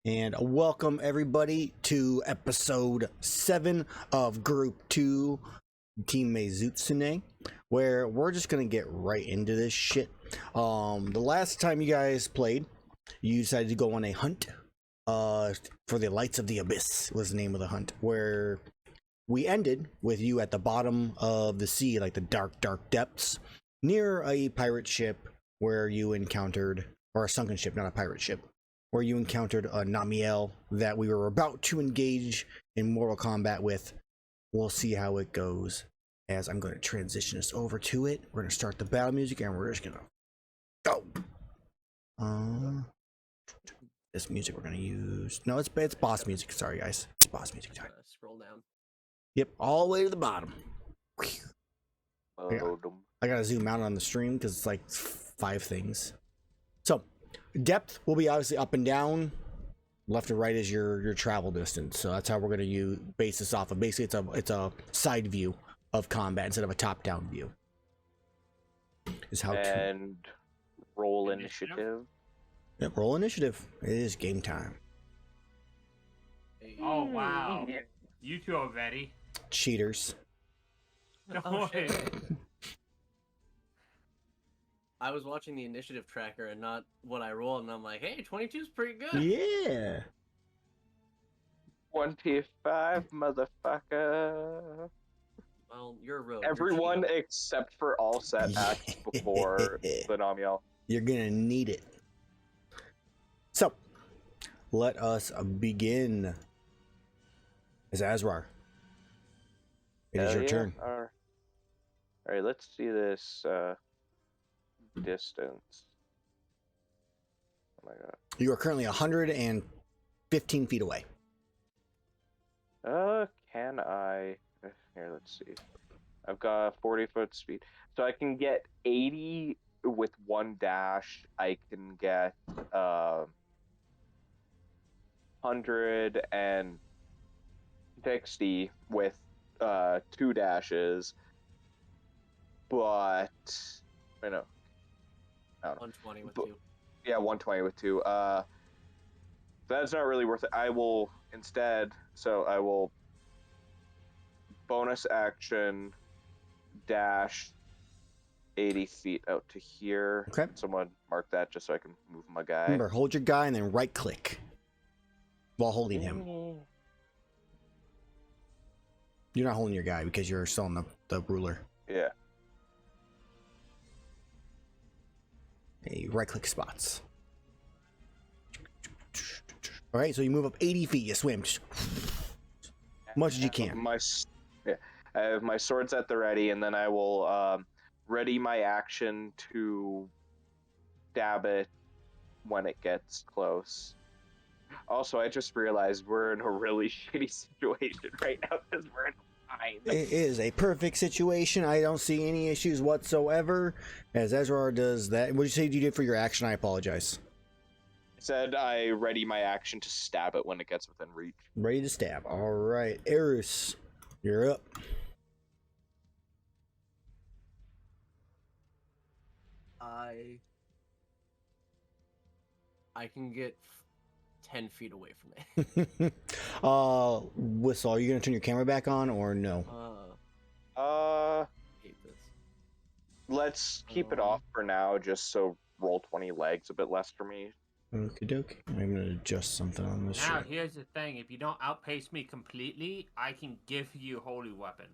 And welcome everybody to episode 7 of Group 2 Team Maizutsune, where we're just gonna get right into this shit. The last time you guys played, you decided to go on a hunt for the Lights of the Abyss was the name of the hunt, where we ended with you at the bottom of the sea, like the dark depths, near a pirate ship where you encountered, or a sunken ship, not a pirate ship, where you encountered a Namiel that we were about to engage in mortal combat with. We'll see how it goes, as I'm going to transition us over to it. We're going to start the battle music, and we're just going to go. This music we're going to use. No, it's boss music. Sorry, guys. It's boss music time. Scroll down. Yep, all the way to the bottom. I got to zoom out on the stream because it's like 5 things. So, depth will be obviously up and down. Left and right is your travel distance. So that's how we're going to base this off of. Basically, it's a side view of combat instead of a top-down view. Is how and roll initiative. Yep, roll initiative. It is game time. Oh wow! You two are ready. Cheaters. Oh, shit. I was watching the initiative tracker and not what I rolled, and I'm like, hey, 22 is pretty good. Yeah. 25, motherfucker. Well, you're a rogue. Everyone except for all setbacks before the Namiel. You're gonna need it. So, let us begin. As Azrar, it is your turn. All right, let's see this distance. Oh my god. You are currently 115 feet away. Can I? Here, let's see. I've got 40-foot speed, so I can get 80 with 1 dash. I can get 160 with 2 dashes, but I know. 120 with 2. Yeah, 120 with 2. That's not really worth it. I will instead. So I will bonus action dash 80 feet out to here. Okay. Someone mark that just so I can move my guy. Remember, hold your guy and then right click while holding him. You're not holding your guy because you're still on the ruler. Yeah. Hey, right click spots. All right, so you move up 80 feet, you swim just much as you can. I have my swords at the ready, and then I will ready my action to stab it when it gets close. Also, I just realized we're in a really shitty situation right now because we're in a mine. It is a perfect situation. I don't see any issues whatsoever as Azrar does that. What did you say you did for your action? I apologize. I said I ready my action to stab it when it gets within reach. Ready to stab. All right, Erus, you're up. I can get 10 feet away from it. Whistle, are you gonna turn your camera back on or no? Hate this. Let's keep it off for now, just so roll 20 legs a bit less for me. Okie dokie. I'm gonna adjust something on this. Now shit. here's the thing: if you don't outpace me completely, I can give you holy weapon.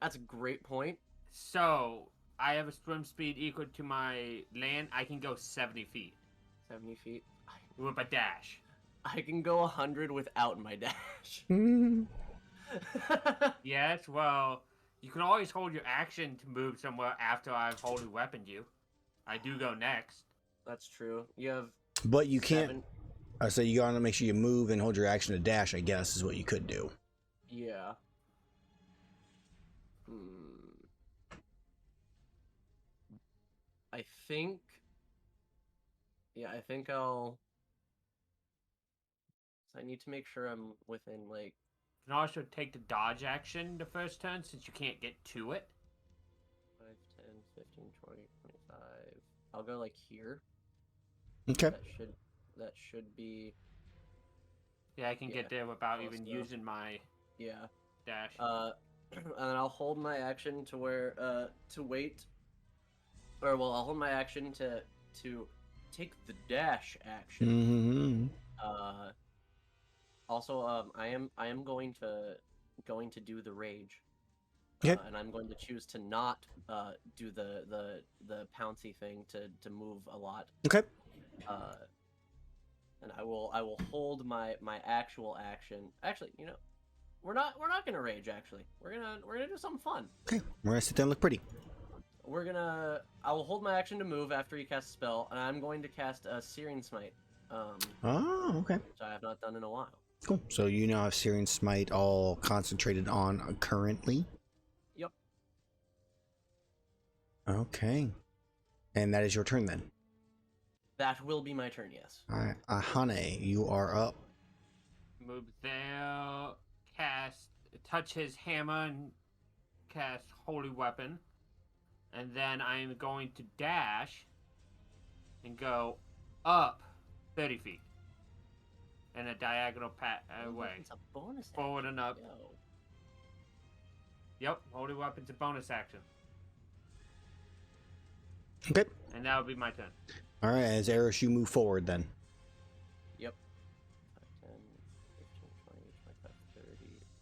That's a great point. So I have a swim speed equal to my land. I can go 70 feet 70 feet. with a dash. I can go 100 without my dash. Yes, well, you can always hold your action to move somewhere after I've holy weaponed you. I do go next. That's true. You have. But you can't. 7. So you gotta make sure you move and hold your action to dash. I guess is what you could do. Yeah. I think. Yeah, I think I'll. So I need to make sure I'm within like. You can also take the dodge action the first turn since you can't get to it. 5, 10, 15, 20, 25. I'll go like here. Okay. That should be. Yeah, I can get there without even enough. using my Yeah. dash. And then I'll hold my action to where to wait. Or well, I'll hold my action to take the dash action. Mm-hmm. Also, I am going to do the rage. Okay. And I'm going to choose to not do the pouncy thing to move a lot. Okay. And I will hold my actual action. Actually, we're not gonna rage. Actually, we're gonna do something fun. Okay. We're gonna sit there and look pretty. I will hold my action to move after you cast a spell, and I'm going to cast a Searing Smite. Oh, okay. Which I have not done in a while. Cool. So you now have Searing Smite all concentrated on currently. Yep. Okay. And that is your turn then. That will be my turn. Yes. All right, Iihane, you are up. Move there, touch his hammer and cast Holy Weapon. And then I am going to dash and go up 30 feet. In a diagonal way. It's a bonus. Forward and up. Yo. Yep, Holy Weapon's a bonus action. Okay. And that would be my turn. All right, as Erus, you move forward then. Yep. 5, 10, 15, 20, 25, 30,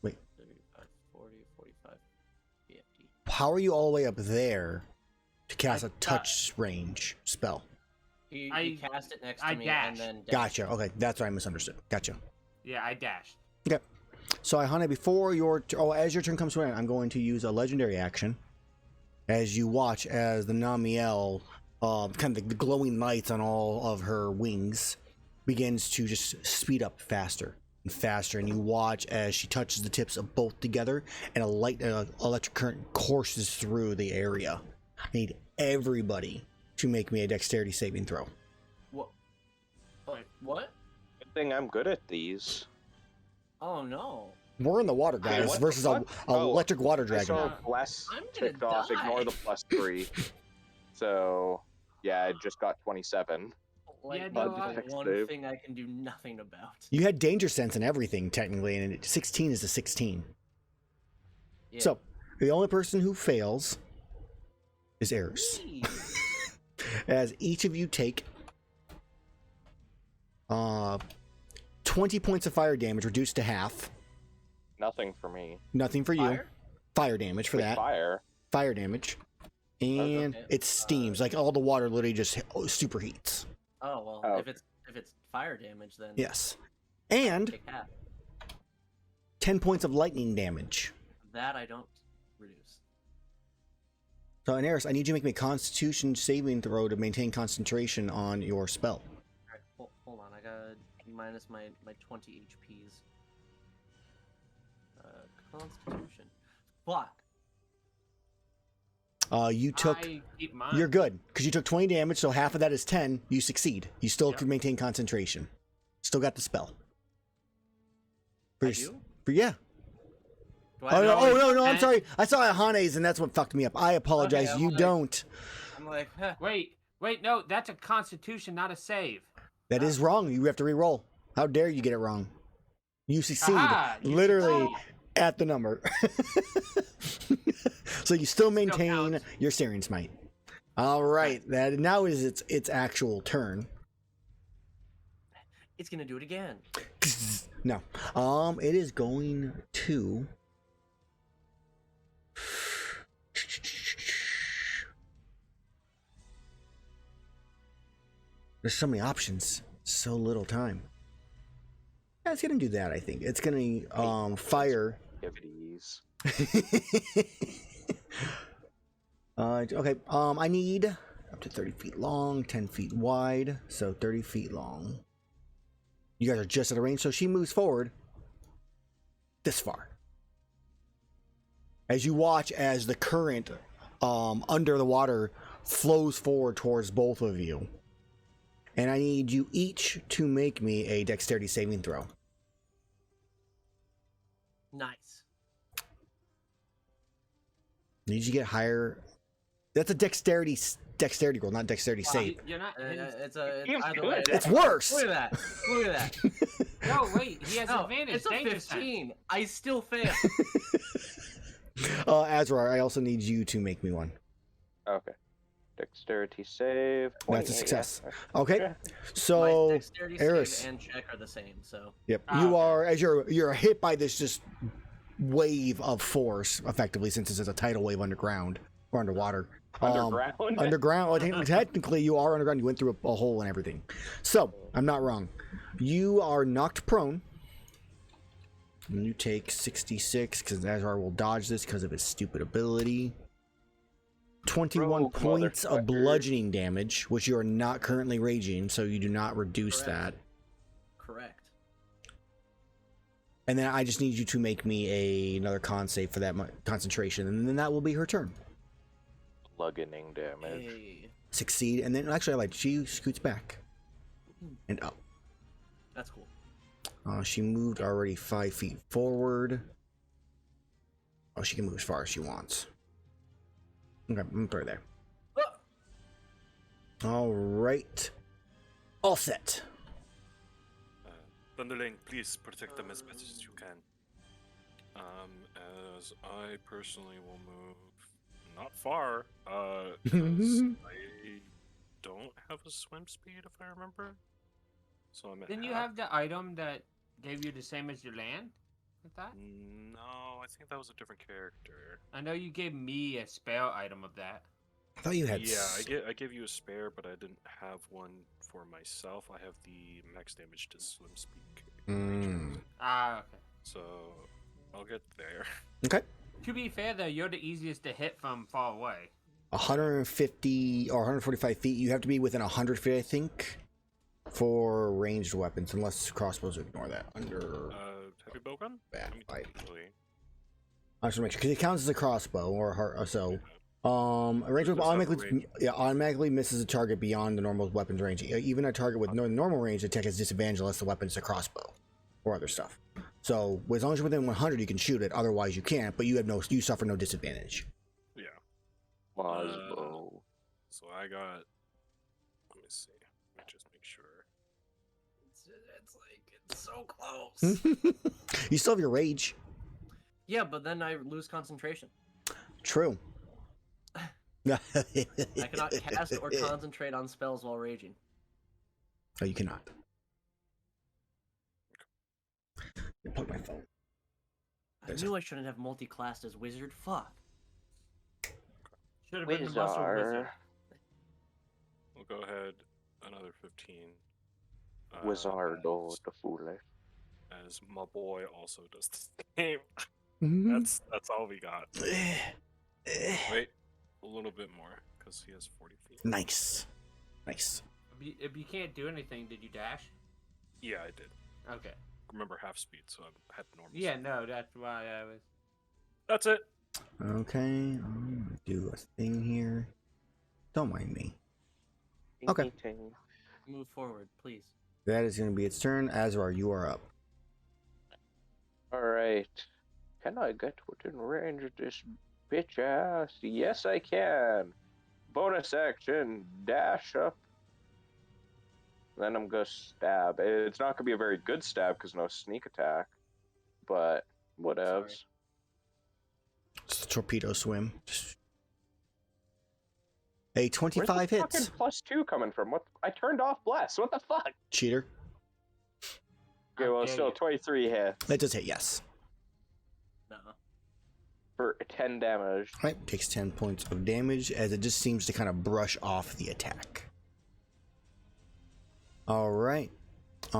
Wait. 35, 40, 45, 50. How are you all the way up there to cast a touch range spell? He cast it next to me dashed. and then dashed. Gotcha. Okay, that's what I misunderstood. Gotcha. Yeah, I dashed. Okay. So, Iihane, before as your turn comes around, I'm going to use a legendary action. As you watch as the Namiel, kind of the glowing lights on all of her wings, begins to just speed up faster and faster, and you watch as she touches the tips of both together, and a light electric current courses through the area. I need everybody to make me a dexterity saving throw. What? What? Good thing I'm good at these. Oh no. We're in the water, Wait, guys, what versus the a fuck? electric water I dragon. saw bless I'm gonna ticked off. die. Ignore the +3. So yeah, I just got 27. Like, Yeah, no, no, the one save. thing I can do nothing about. You had danger sense and everything, technically, and 16 is a 16. Yeah. So, the only person who fails is Erus. Me. As each of you take 20 points of fire damage, reduced to half. Nothing for me. Nothing for you. Fire? Fire damage for Wait, that. Fire. Fire damage. And Okay. it steams. Like, all the water literally just superheats. Oh well, Oh. if it's fire damage, then Yes. And take half. 10 points of lightning damage. That I don't reduce. So, Eris, I need you to make me a Constitution saving throw to maintain concentration on your spell. Alright, hold on. I gotta minus my 20 HPs. Constitution. Fuck. You took. I keep mine. You're good because you took 20 damage, so half of that is 10. You succeed. You still Yep. can maintain concentration. Still got the spell. I do? Yeah. Do I Oh no! know? Oh no! I'm and- sorry. I saw Ihane's, and that's what fucked me up. I apologize. I'm You like- don't. I'm like, huh. Wait, no, that's a Constitution, not a save. That is wrong. You have to re-roll. How dare you get it wrong? You succeed. Aha, you Literally succeed. at the number. So you still maintain counts. your Searing Smite. All right. That now is its actual turn. It's gonna do it again. No. It is going to. There's so many options, so little time. Yeah, it's gonna do that. I think it's gonna fire. Activities. Okay. I need up to 30 feet long, 10 feet wide, so 30 feet long. You guys are just out of range, so she moves forward this far. As you watch as the current under the water flows forward towards both of you. And I need you each to make me a dexterity saving throw. Nice. Need you to get higher That's a dexterity roll, not dexterity save. You're not. It's Seems either good. way. It's worse. Look at that. Look at that. No, wait. He has No, advantage. it's a Danger sense. 15. I still fail. Azrar, I also need you to make me one. Okay. Dexterity save. That's a 28, success. yeah. Okay, My so dexterity Erus. save and check are the same, so. Yep, Ah, you okay. are as you're hit by this just wave of force, effectively, since this is a tidal wave underground or underwater. Underground. Underground. Well, technically, you are underground. You went through a hole and everything. So I'm not wrong. You are knocked prone. And you take 66 because Azrar will dodge this because of his stupid ability. 21 Rogue points of motherfucker. bludgeoning damage, which you are not currently raging, so you do not reduce Correct. that. Correct. And then I just need you to make me another con save for that concentration, and then that will be her turn. Bludgeoning damage. Hey, Succeed, and then actually I like she scoots back and up. that's cool. She moved already 5 feet forward. Oh, she can move as far as she wants. Okay, I'm gonna put her there. Ah! All right, all set. Thunderlane, please protect them as best as you can. As I personally will move not far, because I don't have a swim speed if I remember. So I'm at Didn't you half. have the item that gave you the same as your land? With that? No, I think that was a different character. I know you gave me a spell item of that. I thought you had. Yeah, I gave you a spare, but I didn't have one for myself. I have the max damage to swim speed. Ah, okay. So I'll get there. Okay. To be fair, though, you're the easiest to hit from far away. 150 or 145 feet. You have to be within 100 feet, I think, for ranged weapons, unless crossbows ignore that. Under. Heavy bowgun? Yeah, I mean, technically. I just want to make sure because it counts as a crossbow or so. A ranged weapon Does have a automatically, range. automatically misses a target beyond the normal weapon's range. Even a target with normal range attack has disadvantage unless the weapon is a crossbow or other stuff. So as long as you're within 100, you can shoot it. Otherwise, you can't. But you suffer no disadvantage. Yeah. Crossbow. So I got. Let me see. Let me just make sure. It's so close. You still have your rage. Yeah, but then I lose concentration. True. I cannot cast or concentrate on spells while raging. Oh, you cannot. Plug my phone. I knew I shouldn't have multi-classed as wizard. Fuck. Should have been the muscle wizard. We'll go ahead. Another 15. Wizardo the foolish. As my boy also does the same. Mhm. That's all we got. Wait, a little bit more because he has 40 feet. Nice. If you can't do anything, did you dash? Yeah, I did. Okay. Remember half speed, so I had normal. Yeah, speed. no, that's why I was. That's it. Okay, I'm gonna do a thing here. Don't mind me. Okay. Move forward, please. That is gonna be its turn. Azrar, you are up. Alright. Can I get within range of this bitch ass? Yes, I can. Bonus action, dash up. Then I'm gonna stab. It's not gonna be a very good stab because no sneak attack. But whatevs. Sorry. Just a torpedo swim. A Where's 25 the hits. fucking +2 coming from? What? I turned off bless. What the fuck? Cheater. Okay, well, dare still you. 23 hits That does hit, yes. No. for 10 damage. Alright, takes 10 points of damage as it just seems to kind of brush off the attack. Alright. Is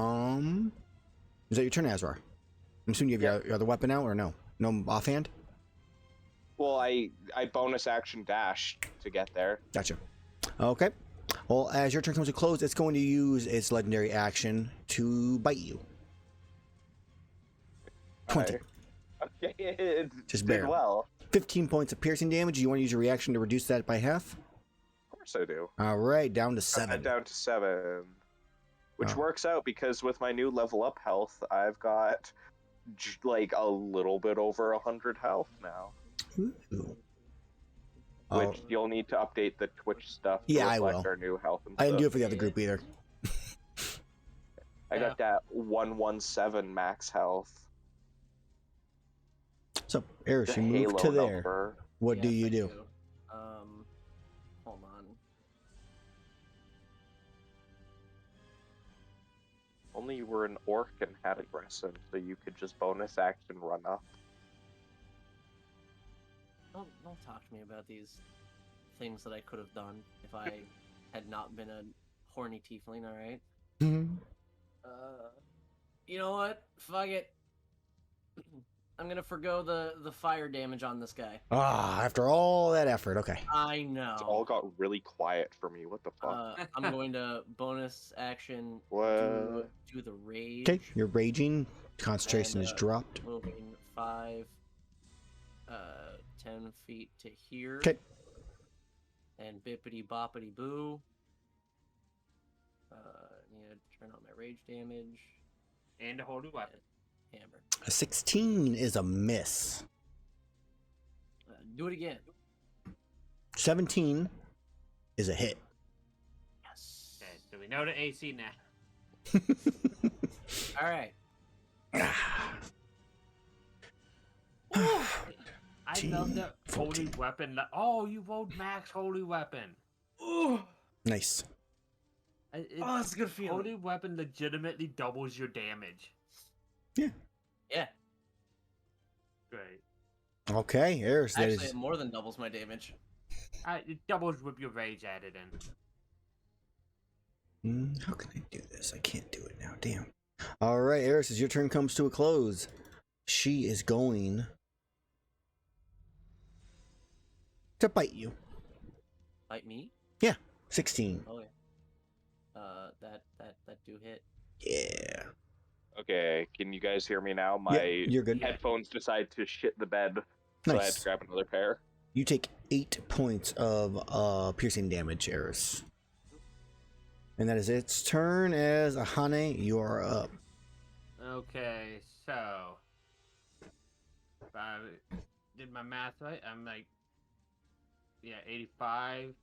that your turn, Azrar? I'm assuming you have your other weapon out or no? No offhand? Well, I bonus action dash to get there. Gotcha. Okay. Well, as your turn comes to close, it's going to use its legendary action to bite you. 20. Okay, it Just did barely. well. 15 points of piercing damage. You want to use your reaction to reduce that by half? Of course I do. Alright, down to Cut 7. that down to 7. Which Oh. works out because with my new level up health, I've got like a little bit over 100 health now. Ooh. which you'll need to update the Twitch stuff to Yeah, I reflect will. our new health and I stuff. didn't do it for the other group either. I got that 117 max health. So, Erus, The you move Halo to there. number. What do Yes, you I do? Hold on. Only you were an orc and had aggressive, so you could just bonus action run up. Don't talk to me about these things that I could have done if I had not been a horny tiefling. All right. You know what? Fuck it. I'm gonna forgo the fire damage on this guy. After all that effort, okay. I know. It all got really quiet for me. What the fuck? I'm going to bonus action What? do the rage. Okay, you're raging. Concentration And, is dropped. Moving 5, 10 feet to here. Okay. And bippity boppity boo. Need to turn on my rage damage. And a holy weapon. Hammer. A 16 is a miss. Do it again. 17 is a hit. Yes. Okay, so we know the AC now. All right. I love the holy weapon. Oh, you rolled max holy weapon. Ooh. Nice. That's a good feeling. Holy weapon legitimately doubles your damage. Yeah. Yeah. Great. Okay, Erus, that Actually, is. it more than doubles my damage. It doubles with your rage added in. How can I do this? I can't do it now. Damn. All right, Erus, as your turn comes to a close, she is going to bite you. Bite me? 16. Oh yeah. That do hit. Yeah. Okay, can you guys hear me now? Yeah, My you're good. headphones decided to shit the bed, so I had Nice. to grab another pair. You take 8 points of piercing damage, Erus. And that is its turn. As Iihane, you are up. Okay, so if I did my math right, I'm like 85.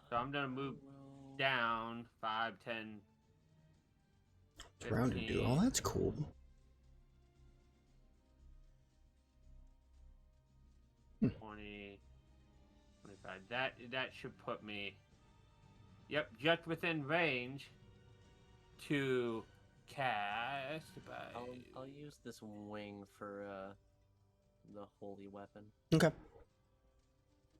So I'm gonna move down 5, 10. It's round to do. Oh, that's cool. 20, 25. That should put me, yep, just within range to cast. I'll use this wing for the holy weapon. Okay.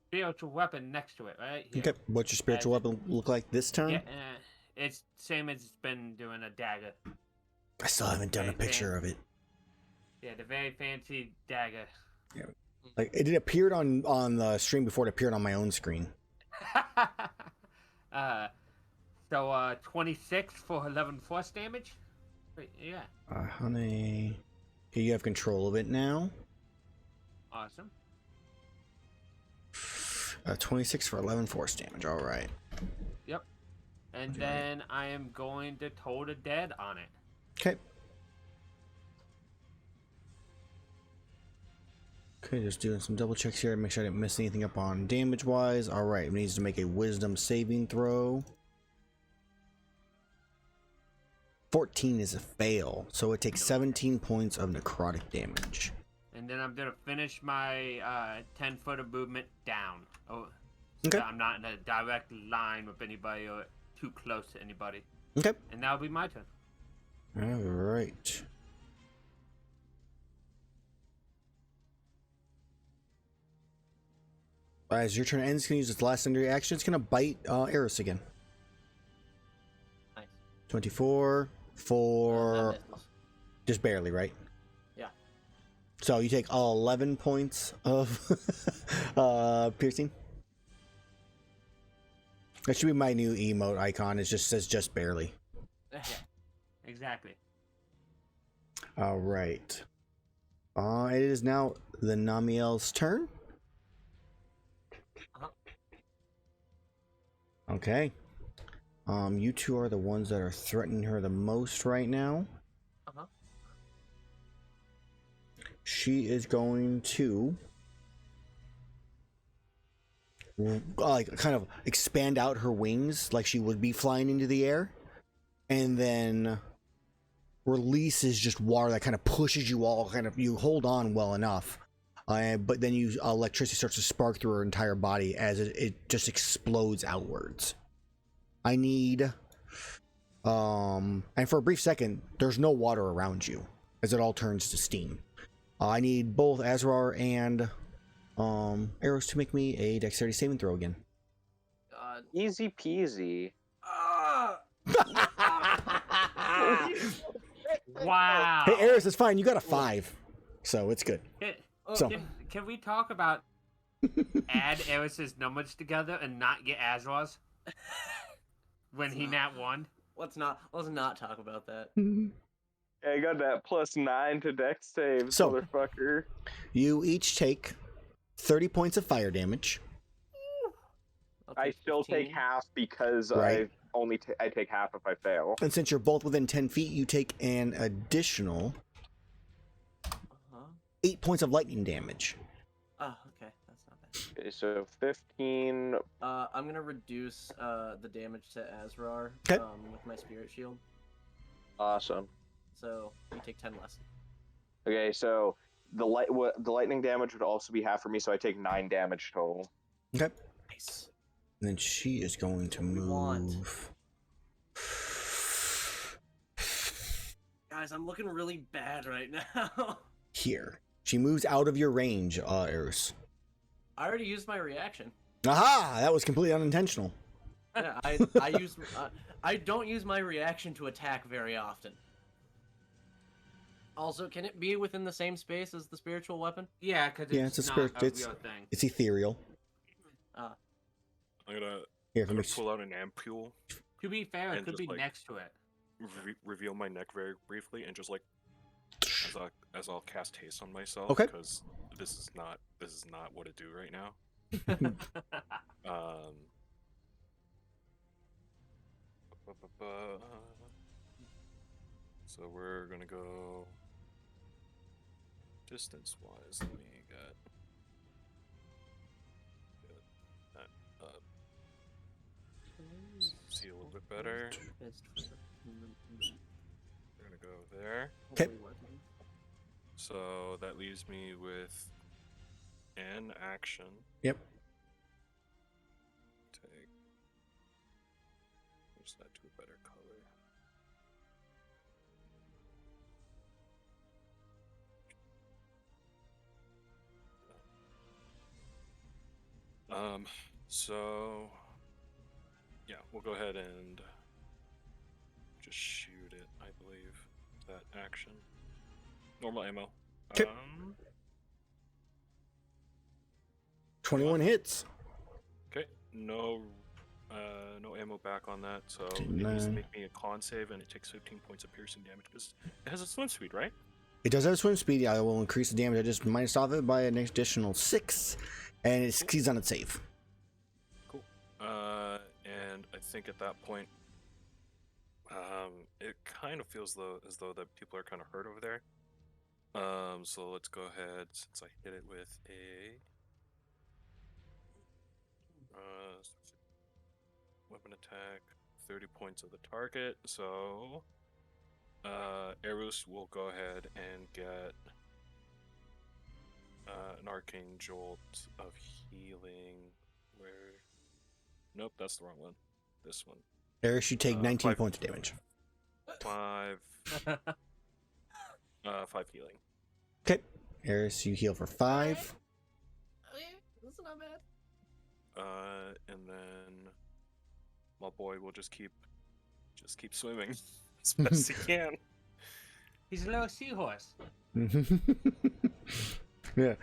Spiritual weapon next to it, right? Here. Okay. What's your spiritual weapon look like this turn? Yeah, it's same as it's been doing a dagger. I still haven't done a picture of it. Yeah, the very fancy dagger. Like it appeared on the stream before it appeared on my own screen. So 26 for 11 force damage. Wait, yeah, Honey, here you have control of it now. awesome. 26 for 11 force damage. All right. Yep. And then I am going to toll the dead on it. Okay. Okay, just doing some double checks here to make sure I didn't mess anything up on damage wise. All right, it needs to make a wisdom saving throw. 14 is a fail, so it takes 17 points of necrotic damage. And then I'm gonna finish my 10-foot of movement down. Oh, Okay. so I'm not in a direct line with anybody or too close to anybody. Okay. And that'll be my turn. All right. As your turn ends, it's going to use its last secondary action. It's going to bite Erus again. Nice. 24 for That misses. just barely, right? Yeah. So you take 11 points of piercing. That should be my new emote icon. It just says just barely. Yeah, exactly. All right. It is now the Namiel's turn. Uh-huh. Okay. You two are the ones that are threatening her the most right now. Uh-huh. She is going to like kind of expand out her wings like she would be flying into the air, and then releases just water that kind of pushes you all, kind of, you hold on well enough, but then electricity starts to spark through her entire body as it just explodes outwards. I need and for a brief second there's no water around you as it all turns to steam. I need both Azrar and Erus to make me a dexterity saving throw again. God. Easy peasy. Wow. Hey, Erus, it's fine. You got a 5, so it's good. So- Can we talk about add Erus's numbers together and not get Azrar's when he nat 1? Let's not talk about that. I got that +9 to dex save, So- motherfucker. You each take 30 points of fire damage. I'll I take still 15. take half because Right. I take half if I fail. And since you're both within 10 feet, you take an additional Uh-huh. 8 points of lightning damage. Oh, okay, that's not bad. Okay, so 15. I'm gonna reduce the damage to Azrar 'Kay. with my spirit shield, Awesome. so you take 10 less. Okay, so the lightning damage would also be half for me, so I take 9 damage total. Okay. Nice. And then she is going to We want. move. Guys, I'm looking really bad right now. Here. She moves out of your range, Erus. I already used my reaction. Aha! That was completely unintentional. Yeah, I don't use my reaction to attack very often. Also, can it be within the same space as the spiritual weapon? Yeah, because Yeah, it's it's a not spirit- a it's- real thing. It's ethereal. I'm gonna Here, let me pull out an ampule, To be fair, it And could just, be like- next to it. reveal my neck very briefly, and just like as I'll cast haste on myself. Okay. Because this is not what I do right now. So we're gonna go distance-wise. Let me get that up. See a little bit better. We're gonna go there. Okay. So that leaves me with an action. Yep. Take. Switch that to a better color. So yeah, we'll go ahead and just shoot it, I believe. That action. Normal ammo. 'Kay. 21 hits. Okay, no ammo back on that, so it No. needs to make me a con save, and it takes 15 points of piercing damage because it has a swim speed, right? It does have a swim speed. I will increase the damage I just minus off it by an additional 6, and it succeeds on its save. Cool. And I think at that point, it kind of feels as though that people are kind of hurt over there. So let's go ahead, since I hit it with a weapon attack, 30 points of the target. So Erus will go ahead and get an arcane jolt of healing. Where? Nope, that's the wrong one. This one. Erus, you take 19 5 points of damage. 5 healing. Okay. Erus, you heal for 5. Okay, that's not bad. And then my boy will just keep swimming as best he can. He's a little seahorse. Yeah.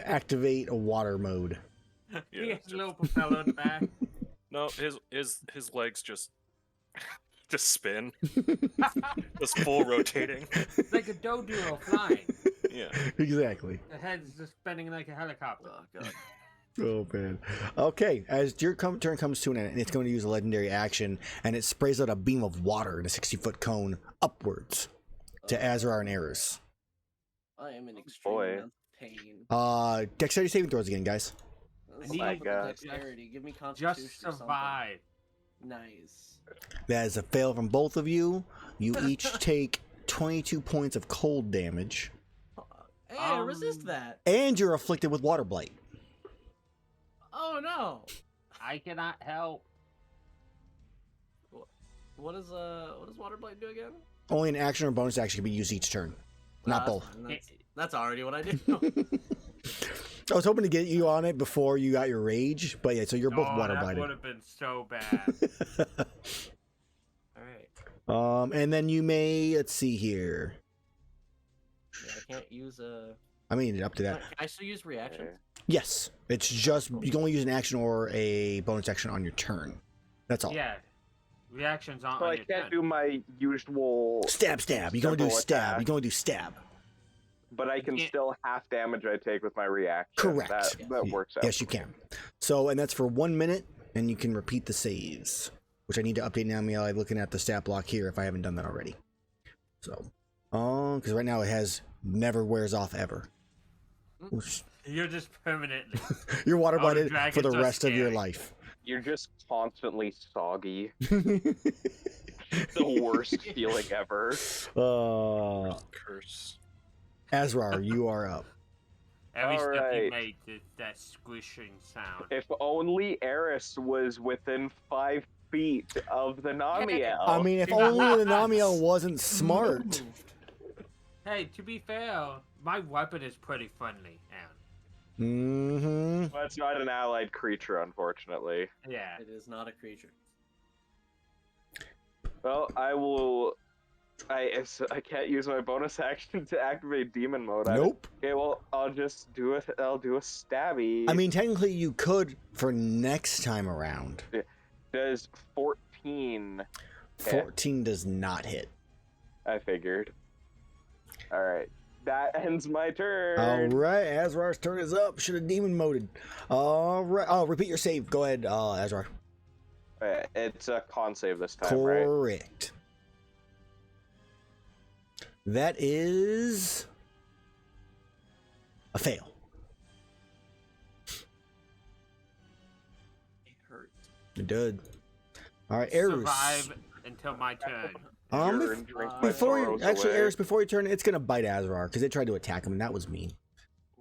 Activate a water mode. He Yeah, has a little propeller in the back. no, his legs just spin, just full rotating. It's like a dodo flying. Yeah. Exactly. The head's just spinning like a helicopter. Oh god. Oh man. Okay, as your turn comes to an end, it's going to use a legendary action, and it sprays out a beam of water in a 60-foot cone upwards to Azrar and Erus. I am in extreme boy. amount of pain. Dexterity saving throws again, guys. Let's need start with God. dexterity. Give me constitution Just or something. survive. Nice. That is a fail from both of you. You each take 22 points of cold damage, Hey, resist that. and you're afflicted with water blight. Oh no. I cannot help. What does water blight do again? Only an action or bonus action can be used each turn, not Nah, both. that's fine. That's already what I do. I was hoping to get you on it before you got your rage, but yeah, so you're both water That blighted. would have been so bad. All right. And then you may, let's see here. Yeah, I can't use a. I mean, up to that. Can I still use reaction? Yes, it's just you can only use an action or a bonus action on your turn. That's all. Yeah. Reactions on. So on I your can't turn. do my usual, Stab. You can only do Double stab. attack. You can only do stab. but I can can't- still half damage I take with my reaction. Correct. That works out. Yes, you can. So, and that's for 1 minute, and you can repeat the saves, which I need to update now. I'm looking at the stat block here if I haven't done that already. So, because right now it has never wears off ever. Which- You're just permanently. You're water Oh, the blighted for the dragons are rest of your scary. life. You're just constantly soggy. The worst feeling ever. Curse. Azrar, you are up. Every step you Alright. make, that squishing sound. If only Erus was within 5 feet of the Namiel. I mean, if only the Namiel wasn't smart. Hey, to be fair, my weapon is pretty friendly, and Mm-hmm. Well, it's not an allied creature, unfortunately. yeah. It is not a creature. Well, I will. I can't use my bonus action to activate demon mode. Nope. Okay, well, I'll just do it. I'll do a stabby. I mean, technically, you could for next time around. Does 14? 14 does not hit. I figured. All right, that ends my turn. All right, Azrar's turn is up. Should have demon moded. All right. Oh, repeat your save. Go ahead, Azrar. It's a con save this time, right? Correct. That is a fail. It hurt. It did. All right, Erus. Survive until my turn. Sure, bef- and drink my Before you sorrows actually, away. Erus, before you turn, it's gonna bite Azrar because it tried to attack him, and that was mean.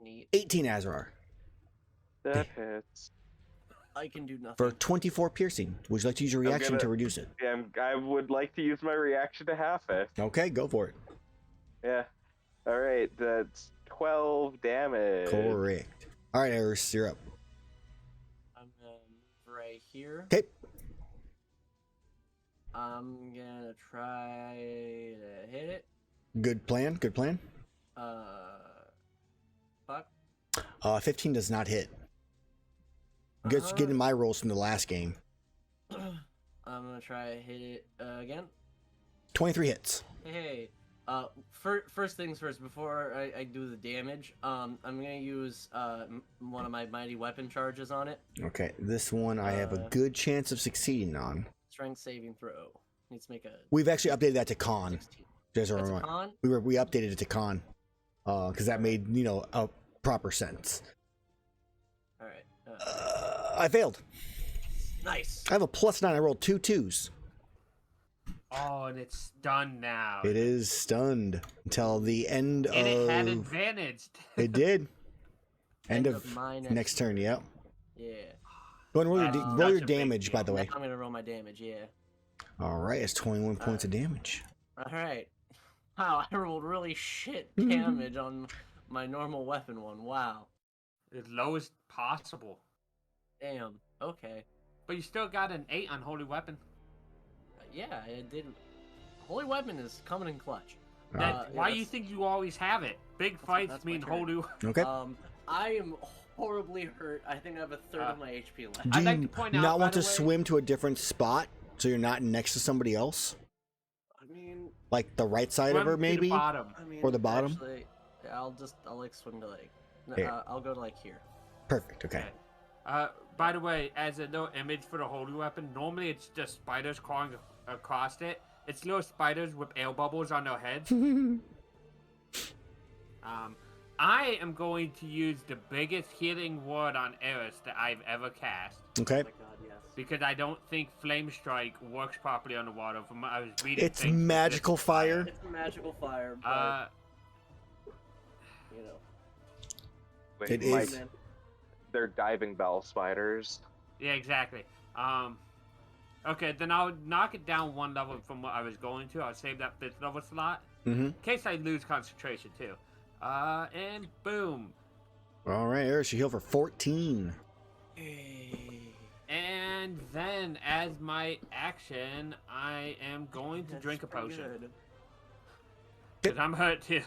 Neat. 18 Azrar That hits. I can do nothing. for 24 piercing. Would you like to use your I'm reaction gonna- to reduce it? Yeah, I would like to use my reaction to half it. Okay, go for it. Yeah. All right, that's 12 damage. Correct. All right, Erus, you're up. I'm gonna move right here. Okay. I'm gonna try to hit it. Good plan. Good plan. Fuck. 15 does not hit. Just getting my rolls from the last game. I'm gonna try to hit it again. 23 hits. Hey, first things first. Before I do the damage, I'm gonna use one of my mighty weapon charges on it. Okay, this one I have a good chance of succeeding on. Strength saving throw. Needs to make a We've actually updated that to con. 16. Just a That's a reminder. con. We updated it to con, because that made a proper sense. All right. I failed. Nice. I have a +9. I rolled 2 2s. Oh, and it's done now. It is stunned until the end And of. it had advantage. It did. End End of of my next turn. Yep. Yeah. Go ahead and roll your, That's roll your such a big damage, by deal. the way. Now I'm gonna roll my damage. Yeah. All right, it's 21 points of damage. All right. Wow, I rolled really shit damage on my normal weapon one. Wow. As low as possible. Damn. Okay. But you still got an 8 on Holy Weapon. Yeah, I did. Holy weapon is coming in clutch. Why yeah, you think you always have it? Big fights that's my mean turn. Holy. Okay. I am horribly hurt. I think I have a third of my HP left. Do I'd like you to point out, not by want the to way- swim to a different spot so you're not next to somebody else? I mean, Like the right side of Swim her, to the maybe? bottom. Or the bottom? Actually, yeah, I'll like swim to like. Here. I'll go to like here. Perfect. Okay. By the way, as a little image for the Holy Weapon, normally it's just spiders crawling across it. It's little spiders with air bubbles on their heads. I am going to use the biggest healing word on Erus that I've ever cast. Okay. Oh my god, yes. Because I don't think Flame Strike works properly on the water. From what I was reading, It's things with magical this fire. It's magical fire, but you know. Wait, It Mike, is. they're diving bell spiders. Yeah, exactly. Okay, then I'll knock it down one level from what I was going to. I'll save that 5th level slot Mm-hmm. in case I lose concentration too. And boom. All right, Erus, you heal for 14. And then, as my action, I am going to That's drink a pretty potion. good. Because I'm hurt too.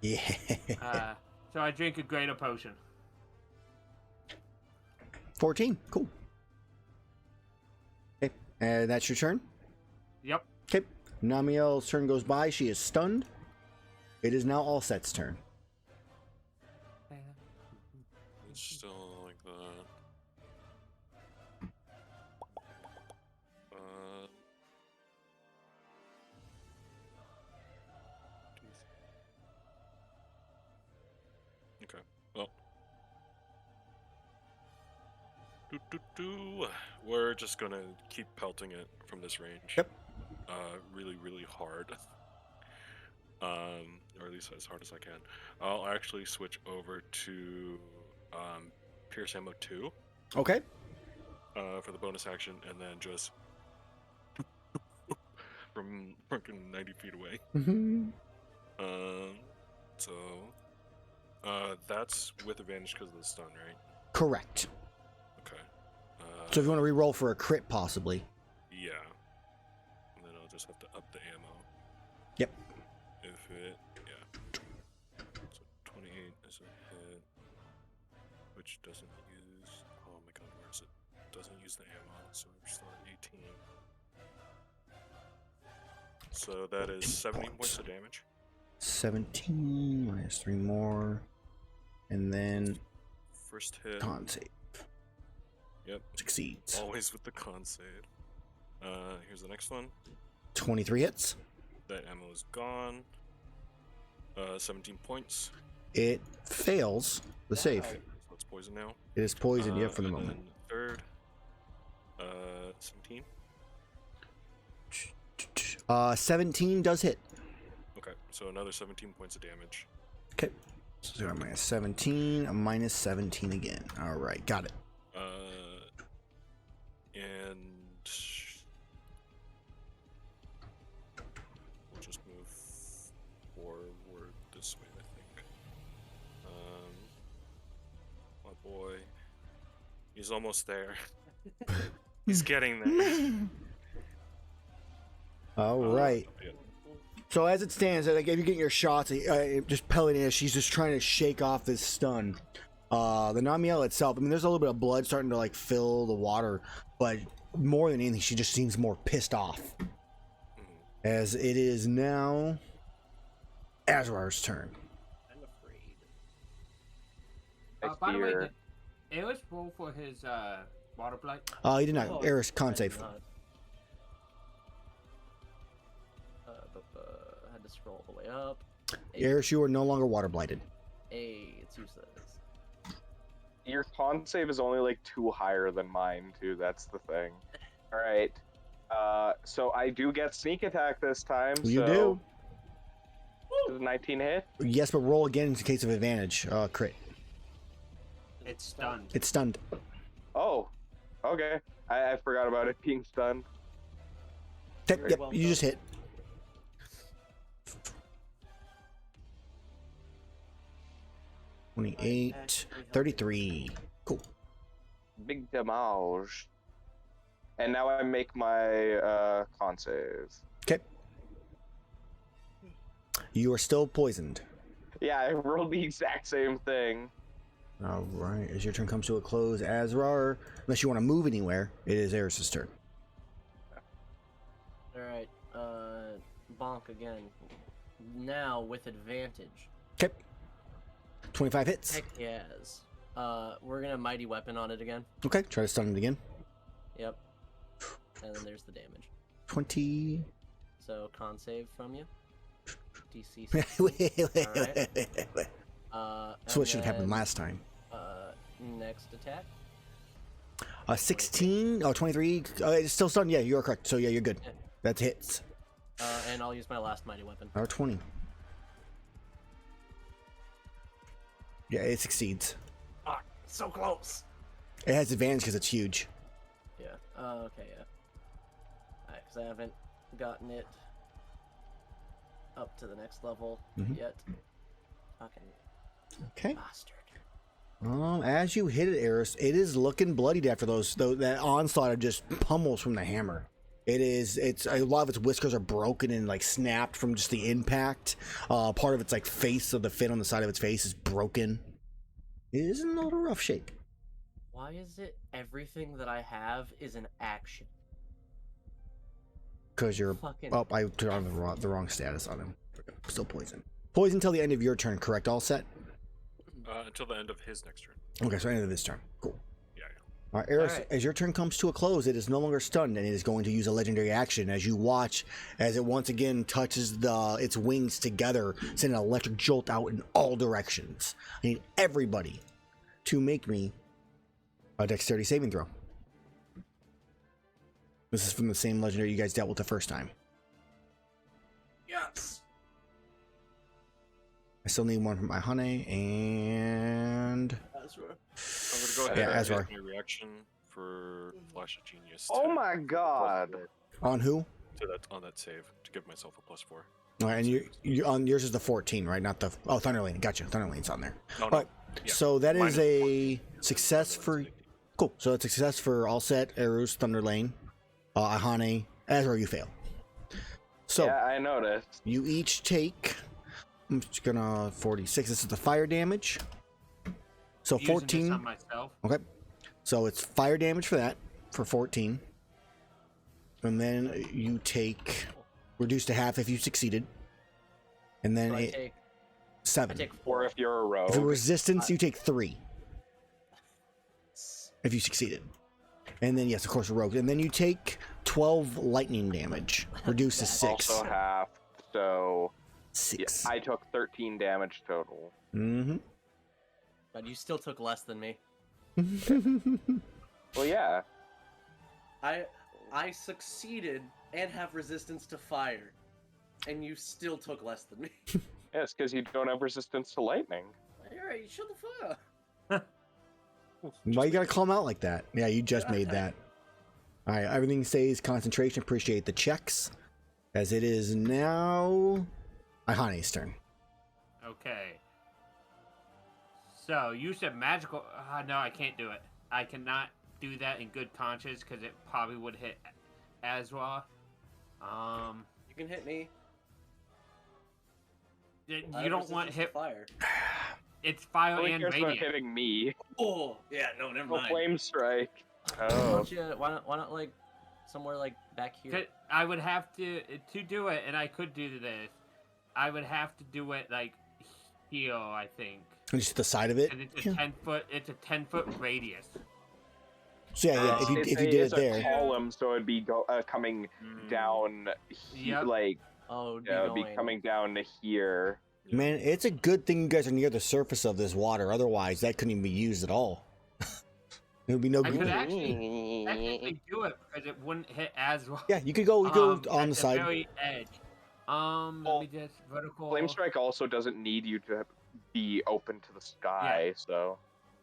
Yeah. So I drink a greater potion. 14. Cool. Okay, and that's your turn? Yep. Okay. Namiel's turn goes by. She is stunned. It is now Allset's turn. It's still like that. Okay. Well. We're just gonna keep pelting it from this range. Yep. Really, really hard. Or at least as hard as I can. I'll actually switch over to Pierce Ammo 2 Okay. for the bonus action, and then just from freaking 90 feet away. Mm-hmm. So that's with advantage because of the stun, right? Correct. Okay. So if you want to re-roll for a crit, possibly. Yeah. And then I'll just have to up the ammo. Yep. If it, yeah. So 28 is a hit, which doesn't use. Oh my god, where is it? Doesn't use the ammo, so we're still at 18. So that is 17 points of damage. 17 minus 3 more. And then First hit. con save. Yep. Succeeds. Always with the con save. Here's the next one. 23 hits. That ammo is gone. 17 points. It fails the save. So it's poison now. It is poisoned, yeah, for the and moment. Then third. 17. 17 does hit. Okay, so another 17 points of damage. Okay. So 0 minus 17, a minus 17 again. All right, got it. And we'll just move forward this way, I think. My boy, he's almost there. He's getting there. All right. Yeah. So as it stands, like if you're getting your shots, just pelleting it, she's just trying to shake off this stun. The Namiel itself, I mean, there's a little bit of blood starting to like fill the water, but more than anything, she just seems more pissed off. As it is now Azrar's turn. I'm afraid. I By the way, fear. did Erus roll for his water blight? He did not. Oh, Erus, con I did save. not. I had to scroll all the way up. Erus, you are no longer water blighted. It's useless. Your con save is only like 2 higher than mine too. That's the thing. All right. So I do get sneak attack this time. You so do. Does 19 hit? Yes, but roll again in case of advantage. Crit. It's stunned. It's stunned. Oh, okay. I forgot about it being stunned. Yep, Very yep, well you done. just hit. $28, 33. Cool. Big damage. And now I make my con save. Okay. You are still poisoned. Yeah, I rolled the exact same thing. All right. As your turn comes to a close, Azrar, unless you want to move anywhere, it is Erus' turn. Alright, bonk again. Now with advantage. Okay. 25 hits. Heck yes. We're gonna mighty weapon on it again. Okay. Try to stun it again. Yep. And then there's the damage. 20. So con save from you. DC. wait, 16. Alright. wait. So what should have happened last time? Next attack. 16, 23, it's still stunned. Yeah, you are correct. So yeah, you're good. Yeah. That hits. And I'll use my last mighty weapon. Or 20. Yeah, it succeeds. Ah, so close. It has advantage because it's huge. Yeah. Okay. Yeah. Alright, because I haven't gotten it up to the next level yet. Fucking Okay. bastard. As you hit it, Erus, it is looking bloodied after that onslaught of just pummels from the hammer. It's a lot of its whiskers are broken and like snapped from just the impact. Part of its like face of the fin on the side of its face is broken. It is in a little rough shape. Why is it everything that I have is an action? Because you're Fucking I turned on the wrong status on him. Still poison. Poison till the end of your turn, correct? All set? Until the end of his next turn. Okay, so end of this turn. Cool. Yeah. All right, Erus, Alright. as your turn comes to a close, it is no longer stunned and it is going to use a legendary action as you watch as it once again touches its wings together, sending an electric jolt out in all directions. I need everybody to make me a dexterity saving throw. This is from the same legendary you guys dealt with the first time. yes. I still need one from Iihane and Azrar. I'm gonna go ahead and Azrar. make my reaction for Flash of Genius. Oh to my god. on who? on that save to give myself a +4. All right, and you on yours is the 14, right? Not the Thunderlane. Gotcha. Thunderlane's on there. No, All no. right. Yeah. So that Mine is is a 14. success for. Cool. So it's a success for all set. Erus, Thunderlane, Iihane, Azrar. You fail. So Yeah, I noticed. you each take. I'm just gonna 46. This is the fire damage. So Using this 14. on myself. Okay. So it's fire damage for that for 14, and then you take reduced to half if you succeeded, and then So I take 7. 4. Or if you're a rogue. If you're resistance, you take 3. If you succeeded. And then, yes, of course, a rogue. And then you take 12 lightning damage. Reduced to 6. Also half, so 6. I took 13 damage total. Mm-hmm. But you still took less than me. Well, yeah. I succeeded and have resistance to fire, and you still took less than me. Yes, because you don't have resistance to lightning. Alright, shut the fuck up. Why you gotta call him out like that? Yeah, you just made that. Alright, everything stays concentration. Appreciate the checks. As it is now Ihane's turn. Okay. So you said magical. No, I can't do it. I cannot do that in good conscience because it probably would hit Azrar. You can hit me. You I have don't want resistance to hit. fire. It's fire Nobody and cares about radiant. hitting me. Oh, yeah, no, never No mind. flame strike. Why Oh. don't you, why not like somewhere like back here? I would have to do it, and I could do this. I would have to do it like here, I think. Just to the side of it. And it's a 10-foot. It's a 10-foot radius. So yeah, if you It's did it it's a there. column, so it'd be coming down, Yep. like Oh, it'd be it'd be going. coming down to here. Man, it's a good thing you guys are near the surface of this water. Otherwise, that couldn't even be used at all. There would be no I could good. actually technically do it because it wouldn't hit Azrar. Yeah, you could go. You go At on the side. very edge. Let me just vertical. Flame strike also doesn't need you to be open to the sky, so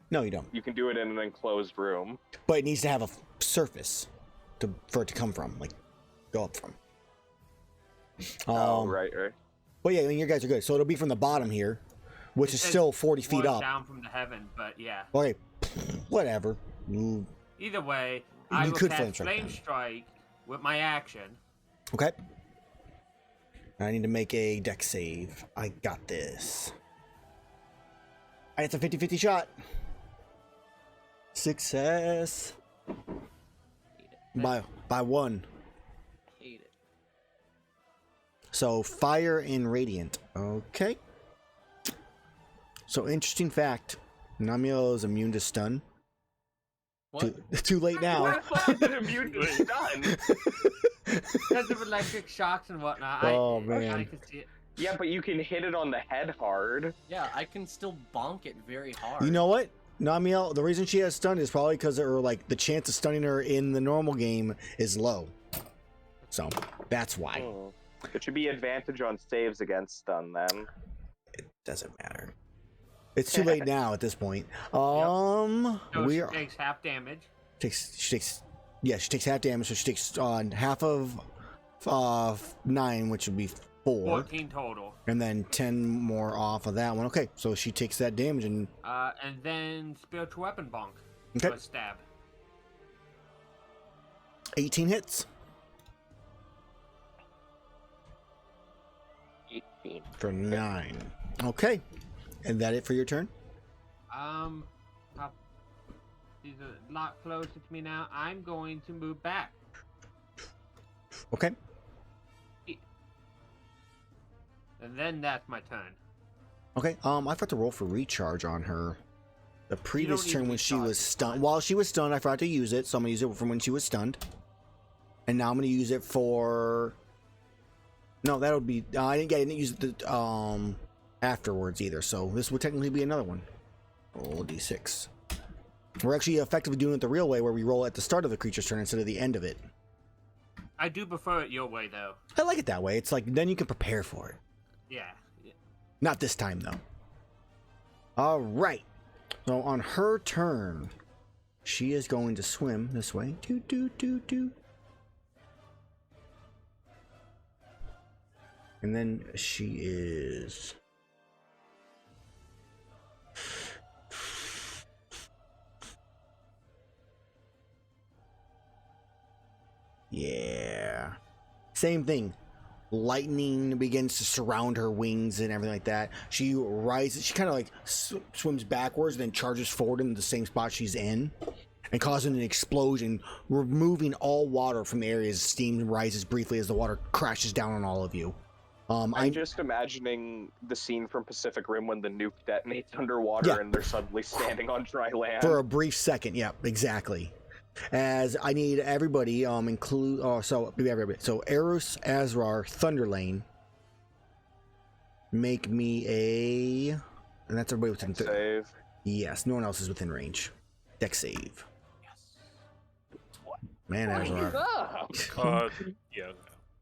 No, you don't. you can do it in an enclosed room. But it needs to have a surface for it to come from, like go up from. Oh, right. But yeah, I mean, you guys are good. So it'll be from the bottom here, which is It still says 40 feet one up. down from the heaven, but yeah. Okay, whatever. Either way, You I will could cast flame strike flame then. strike with my action. Okay. I need to make a deck save. I got this. It's a 50-50 shot. Success. By 1. Hate it. So fire and radiant. Okay. So interesting fact. Namiel is immune to stun. What? Too late now. Immune to stun. Because of electric shocks and whatnot. Oh, I man. can see it. Yeah, but you can hit it on the head hard. Yeah, I can still bonk it very hard. You know what? Namiel, the reason she has stunned is probably because the chance of stunning her in the normal game is low. So that's why. It should be advantage on saves against stun then. It doesn't matter. It's too late now at this point. So she takes half damage. She takes half damage, so she takes half of 9, which would be 4. 14 total. And then 10 more off of that one. Okay, so she takes that damage and then spiritual weapon bonk. Okay. So a stab. 18 hits 18. for 9. Okay, and that it for your turn? She's a lot closer to me now. I'm going to move back. Okay. And then that's my turn. Okay. I forgot to roll for recharge on her. The previous need turn when she recharge, was it's stunned. fine. While she was stunned, I forgot to use it, so I'm gonna use it from when she was stunned. And now I'm gonna use it for. No, that would be. I didn't use it afterwards either. So this would technically be another one. Roll a d6. We're actually effectively doing it the real way, where we roll at the start of the creature's turn instead of the end of it. I do prefer it your way, though. I like it that way. It's like then you can prepare for it. Yeah. Not this time, though. All right. So on her turn, she is going to swim this way. And then she is... Yeah. Same thing. Lightning begins to surround her wings and everything like that. She rises. She kind of like swims backwards and then charges forward into the same spot she's in and causing an explosion, removing all water from the area as steam rises briefly as the water crashes down on all of you. I'm just imagining the scene from Pacific Rim when the nuke detonates underwater and they're suddenly standing on dry land. For a brief second, yeah, exactly. As I need everybody, so Erus, Azrar, Thunderlane, make me a, and that's everybody within save. Yes, no one else is within range. Deck save. Man, Azrar. Yeah.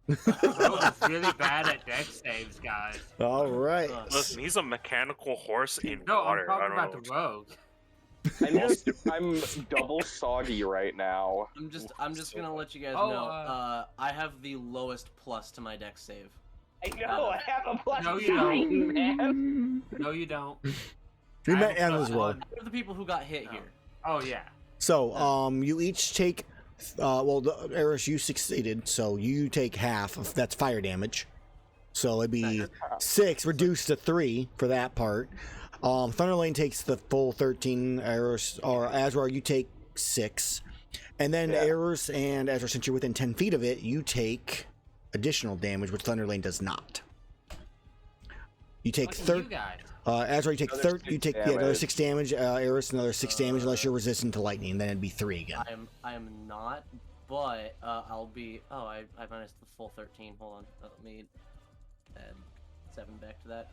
Rogue's really bad at deck saves, guys. All right. Listen, he's a mechanical horse in No, water. I'm talking I about don't the know. rogue. I'm double soggy right now. I'm just gonna let you guys Oh, know. I have the lowest plus to my deck save. I know, I have a plus No, you 9, man. No, you don't. We I met have a Anna's roll. What are the people who got hit here? Oh, yeah. So, you each take, Erus, you succeeded, so you take half of that's fire damage. So it'd be 6 reduced to 3 for that part. Thunderlane takes the full 13. Erus or Azrar, you take 6, and then Erus and Azrar, since you're within 10 feet of it, you take additional damage, which Thunderlane does not. You take You guys. Azrar, you take Another 6 6 another damage. 6 damage. Erus, another 6 damage, unless you're resistant to lightning, and then it'd be 3 again. I am not, but I'll be. Oh, I minus the full 13. Hold on, let me add 7 back to that.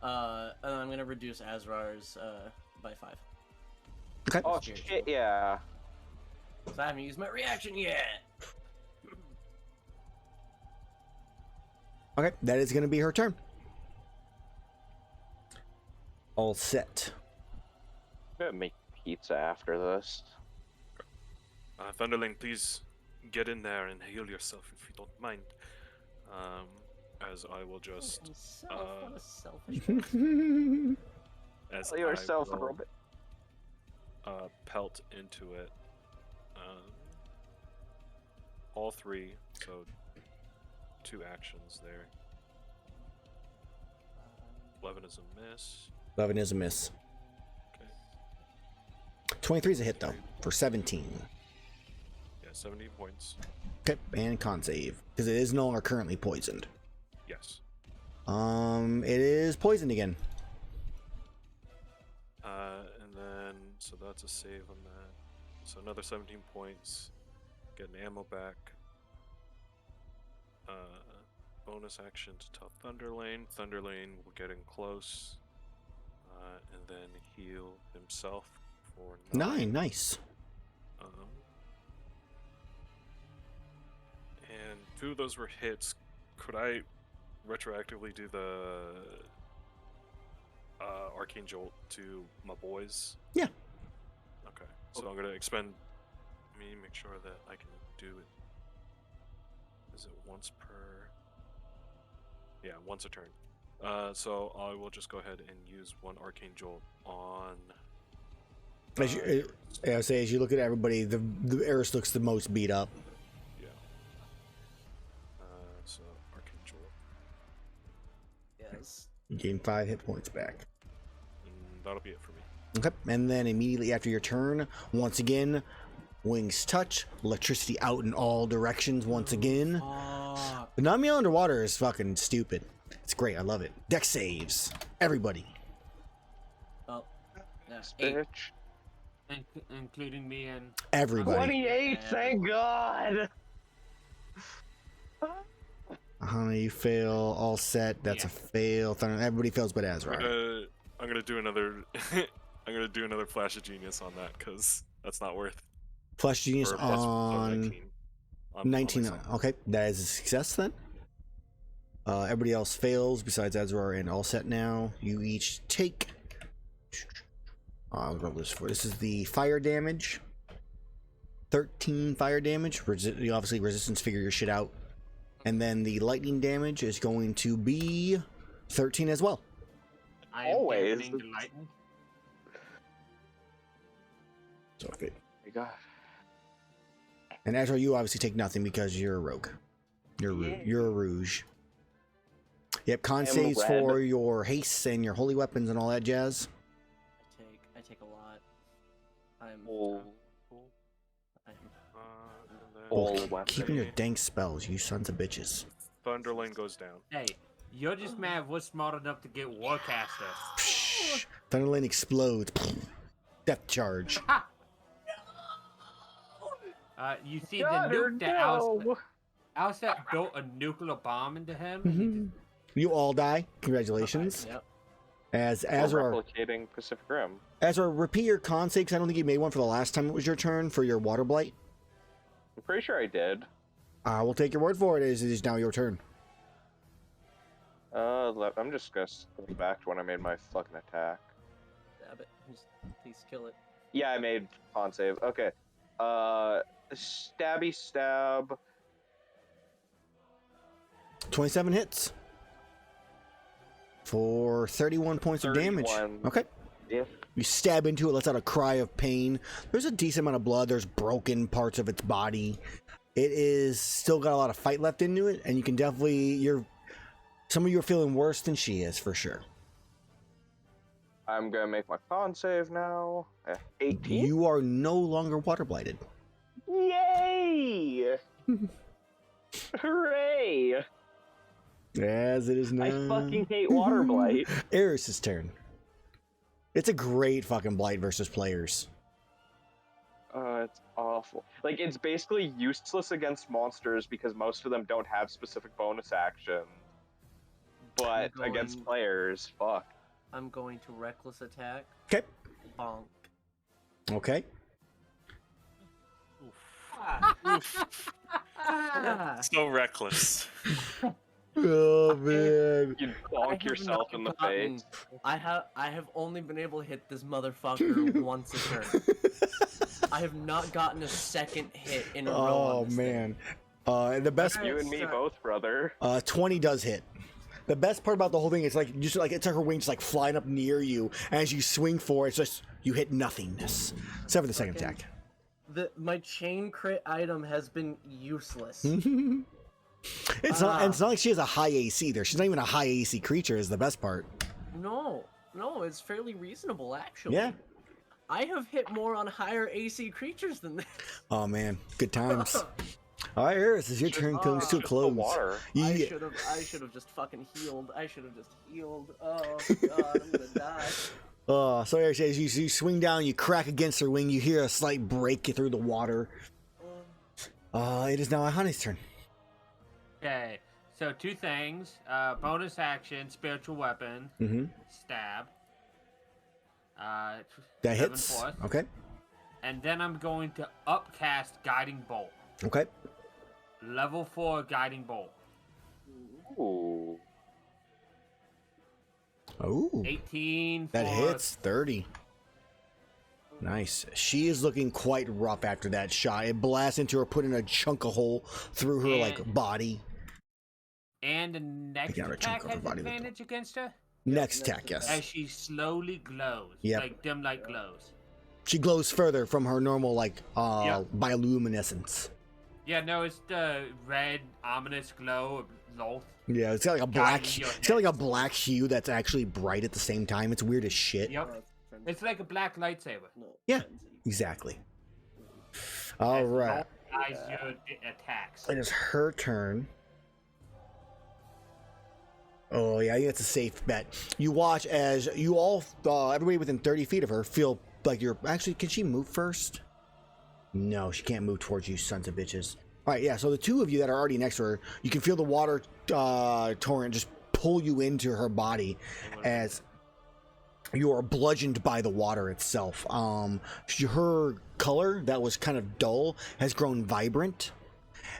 And I'm gonna reduce Azrar's by 5. Okay. Oh shit, yeah. So I haven't used my reaction yet. Okay, that is going to be her turn. All set. I'm gonna make pizza after this. Thunderlane, please get in there and heal yourself if you don't mind. As I will just What a selfish. as Tell yourself, I will, Robert. pelt into it. All 3, so 2 actions there. 11 is a miss. 11 is a miss. Okay. 23 is a hit, though, for 17. Yeah, 17 points. Okay, and con save, because it is no longer currently poisoned. Yes. It is poisoned again. And then, so that's a save on that. So another 17 points. Getting ammo back. bonus action to tell Thunderlane. Thunderlane will get in close, and then heal himself for 9. Nice. And 2 of those were hits. Could I retroactively do the Arcane Jolt to my boys? Yeah. Okay, so I'm gonna expend. Let me make sure that I can do it. Is it once per? Yeah, once a turn. So I will just go ahead and use 1 Arcane Jolt on. As you, I say, as you look at everybody, the Erus looks the most beat up. Yeah. So Arcane Jolt. Yes. You gain 5 hit points back. And that'll be it for me. Okay, and then immediately after your turn, once again, wings touch, electricity out in all directions once again. The Namiel underwater is fucking stupid. It's great, I love it. Deck saves. Everybody. Oh. Yeah, This 8. bitch. Including me and... Everybody. 28, thank God! You fail, all set. That's a fail. Everybody fails but Azrar. I'm gonna do another. I'm gonna do another Flash of Genius on that because that's not worth. Flash Genius or plus on 19. On 19. myself. Okay, that is a success then. Everybody else fails besides Azrar and all set now. You each take. I'll go this for. This is the fire damage. 13 fire damage. You obviously resistance, figure your shit out. And then the lightning damage is going to be 13 as well. I am Always. dampening the lightning. So okay. My God. And Azrar, you obviously take nothing because you're a rogue. You're a rouge. Yep, con am saves red. for your hastes and your holy weapons and all that jazz. I take a lot. I'm Oh. And then All Keeping weapons. your dank spells, you sons of bitches. Thunderlane goes down. Hey, you're just mad we're smart enough to get Warcaster. Psh, Thunderlane explodes. Death charge. You see God, the nuke that no. Alsat built a nuclear bomb into him. Mhm. You all die. Congratulations. Yep. As We're Azrar, replicating Pacific Rim. Azrar, repeat your con save 'cause I don't think you made one for the last time it was your turn for your water blight. I'm pretty sure I did. I will take your word for it. It is now your turn. I'm just gonna go back to when I made my fucking attack. Stab it. Just please kill it. Yeah, I made con save. Okay. Stabby stab. 27 hits for 31 points of damage. 31. Okay. Yeah. You stab into it, lets out a cry of pain. There's a decent amount of blood. There's broken parts of its body. It is still got a lot of fight left into it, and you can definitely some of you are feeling worse than she is for sure. I'm gonna make my con save now. 18. You are no longer water blighted. Yay! Hooray! As it is now. I fucking hate water blight. Erus' turn. It's a great fucking blight versus players. It's awful. Like, it's basically useless against monsters because most of them don't have specific bonus actions. But I'm against going- players, fuck. I'm going to reckless attack. Okay. Bonk. Okay. So reckless. Oh man. You I bonk have yourself not in the gotten- face. I have only been able to hit this motherfucker once a turn. I have not gotten a second hit in a row. Oh on this man. thing. The best You and me both, brother. 20 does hit. The best part about the whole thing is like just like it's like her wings like flying up near you, and as you swing for it, it's just you hit nothingness. Except for the second Okay. attack. My chain crit item has been useless. It's not like she has a high AC there. She's not even a high AC creature is the best part. No, it's fairly reasonable actually. Yeah. I have hit more on higher AC creatures than this. Oh man, good times. All right, Erus, it's your turn. Comes to a Just the close. water. I should have just fucking healed. I should have just healed. Oh god, I'm gonna die. So Erus, as you swing down, you crack against her wing. You hear a slight break through the water. It is now Iihane's turn. Okay, So 2 things. Bonus action, spiritual weapon, stab. That 7 hits. plus. Okay. And then I'm going to upcast Guiding Bolt. Okay. Level 4 Guiding Bolt. Ooh. Ooh. 18 That for... hits 30. Nice. She is looking quite rough after that shot. It blasts into her, putting a chunk of hole through her like body. And the next Taking out a chunk attack of her has body with advantage against her? Next attack, yes. As she slowly glows. Yep. Like dim light glows. She glows further from her normal like bioluminescence. Yeah, no, it's the red ominous glow of Loth. Yeah, it's got like a black. Guiding your It's got like a head. black hue that's actually bright at the same time. It's weird as shit. Yep. It's like a black lightsaber. Yeah, exactly. All right. Eyes your attacks. It is her turn. Oh yeah, I think it's a safe bet. You watch as you all, everybody within 30 feet of her, feel like you're actually. Can she move first? No, she can't move towards you, sons of bitches. All right, yeah. So the 2 of you that are already next to her, you can feel the water torrent just pull you into her body as you are bludgeoned by the water itself. Her color that was kind of dull has grown vibrant.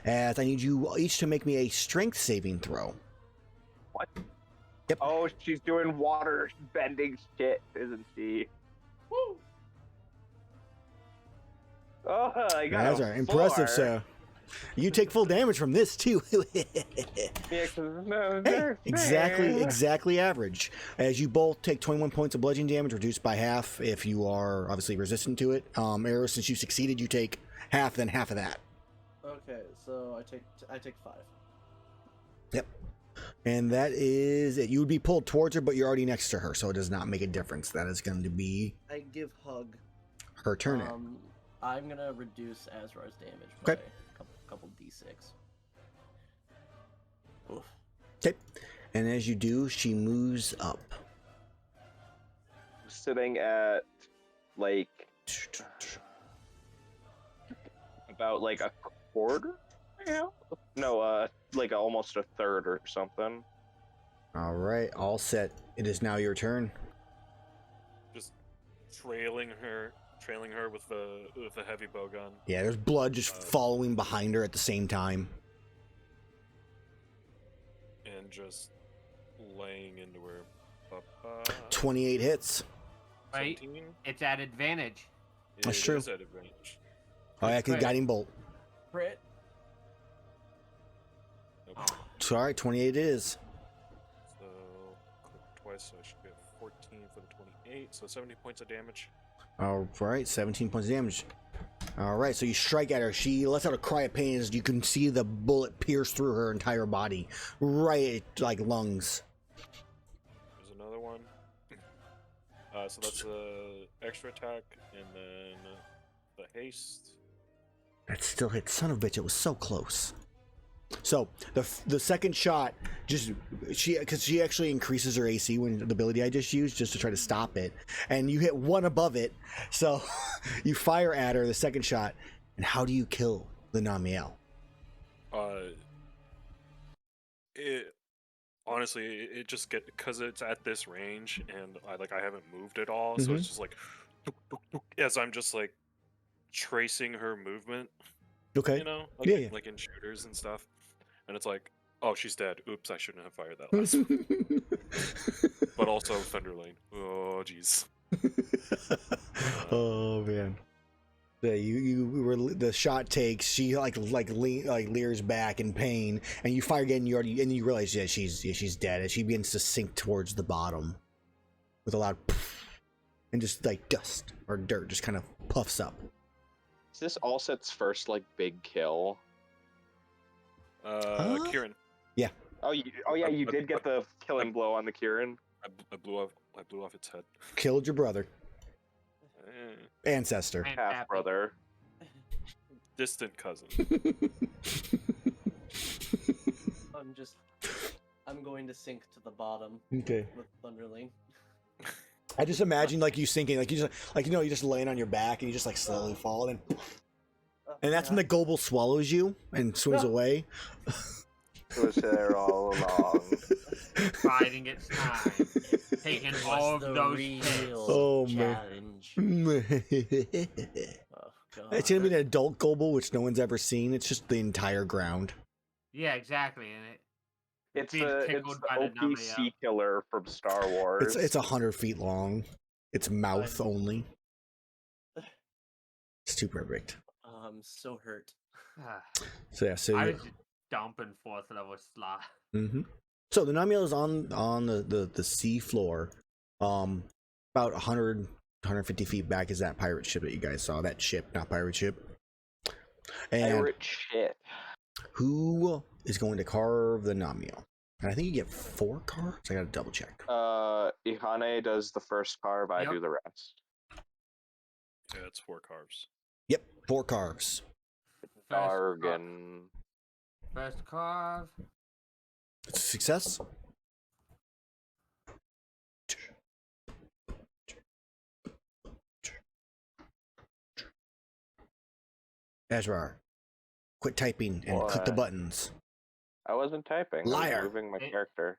As I need you each to make me a strength saving throw. What? Yep. Oh, she's doing water bending shit, isn't she? Woo! Oh, I got That's a right. Impressive, 4. sir. You take full damage from this too. Yeah, 'cause no, Hey, exactly average. As you both take 21 points of bludgeoning damage, reduced by half if you are obviously resistant to it. Erus, since you succeeded, you take half, then half of that. Okay, so I take 5. Yep. And that is it. You would be pulled towards her, but you're already next to her, so it does not make a difference. That is going to be I give hug. her turn. I'm gonna reduce Azrar's damage Okay. by a couple d6. Oof. Okay. And as you do, she moves up. Sitting at like about like a quarter. Yeah. No, like almost a third or something. All right, all set. It is now your turn. Just trailing her with the heavy bow gun. Yeah, there's blood just following behind her at the same time. And just laying into her. 28 hits. Right? 17? It's at advantage. That's It true. is at advantage. Oh, yeah, Right. guiding bolt. Crit. Nope. Sorry, 28 it is. So click twice, so I should get 14 for the 28. So 70 points of damage. All right, 17 points of damage. All right, so you strike at her. She lets out a cry of pain as you can see the bullet pierce through her entire body, right at, like lungs. There's another one. So that's the extra attack, and then the haste. That still hit. Son of a bitch, it was so close. So the second shot, because she actually increases her AC when the ability I just used just to try to stop it, and you hit one above it, so you fire at her the second shot. And how do you kill the Namiel? It honestly, it just because it's at this range, and I haven't moved at all, so it's just like as I'm just like tracing her movement. Okay. You know, Yeah. like in shooters and stuff. And it's like, oh, she's dead. Oops, I shouldn't have fired that last one. But also Thunder Lane. Oh, jeez. Oh man. Yeah, you were the shot takes. She leers back in pain, and you fire again. You realize she's dead, and she begins to sink towards the bottom with a loud poof, and just like dust or dirt just kind of puffs up. Is this Allset's first like big kill? Kieran. Yeah. Oh, yeah, you did get the killing blow on the Kieran. I blew off its head. Killed your brother, Eh, ancestor. Half brother. distant cousin. I'm going to sink to the bottom Okay. with Thunderling. I just imagine like you sinking, like you just laying on your back and you just like slowly fall, and that's when the Gobble swallows you and swims away. It was there all along. Biding its time. Taking all of those hits. Oh, man. challenge. Oh, God. It's gonna be an adult Gobble, which no one's ever seen. It's just the entire ground. Yeah, exactly. And It's being the tickled by the OP sea killer from Star Wars. It's 100 feet long. It's mouth only. It's too perfect. I'm so hurt. So yeah, so I you- was just dumping 4th level slot. Mhm. So the Namiel is on the sea floor, about 150 feet back is that pirate ship that you guys saw. That ship, not pirate ship. And Pirate shit. who is going to carve the Namiel? And I think you get 4 carves. I gotta double check. Iihane does the first carve, I Yep. do the rest. Yeah, it's 4 carves. Yep, 4 carves. Dargan. First carve. It's a success. Azrar, quit typing and click the What? buttons. I wasn't typing. I Liar. was moving my It- character.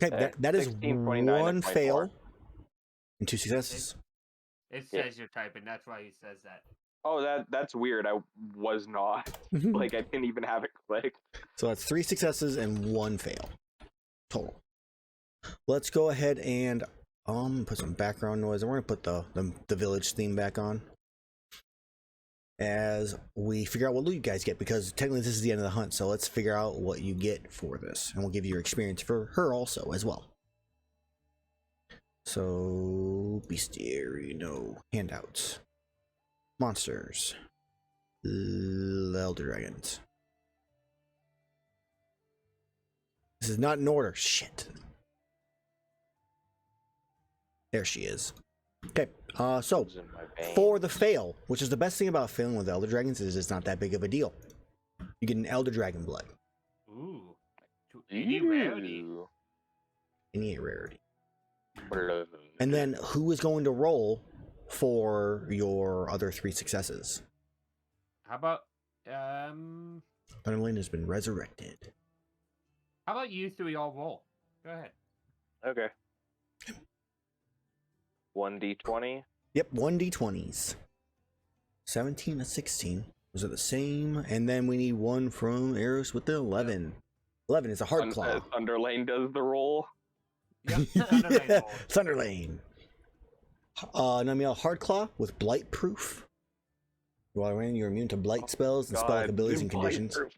Okay, that is 16.29 one and 24. fail and 2 successes. It Yeah. says you're typing. That's why he says that. Oh, that's weird. I was not. Like, I didn't even have it clicked. So that's 3 successes and 1 fail total. Let's go ahead and put some background noise. And we're gonna put the village theme back on as we figure out what loot you guys get, because technically this is the end of the hunt. So let's figure out what you get for this, and we'll give you your experience for her also as well. So bestiary, no handouts, monsters, elder dragons. This is not in order. Shit. There she is. Okay, so It was in my vein. for the fail, which is the best thing about failing with Elder Dragons, is it's not that big of a deal. You get an Elder Dragon blood. Ooh. To any rarity. Ooh. Any rarity. Blood. And then who is going to roll for your other 3 successes? How about Amellwind has been resurrected. how about you 3 all roll? Go ahead. Okay. 1d20. Yep, 1d20s. 17 to 16. Those are the same. And then we need 1 from Erus with the 11. 11 is a hard claw. Underlane does the roll. Yep. Underlane roll. Thunderlane. Namiel hard claw with blight proof. While running, you're immune to blight spells and spell God, abilities and blight conditions. proof.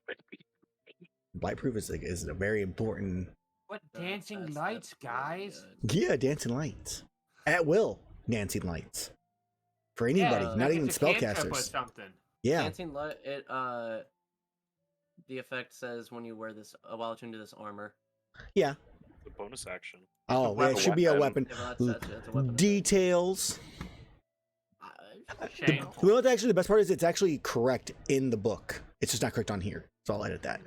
Blight proof is a very important. What dancing That's lights, really guys? good. Yeah, dancing lights at will. Dancing lights for anybody, Yeah, not like even it's a cantrip or spellcasters. something. Yeah, Dancing light. It the effect says when you wear this while attuned to this armor. yeah. The bonus action. Oh, yeah, it weapon. should be a weapon. Yeah, well, that's a weapon. Details. Shameful. You know what? Actually, the best part is it's actually correct in the book. It's just not correct on here. So I'll edit that.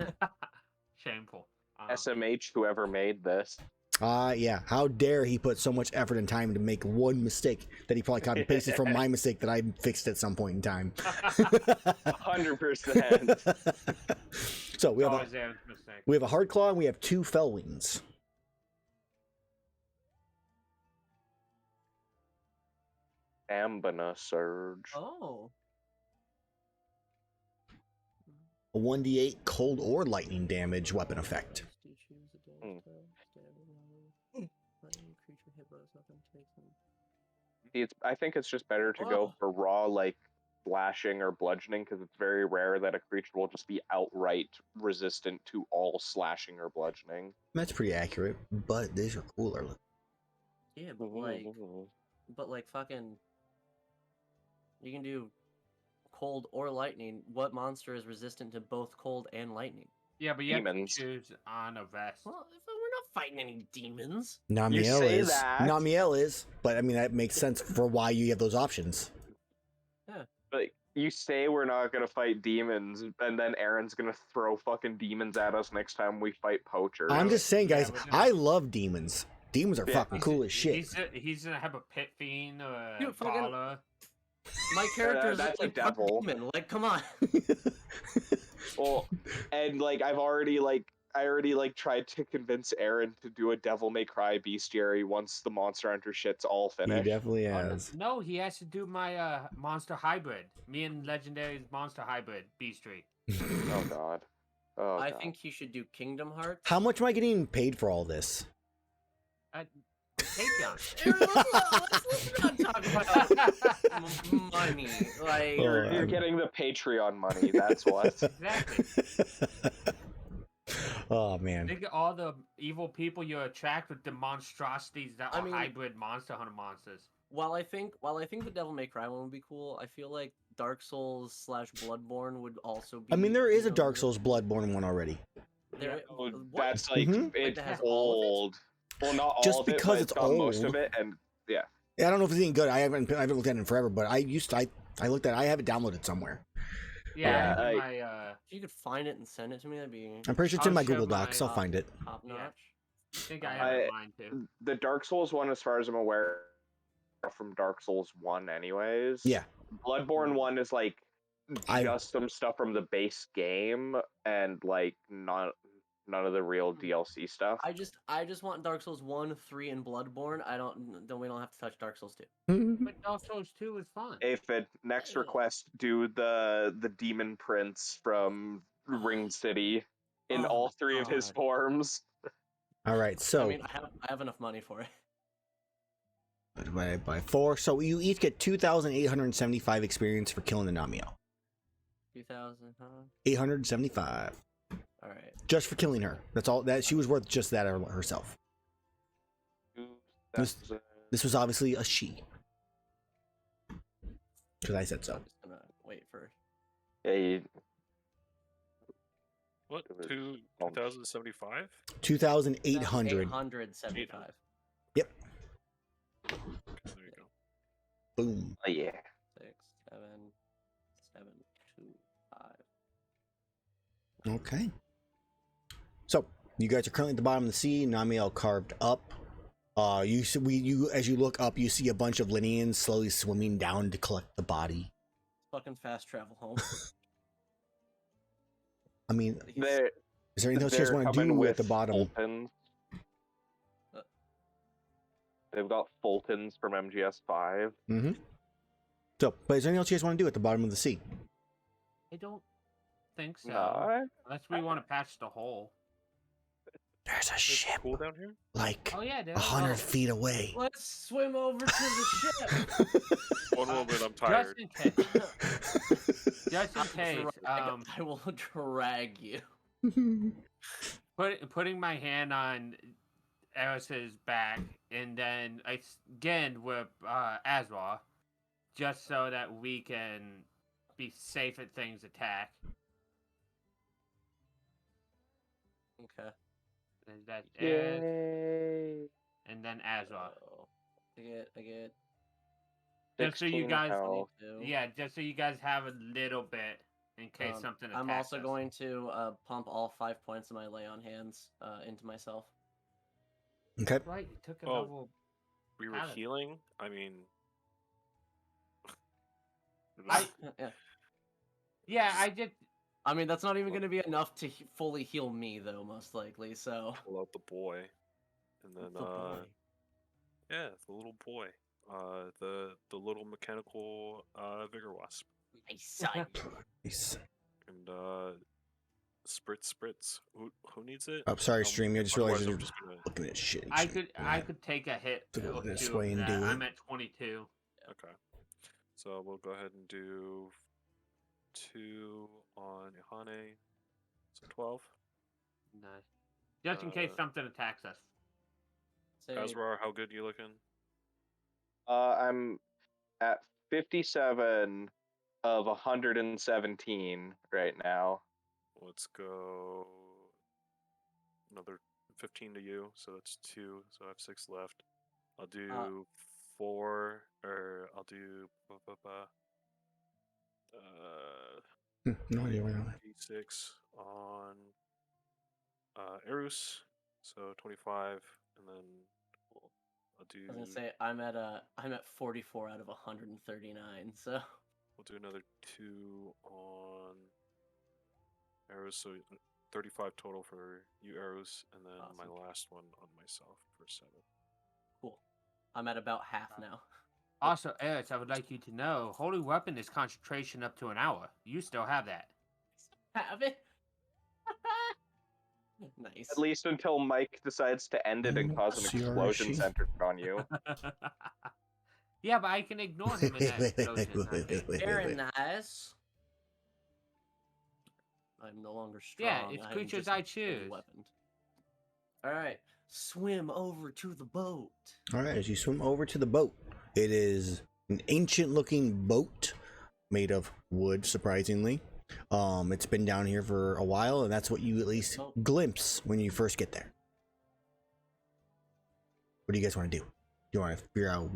Shameful. SMH, whoever made this. Yeah. How dare he put so much effort and time to make one mistake that he probably copy pasted from my mistake that I fixed at some point in time. 100%. So we have Always Aaron's mistake. a hard claw and we have 2 fell wings. Ambina Surge. Oh. A 1d8 cold or lightning damage weapon effect. I think it's just better to go Oh. for raw, like, slashing or bludgeoning, because it's very rare that a creature will just be outright resistant to all slashing or bludgeoning. That's pretty accurate, but these are cooler. Yeah, but like fucking, you can do cold or lightning. What monster is resistant to both cold and lightning? Yeah, but you have Demons. to choose on a vest. Well, we're not fighting any demons. Namiel say is. that. Namiel is, but I mean that makes sense for why you have those options. But you say we're not gonna fight demons, and then Aaron's gonna throw fucking demons at us next time we fight poachers. I'm just saying, guys. Yeah, we're I love demons. Demons are Yeah. fucking cool as shit. He's gonna have a pit fiend or a Dude, fucking- baller. My character is that's a like fucking devil. demon. Like, come on. Well, and like I already tried to convince Aaron to do a Devil May Cry bestiary once the Monster Hunter shit's all He finished. definitely Oh, has. no, he has to do my monster hybrid. Me and Legendary's monster hybrid beastry. Oh god. Oh I god. think he should do Kingdom Hearts. How much am I getting paid for all this? Patreon. Aaron, let's not talk about money. Like, You're getting the Patreon money, that's what. Exactly. Oh man. Think of all the evil people you attract with the monstrosities that are hybrid monster hunter monsters. while I think the Devil May Cry one would be cool, I feel like Dark Souls / Bloodborne would also be. I mean, there is a Dark good. Souls Bloodborne one already. There, Oh, what? that's like it's that has all of it? old. Well, not all Just of it, because but it's got most old. of it, and yeah. Yeah, I don't know if it's any good. I haven't looked at it in forever, but I looked at it. I have it downloaded somewhere. Yeah, Yeah, my, If you could find it and send it to me, that'd be I'm pretty sure it's in I'll my share Google my, Docs. I'll find it. top notch. Yeah. I think I have it in mind too. The Dark Souls one, as far as I'm aware, from Dark Souls 1 anyways. Yeah. Bloodborne 1 is like I- just some stuff from the base game and like none of the real DLC stuff. I just want Dark Souls 1, 3, and Bloodborne. We don't have to touch Dark Souls 2. But Dark Souls 2 is fun. Aphid, next request, do the Demon Prince from Ring City in Oh all my three of his God. forms. All right, so I mean, I have enough money for it. divided by 4. So you each get 2,875 experience for killing the Namiel. 2,000, huh? 875 All right. just for killing her. That's all. That she was worth just that herself. This was obviously a she. Because I said so. I'm just gonna wait for. Hey, What? It was 2,075? 2,800. 875. Yep. Okay, there you go. Boom. oh yeah. 6, 7, 7, 2, 5. Okay. So you guys are currently at the bottom of the sea. Namiel carved up. As you look up, you see a bunch of Lineans slowly swimming down to collect the body. Fucking fast travel home. I mean, They're, is there anything else you guys they're want to coming do with at the bottom? Fultons. They've got Fultons from MGS5. Mm-hmm. So, but is there anything else you guys want to do at the bottom of the sea? I don't think so. No, Unless we want to patch the hole. There's a There's ship cool down here? like Oh yeah, there 100 is. feet away. Let's swim over to the ship. One moment, I'm tired. Just in case. Just in case. I will drag you. Putting my hand on Erus's back, and then again with Azrar, just so that we can be safe at things attack. Okay. And that's Erus, yay! and then Azrar. So, I get. Just so you 16 guys, health. 22. yeah, just so you guys have a little bit in case something attacks I'm also us. going to pump all 5 points of my lay on hands into myself. Okay. Right, you took a Oh. level. We were Got it. healing? I mean... Yeah. I did. I mean, that's not even going to be enough to fully heal me, though, most likely. So. Pull out the boy. And then, The boy. yeah, the little boy. The little mechanical vigor wasp. My son. Nice. And spritz. Who needs it? Oh, sorry, stream. I just realized Otherwise, you're I'm just gonna... looking at shit. and I shit. could take a hit. To go or this two way of and that. do I'm it. at 22. Okay. So we'll go ahead and do 2 on Iihane. So 12. Nice. Just in case something attacks us. Say, Azrar, how good you looking? I'm at 57 of 117 right now. Let's go another 15 to you, so that's 2, so I have 6 left. I'll do 4, or I'll do No idea where that D6 on Erus, so 25, and then I'll do I was gonna say I'm at 44 out of 139. So. we'll do another 2 on Erus, so 35 total for you, Erus, and then Awesome. my last one on myself for 7. Cool. I'm at about half now. Also, Erus, I would like you to know, Holy Weapon is concentration up to an hour. You still have that. Have it? Nice. At least until Mike decides to end it and cause an explosion centered on you. Yeah, but I can ignore him in that explosion. Very nice. I'm no longer strong. Yeah, it's I'm creatures just I fully choose. weaponed. All right, swim over to the boat. All right, as you swim over to the boat, it is an ancient-looking boat made of wood, surprisingly. It's been down here for a while, and that's what you at least glimpse when you first get there. What do you guys want to do? Do you want to figure out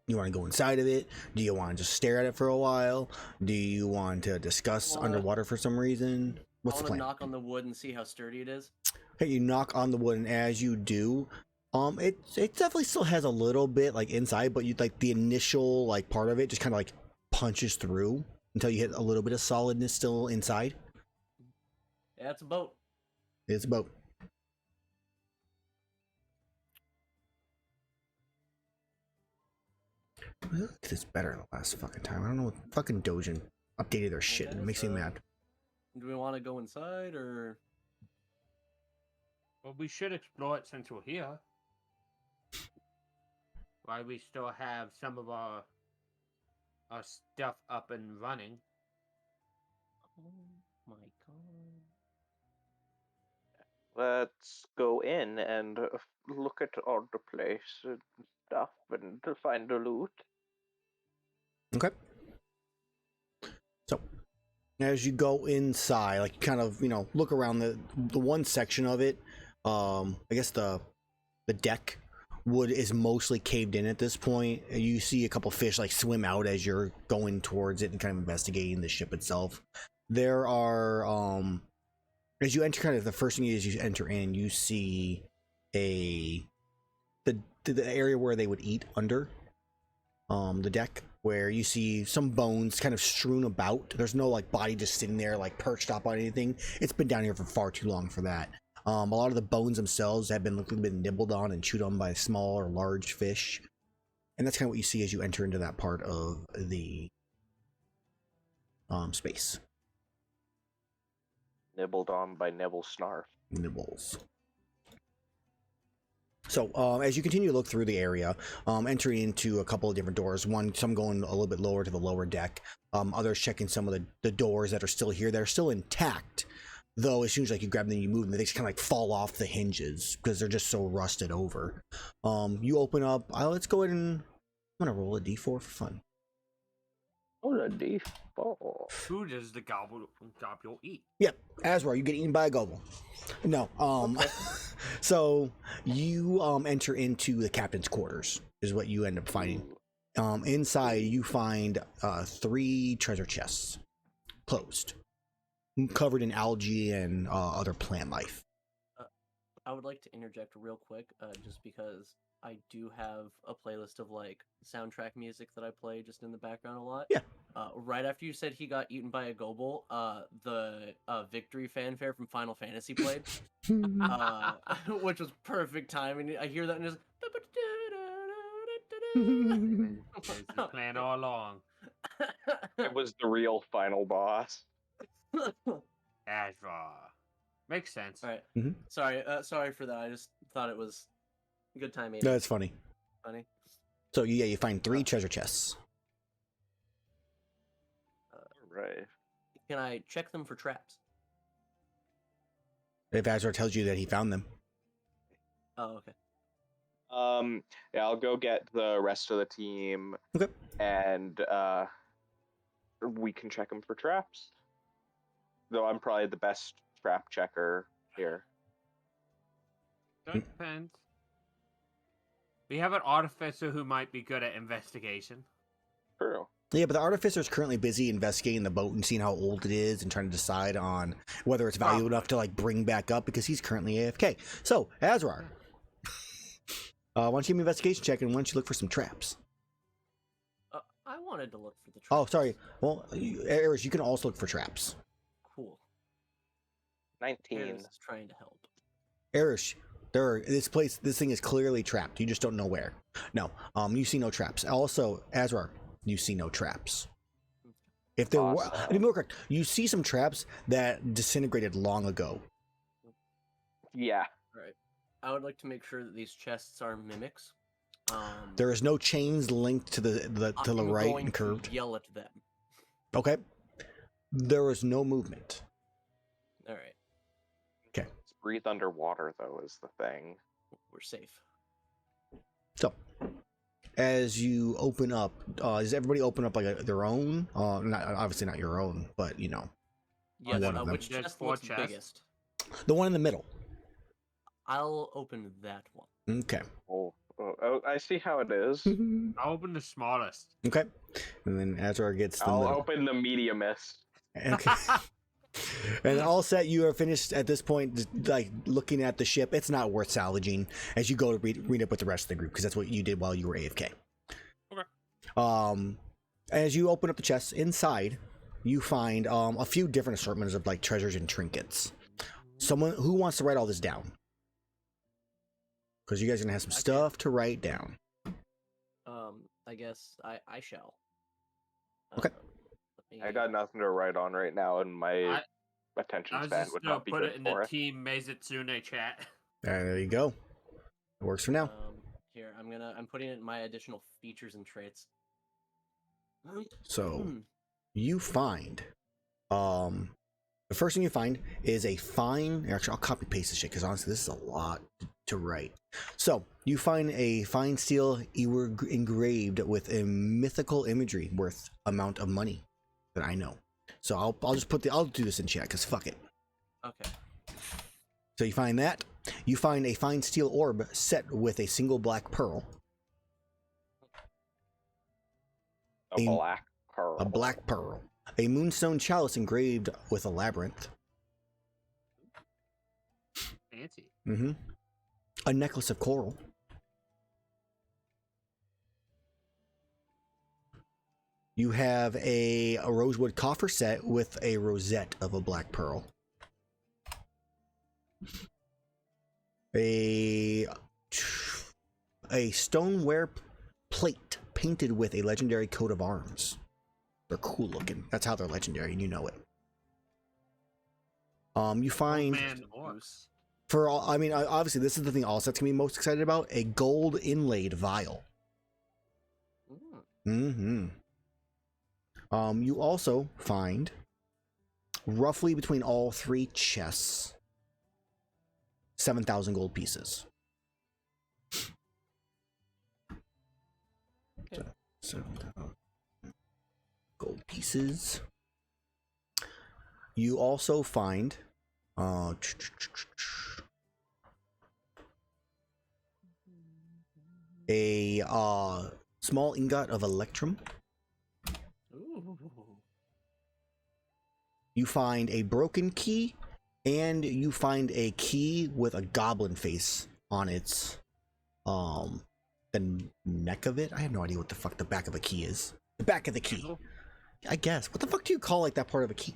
you want to go inside of it? Do you want to just stare at it for a while? Do you want to discuss underwater for some reason? What's the plan? Knock on the wood and see how sturdy it is. Okay, you knock on the wood, and as you do, it definitely still has a little bit like inside, but you like the initial like part of it just kind of like punches through until you hit a little bit of solidness still inside. Yeah, it's a boat. It's a boat. Look at this better the last fucking time. I don't know what fucking Dojin updated their shit and it makes me mad. Do we want to go inside or? Well, we should explore it since we're here. While we still have some of our stuff up and running. Oh my god. Let's go in and look at all the place and stuff and to find the loot. Okay. So, as you go inside, like kind of, look around the one section of it, I guess the deck wood is mostly caved in at this point. You see a couple fish like swim out as you're going towards it and kind of investigating the ship itself. There are, as you enter, kind of the first thing is you enter in, you see the area where they would eat under the deck, where you see some bones kind of strewn about. There's no like body just sitting there like perched up on anything. It's been down here for far too long for that. A lot of the bones themselves have been nibbled on and chewed on by small or large fish, and that's kind of what you see as you enter into that part of the space. Nibbled on by Nibble Snarf. Nibbles. So as you continue to look through the area, entering into a couple of different doors, some going a little bit lower to the lower deck, others checking some of the doors that are still here. They're still intact, though as soon as like you grab them and you move them, they just kind of like fall off the hinges because they're just so rusted over. You open up. Let's go ahead and I'm gonna roll a d4 for fun. Oh, a d4. Who does the gobble eat? Yep, Azrar, you get eaten by a gobble. No, so you enter into the captain's quarters is what you end up finding. Inside you find 3 treasure chests, closed, covered in algae and other plant life. I would like to interject real quick, just because I do have a playlist of like soundtrack music that I play just in the background a lot. Yeah. Right after you said he got eaten by a gobble, the victory fanfare from Final Fantasy played, which was perfect timing. I hear that and it's It's the plan all along. It was the real final boss. Azrar. Makes sense. All right. Mm-hmm. Sorry for that. I just thought it was good timing. No, it's funny. Funny. So yeah, you find 3 treasure chests. Right. Can I check them for traps? If Azrar tells you that he found them. Oh, okay. Yeah, I'll go get the rest of the team. Okay. And we can check them for traps. Though I'm probably the best trap checker here. That depends. We have an artificer who might be good at investigation. True. Yeah, but the artificer is currently busy investigating the boat and seeing how old it is and trying to decide on whether it's valuable enough to like bring back up because he's currently AFK. So, Azrar, why don't you give me an investigation check and why don't you look for some traps? I wanted to look for the traps. Oh, sorry. Well, Erus, you can also look for traps. Cool. 19. Erus is trying to help. Erus, this thing is clearly trapped. You just don't know where. No, you see no traps. Also, Azrar, you see no traps. If there were, Awesome. to be more correct, you see some traps that disintegrated long ago. Yeah. Alright. I would like to make sure that these chests are mimics. There is no chains linked to the I'm right going and curved. to yell at them. Okay. There is no movement. Alright. Okay. Breathe underwater, though, is the thing. We're safe. So, as you open up, does everybody open up like their own? Not obviously not your own, but you know, Yes, one of them. which There's chest 4 looks chests. biggest? the one in the middle. I'll open that one. Okay. Oh, I see how it is. I'll open the smallest. Okay. And then Azrar gets the I'll middle. open the mediumist. Okay. And all set, you are finished at this point, just, like looking at the ship. It's not worth salvaging as you go to read up with the rest of the group because that's what you did while you were AFK. Okay. As you open up the chests inside, you find a few different assortments of like treasures and trinkets. Someone who wants to write all this down, because you guys are gonna have some stuff to write down. I guess I shall. Okay. Let me- I got nothing to write on right now, and my attention I was span just would gonna not be put good it in for the it. team Maizutsune chat. There you go. It works for now. Here, I'm putting it in my additional features and traits. So you find, the first thing you find is a fine. Actually, I'll copy paste this shit because honestly, this is a lot to write. So you find a fine steel engraved with a mythical imagery worth amount of money that I know. So I'll just I'll do this in chat because fuck it. Okay. So you find that. You find a fine steel orb set with a single black pearl. A black pearl. A black pearl. A moonstone chalice engraved with a labyrinth. Fancy. Mm-hmm. A necklace of coral. You have a rosewood coffer set with a rosette of a black pearl. A stoneware plate painted with a legendary coat of arms. They're cool looking. That's how they're legendary, and you know it. You find Man, orcs. for all. I mean, obviously, this is the thing. All sets can be most excited about: a gold inlaid vial. Mm-hmm. You also find, roughly between all 3 chests, 7,000 gold pieces. So, gold pieces. You also find a small ingot of electrum. Ooh. You find a broken key, and you find a key with a goblin face on its the neck of it. I have no idea what the fuck the back of a key is. The back of the key. Handle? I guess. What the fuck do you call like that part of a key?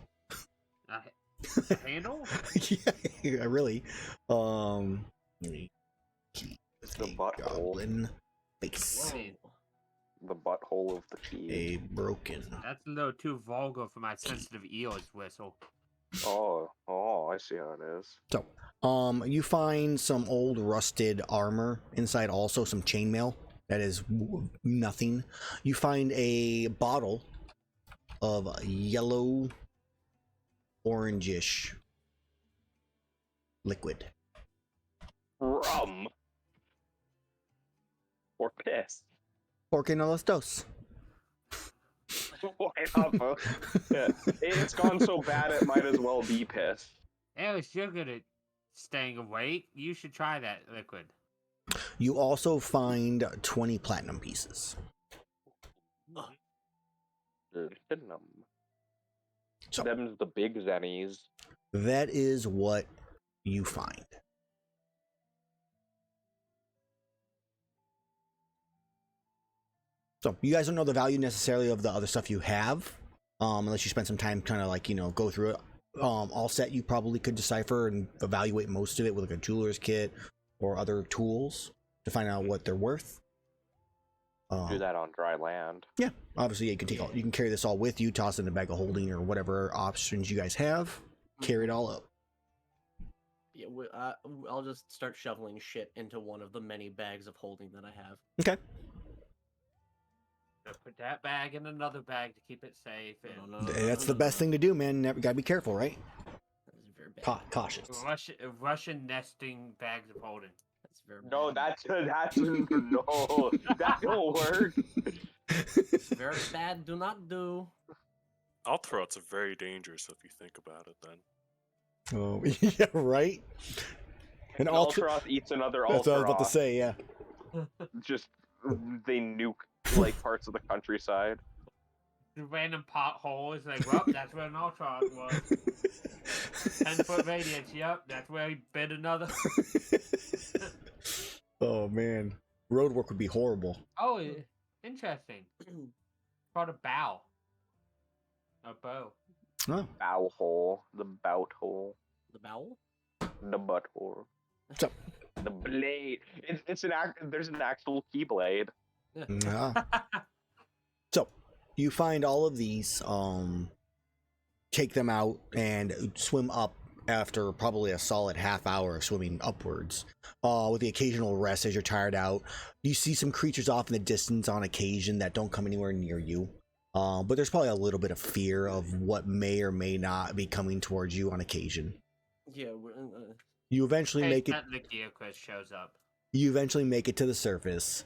A handle? Yeah, really. Key with The a butthole. goblin face. Whoa. The butthole of the key. A broken. That's a little too vulgar for my sensitive ears whistle. Oh, I see how it is. So, you find some old rusted armor inside, also some chainmail that is nothing. You find a bottle of yellow, orangish liquid. Rum. Or piss. Porque no los dos. Why not both? Yeah. It's gone so bad it might as well be piss. Alice, you're good at staying awake. You should try that liquid. You also find 20 platinum pieces. So, Them's the big zennies. that is what you find. So you guys don't know the value necessarily of the other stuff you have, unless you spend some time kind of like, you know, go through it. all set, you probably could decipher and evaluate most of it with like a jeweler's kit or other tools to find out what they're worth. Do that on dry land. Yeah, obviously you can take you can carry this all with you, toss it in a bag of holding or whatever options you guys have. Carry it all up. Yeah, I'll just start shoveling shit into one of the many bags of holding that I have. Okay. Put that bag in another bag to keep it safe. And That's the best thing to do, man. Never gotta be careful, right? That is very bad. Cautious. Russian nesting bags of holding. That's very No, bad. that's no, that don't work. Very bad. Do not do. Althrots are very dangerous if you think about it. Then Oh, yeah, right. An Ultroth eats another Ultroth. That's what I was about to say. Yeah. Just they nuke like parts of the countryside. The random potholes, like, well, that's where an Ultron was. 10-foot radius, yep, that's where he bit another. Oh man, road work would be horrible. Oh, interesting. Called a bow. A bow. Oh. Bow hole, the bout hole, The bowel? the butt hole, So, the blade. It's an there's an actual keyblade. ah. So you find all of these, take them out and swim up after probably a solid half hour of swimming upwards, with the occasional rest as you're tired out. You see some creatures off in the distance on occasion that don't come anywhere near you, but there's probably a little bit of fear of what may or may not be coming towards you on occasion. Yeah. You eventually make it. The gear quest shows up. You eventually make it to the surface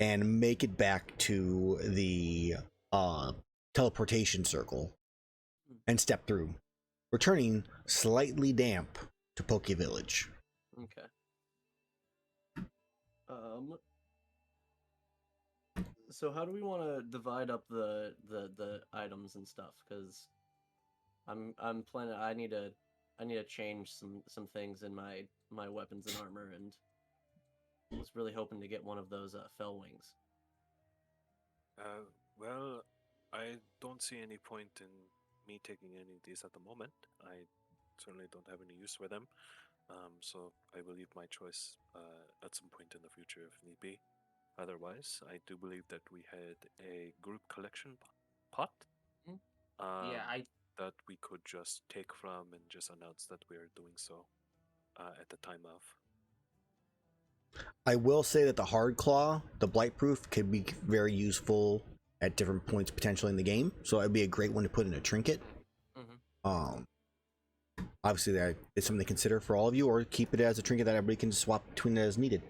and make it back to the teleportation circle and step through, returning slightly damp to Poke Village. Okay. So how do we want to divide up the items and stuff? Because I'm planning. I need to change some things in my weapons and armor, and was really hoping to get one of those fell wings. well, I don't see any point in me taking any of these at the moment. I certainly don't have any use for them. So I will leave my choice at some point in the future if need be. Otherwise, I do believe that we had a group collection pot. That we could just take from and just announce that we are doing so at the time of. I will say that the Hard Claw, the Blightproof, could be very useful at different points potentially in the game. So it'd be a great one to put in a trinket. Mm-hmm. Obviously, that is something to consider for all of you, or keep it as a trinket that everybody can swap between as needed.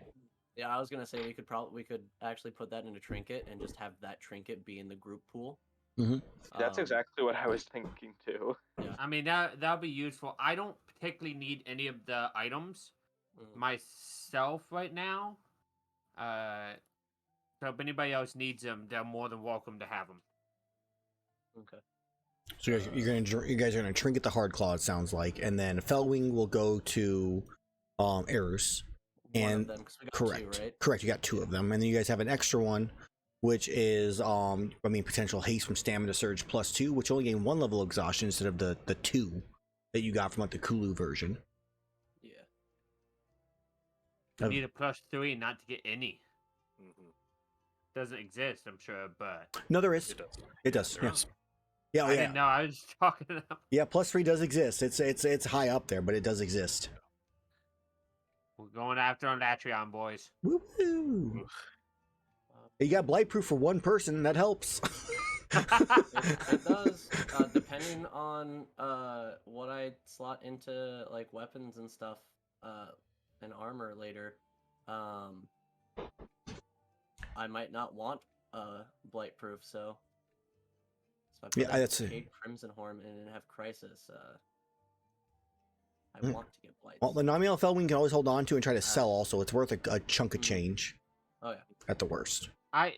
Yeah, I was gonna say we could actually put that in a trinket and just have that trinket be in the group pool. Mm-hmm. That's exactly what I was thinking too. Yeah. I mean, that'll be useful. I don't particularly need any of the items myself right now. So if anybody else needs them, they're more than welcome to have them. Okay. So you guys are gonna trinket the Hard Claw, it sounds like, and then Fellwing will go to Erus. One of them, 'cause we got Correct. two, right? Correct. You got two of them, and then you guys have an extra one, which is potential haste from Stamina Surge +2, which only gain 1 level of exhaustion instead of the 2 that you got from like the Kulu version. Yeah. You need a +3 not to get any. Mm-hmm. Doesn't exist, I'm sure, but No, there is. It does. It does. There Yeah. is. Yeah. I didn't know. I was just talking about. Yeah. +3 does exist. It's high up there, but it does exist. We're going after Latrion, boys. Woo-hoo. You got Blightproof for one person. That helps. It does, depending on what I slot into like weapons and stuff, and armor later. I might not want Blightproof, so if I put that's it. Kate Crimson Horn and have Crisis, I want to get Blight. Well, the Namiel Fellwing can always hold on to and try to sell. Also, it's worth a chunk of change. Oh yeah. At the worst. I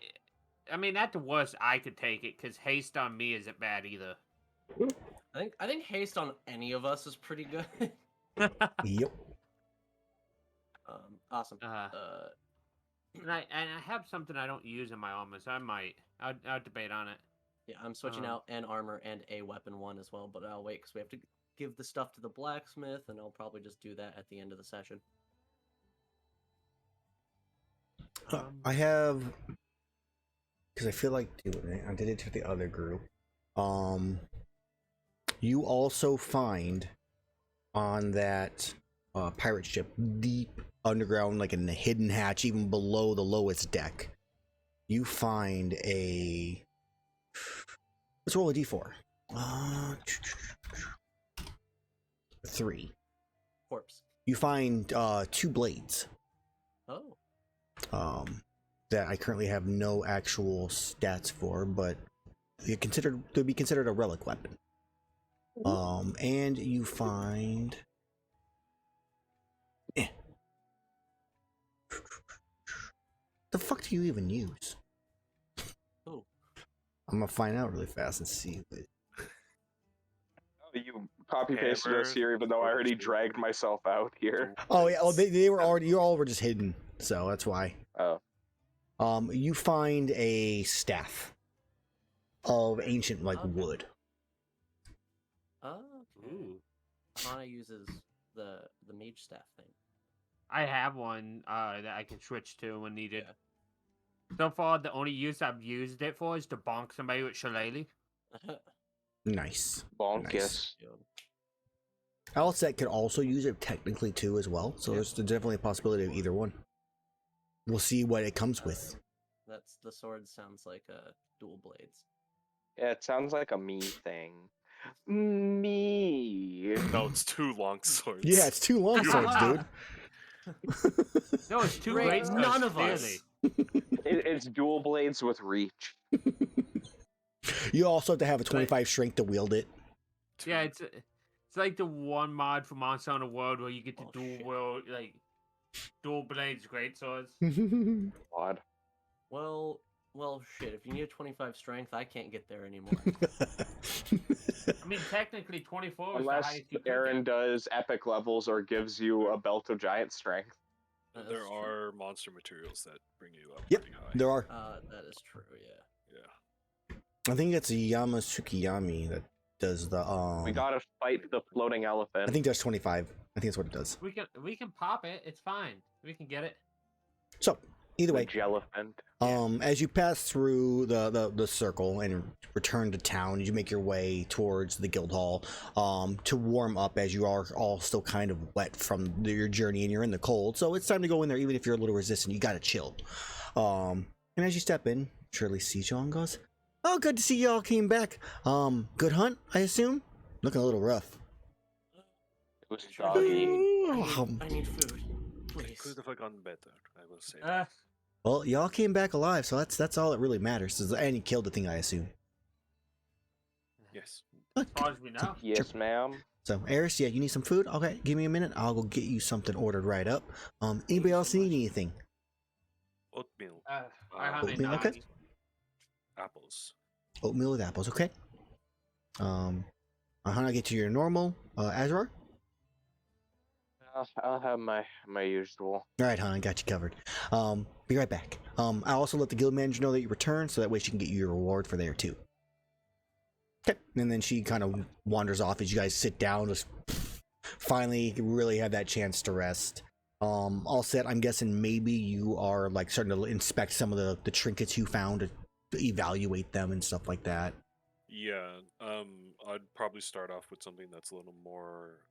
mean, at the worst, I could take it because haste on me isn't bad either. I think haste on any of us is pretty good. Yep. Awesome. And I have something I don't use in my armor, so I'll debate on it. Yeah, I'm switching out an armor and a weapon one as well, but I'll wait because we have to give the stuff to the blacksmith, and I'll probably just do that at the end of the session. I have, because I feel like doing it. I did it to the other group. You also find on that pirate ship, deep underground, like in the hidden hatch, even below the lowest deck, you find a. Let's roll a d4. 3. Corpse. You find 2 blades. Oh. That I currently have no actual stats for, but they'd be considered a relic weapon. And you find. The fuck do you even use? Oh. I'm gonna find out really fast and see. You copy pasted us here, even though I already dragged myself out here. Oh yeah, they were already. You all were just hidden, so that's why. Oh. You find a staff of ancient wood. Oh. Okay. Hana uses the mage staff thing. I have one that I can switch to when needed. Yeah. So far, the only use I've used it for is to bonk somebody with shillelagh. Nice. Bonkus. Nice. Alcet could also use it technically too as well, so there's definitely a possibility of either one. We'll see what it comes with. That's the sword sounds like dual blades. Yeah, it sounds like a me thing. Me. No, it's 2 long swords. Yeah, it's 2 long swords, dude. No, it's 2 Great, great swords. none of us. It's dual blades with reach. You also have to have a 25 strength to wield it. Yeah, it's like the one mod for Monster Hunter World where you get to dual blades great swords. Odd. Well, shit. If you need a 25 strength, I can't get there anymore. I mean, technically, 24 Unless is the highest you could Aaron get. does epic levels or gives you a belt of giant strength. There are monster materials that bring you up Yep, pretty high. there are. That is true. Yeah. Yeah. I think it's Yamasukiyami that does the We gotta fight the floating elephant. I think that's 25. I think that's what it does. We can pop it. It's fine. We can get it. So either way, Jellyphant. as you pass through the circle and return to town, you make your way towards the guild hall to warm up, as you are all still kind of wet from your journey and you're in the cold. So it's time to go in there, even if you're a little resistant. You gotta chill. And as you step in, Shirley sees you all and goes, "Oh, good to see you all came back. Good hunt, I assume. Looking a little rough." It was soggy. I need food. Please. Could have gone better, I will say. Well, y'all came back alive, so that's all that really matters. And you killed the thing, I assume. Yes. As far as we know. Yes, ma'am. So, Erus, yeah, you need some food? Okay, give me a minute. I'll go get you something ordered right up. Anybody else need anything? Oatmeal. I have Oatmeal, a okay. Apples. Oatmeal with apples, okay. How do I get to your normal, Azrar? I'll have my usual. All right, hon, I got you covered. Be right back. I also let the guild manager know that you returned, so that way she can get you your reward for there too. Okay, and then she kind of wanders off as you guys sit down, just finally really have that chance to rest. All set. I'm guessing maybe you are like starting to inspect some of the trinkets you found to evaluate them and stuff like that. Yeah. I'd probably start off with something that's a little more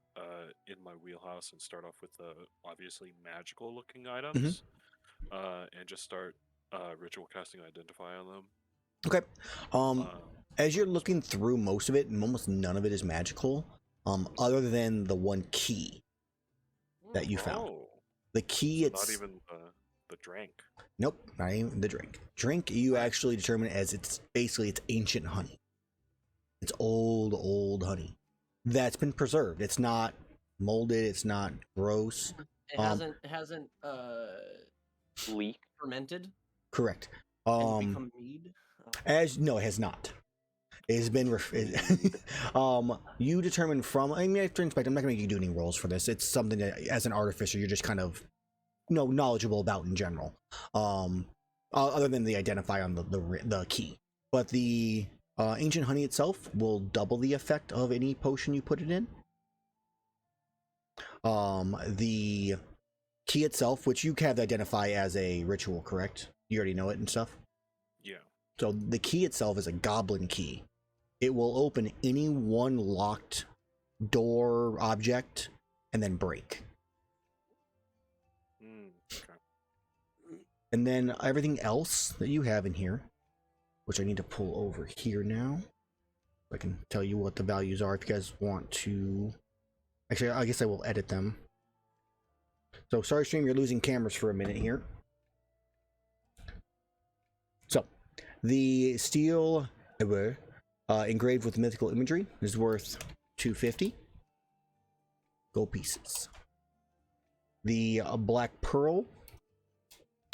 in my wheelhouse and start off with obviously magical looking items. And just start ritual casting identify on them. Okay. As you're looking through most of it, and almost none of it is magical, other than the one key that you found. Oh, The key, so it's not even the drink. Nope, not even the drink. Drink, you actually determine as it's ancient honey. It's old honey that's been preserved. It's not molded. It's not gross. It hasn't Leak. fermented Correct. and become mead. No, it has not. It has been. You determine from. I mean, after inspect, I'm not going to make you do any rolls for this. It's something that, as an artificer, you're just kind of, knowledgeable about in general. Other than the identify on the key, but the ancient honey itself will double the effect of any potion you put it in. The key itself, which you have to identify as a ritual, correct? You already know it and stuff. Yeah. So the key itself is a goblin key. It will open any one locked door object and then break. Okay. And then everything else that you have in here, which I need to pull over here now. I can tell you what the values are if you guys want to. Actually, I guess I will edit them. So sorry, stream, you're losing cameras for a minute here. So the steel engraved with mythical imagery is worth 250 gold pieces. The black pearl,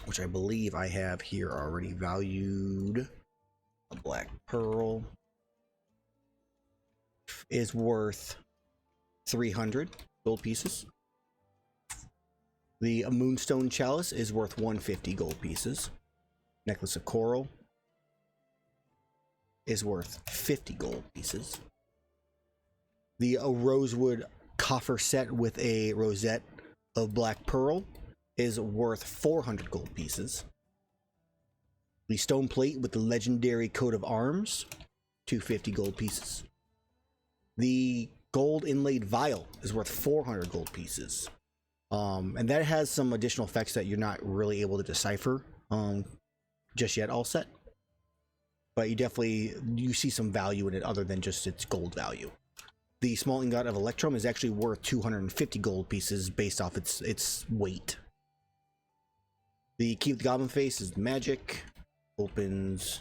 which I believe I have here already valued, a black pearl is worth 300 gold pieces. The moonstone chalice is worth 150 gold pieces. Necklace of coral is worth 50 gold pieces. The rosewood coffer set with a rosette of black pearl is worth 400 gold pieces. The stone plate with the legendary coat of arms, 250 gold pieces. The gold inlaid vial is worth 400 gold pieces. And that has some additional effects that you're not really able to decipher just yet all set. But you see some value in it other than just its gold value. The small ingot of electrum is actually worth 250 gold pieces based off its weight. The key with the goblin face is magic. Opens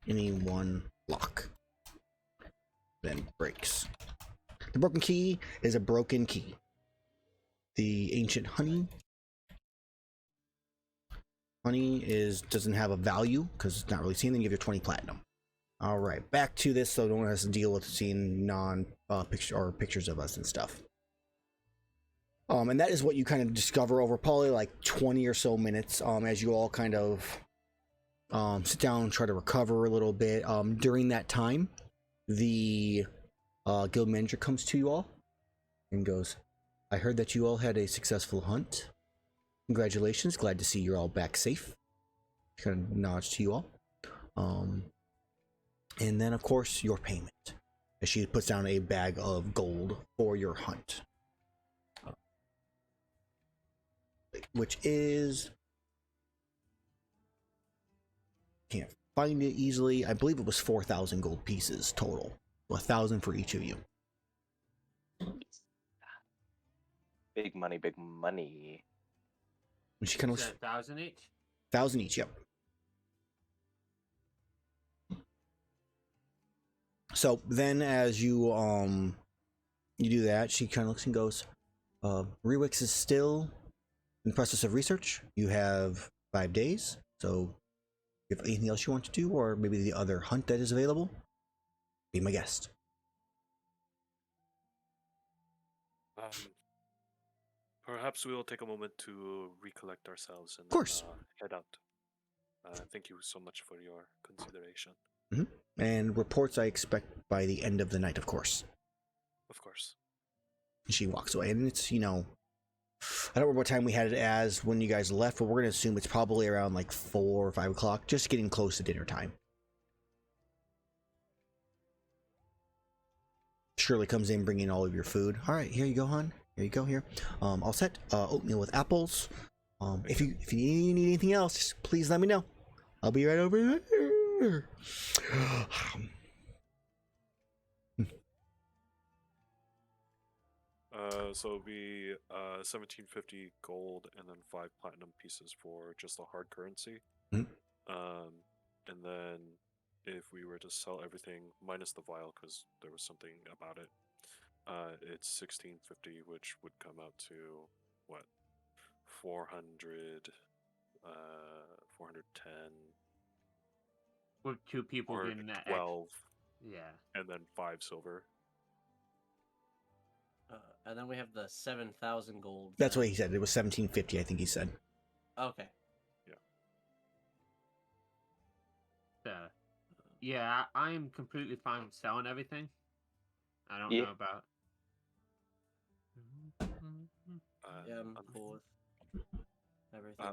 any one lock. Then breaks. The broken key is a broken key. The ancient honey doesn't have a value because it's not really seen. Then you give you 20 platinum. All right, back to this, so no one has to deal with seeing pictures of us and stuff. And that is what you kind of discover over probably like 20 or so minutes as you all kind of sit down and try to recover a little bit. During that time, the guild manager comes to you all and goes, I heard that you all had a successful hunt. Congratulations, glad to see you're all back safe. Kind of nods to you all. And then, of course, your payment. As she puts down a bag of gold for your hunt. Which is... Can't find it easily. I believe it was 4,000 gold pieces total. 1,000 for each of you. Big money, big money. And she kind of... 1,000 each? 1,000 each, yep. So then as you do that, she kind of looks and goes, Rewix is still in the process of research. You have 5 days, so if anything else you want to do, or maybe the other hunt that is available, be my guest. Perhaps we will take a moment to recollect ourselves and of course. Head out. Thank you so much for your consideration. And reports I expect by the end of the night, of course. Of course. She walks away, and it's, I don't remember what time we had it as when you guys left, but we're going to assume it's probably around like 4 or 5 o'clock, just getting close to dinner time. Shirley comes in bringing all of your food. All right, here you go, hon. Here you go, here. All set. Oatmeal with apples. If you need anything else, just please let me know. I'll be right over there. So it'll be 1750 gold and then 5 platinum pieces for just the hard currency. Mhm. And then if we were to sell everything minus the vial, because there was something about it, it's 1650, which would come out to what, 400, 410. With 2 people Or getting that 12. Yeah. And then 5 silver. And then we have the 7,000 gold. That's what he said. It was 1750, I think he said. Okay. Yeah, I'm completely fine with selling everything. I don't Yeah. know about... Yeah, I'm cool with everything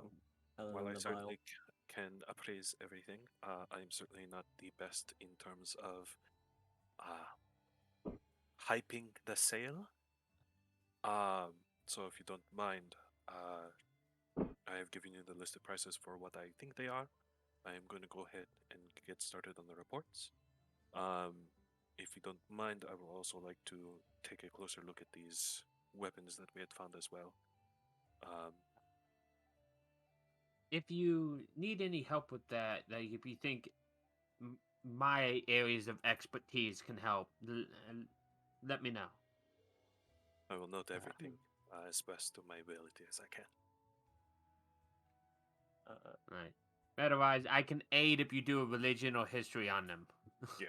other While than I the certainly vial. can appraise everything, I'm certainly not the best in terms of hyping the sale. So if you don't mind, I have given you the listed prices for what I think they are. I am going to go ahead and get started on the reports. If you don't mind, I would also like to take a closer look at these weapons that we had found as well. Um, If you need any help with that, like if you think my areas of expertise can help, let me know. I will note everything as best to my ability as I can. Right. Otherwise, I can aid if you do a religion or history on them. Yeah.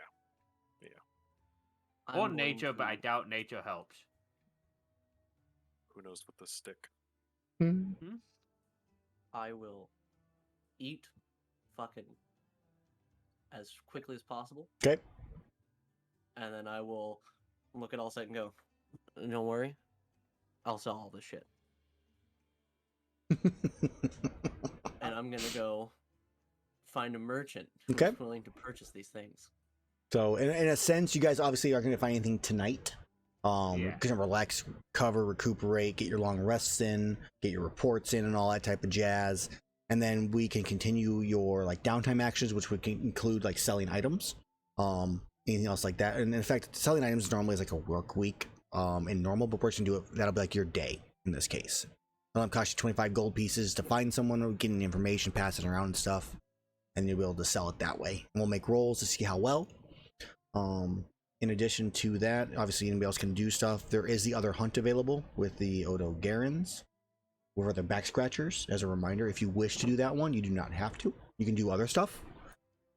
Or I'm going nature, but I to- doubt nature helps. Who knows with the stick? I will eat fucking as quickly as possible, Okay. and then I will look at all set and go, don't worry, I'll sell all this shit. And I'm gonna go find a merchant who's Okay. willing to purchase these things. So, in a sense, you guys obviously aren't going to find anything tonight. Yeah. Gonna relax, cover, recuperate, get your long rests in, get your reports in, and all that type of jazz. And then we can continue your like downtime actions, which would include like selling items, anything else like that. And in fact, selling items normally is like a work week, in normal, but we're just gonna do it. That'll be like your day in this case. It'll cost you 25 gold pieces to find someone or getting information, pass it around and stuff, and you'll be able to sell it that way. And we'll make rolls to see how well. In addition to that, obviously anybody else can do stuff. There is the other hunt available with the Odo Garens, or the back scratchers. As a reminder, if you wish to do that one, you do not have to. You can do other stuff.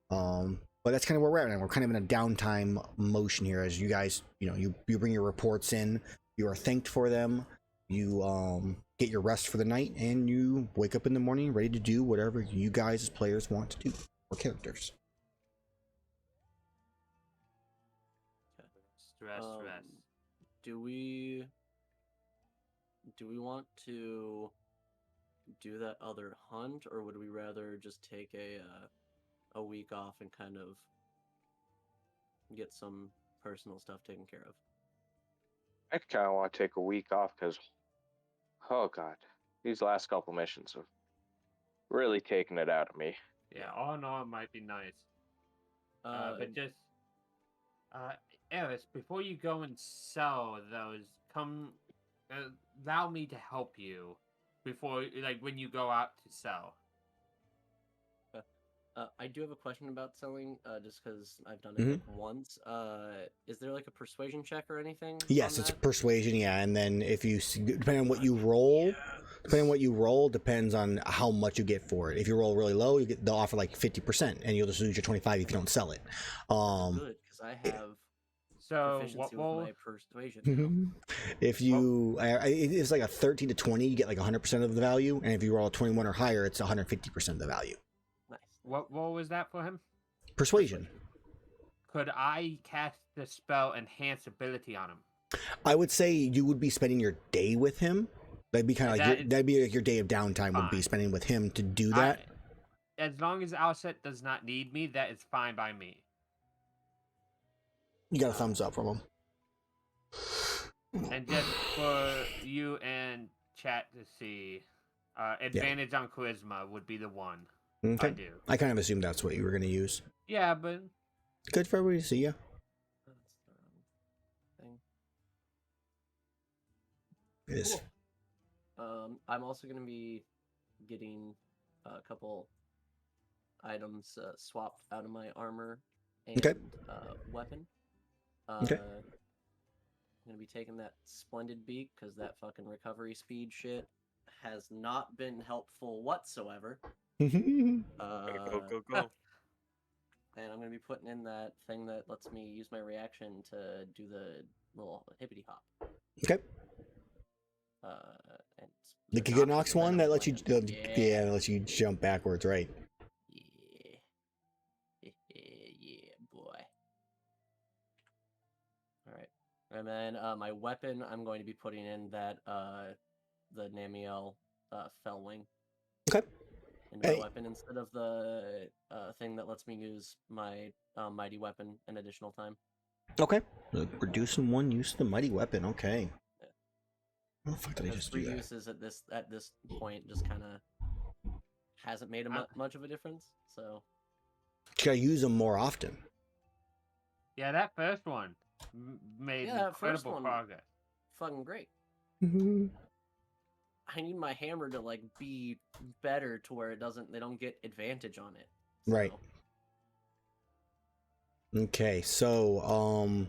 But that's kind of where we're at now. We're kind of in a downtime motion here, as you guys, you bring your reports in, you are thanked for them, you get your rest for the night, and you wake up in the morning ready to do whatever you guys as players want to do, or characters. Stress. Do we want to do that other hunt, or would we rather just take a week off and kind of get some personal stuff taken care of? I kind of want to take a week off because, oh god, these last couple missions have really taken it out of me. Yeah, all in all, it might be nice. But just, Erus, before you go and sell those, allow me to help you before, like, when you go out to sell. I do have a question about selling, just because I've done it like once. Is there like a persuasion check or anything? Yes, on it's that? persuasion, yeah, and then if you depending on what you roll, depends on how much you get for it. If you roll really low, they'll offer like 50%, and you'll just lose your 25 if you don't sell it. Good, because I have So, proficiency what with my persuasion. If you, it's like a 13 to 20, you get like 100% of the value, and if you roll a 21 or higher, it's 150% of the value. Nice. What was that for him? Persuasion. Could I cast the spell Enhance Ability on him? I would say you would be spending your day with him. That'd be kind of like that'd be like your day of downtime would be spending with him to do that. As long as Alset does not need me, that is fine by me. You got a thumbs up from him. And just for you and chat to see, advantage on charisma would be the one. Okay. I do. I kind of assumed that's what you were going to use. Yeah, but Good for everybody to see you. That's the wrong thing. It is. Cool. I'm also going to be getting a couple items swapped out of my armor and weapon. Okay. I'm going to be taking that Splendid Beak because that fucking recovery speed shit has not been helpful whatsoever. Go, go, go. And I'm going to be putting in that thing that lets me use my reaction to do the little hippity hop. Okay. And The Giganox one that lets you, that lets you jump backwards, right? Yeah, boy. All right, and then my weapon, I'm going to be putting in that the Namiel Fellwing. Okay. Into my Hey. weapon instead of the thing that lets me use my mighty weapon an additional time. Okay. Reducing one use of the mighty weapon. Okay. Yeah. How the fuck did I Because just do that? reuses at this point just kind of hasn't made much of a difference. So You gotta use them more often. Yeah, that first one made that first incredible one, progress. fucking great. Mm-hmm. I need my hammer to like be better to where they don't get advantage on it. Right. Okay, so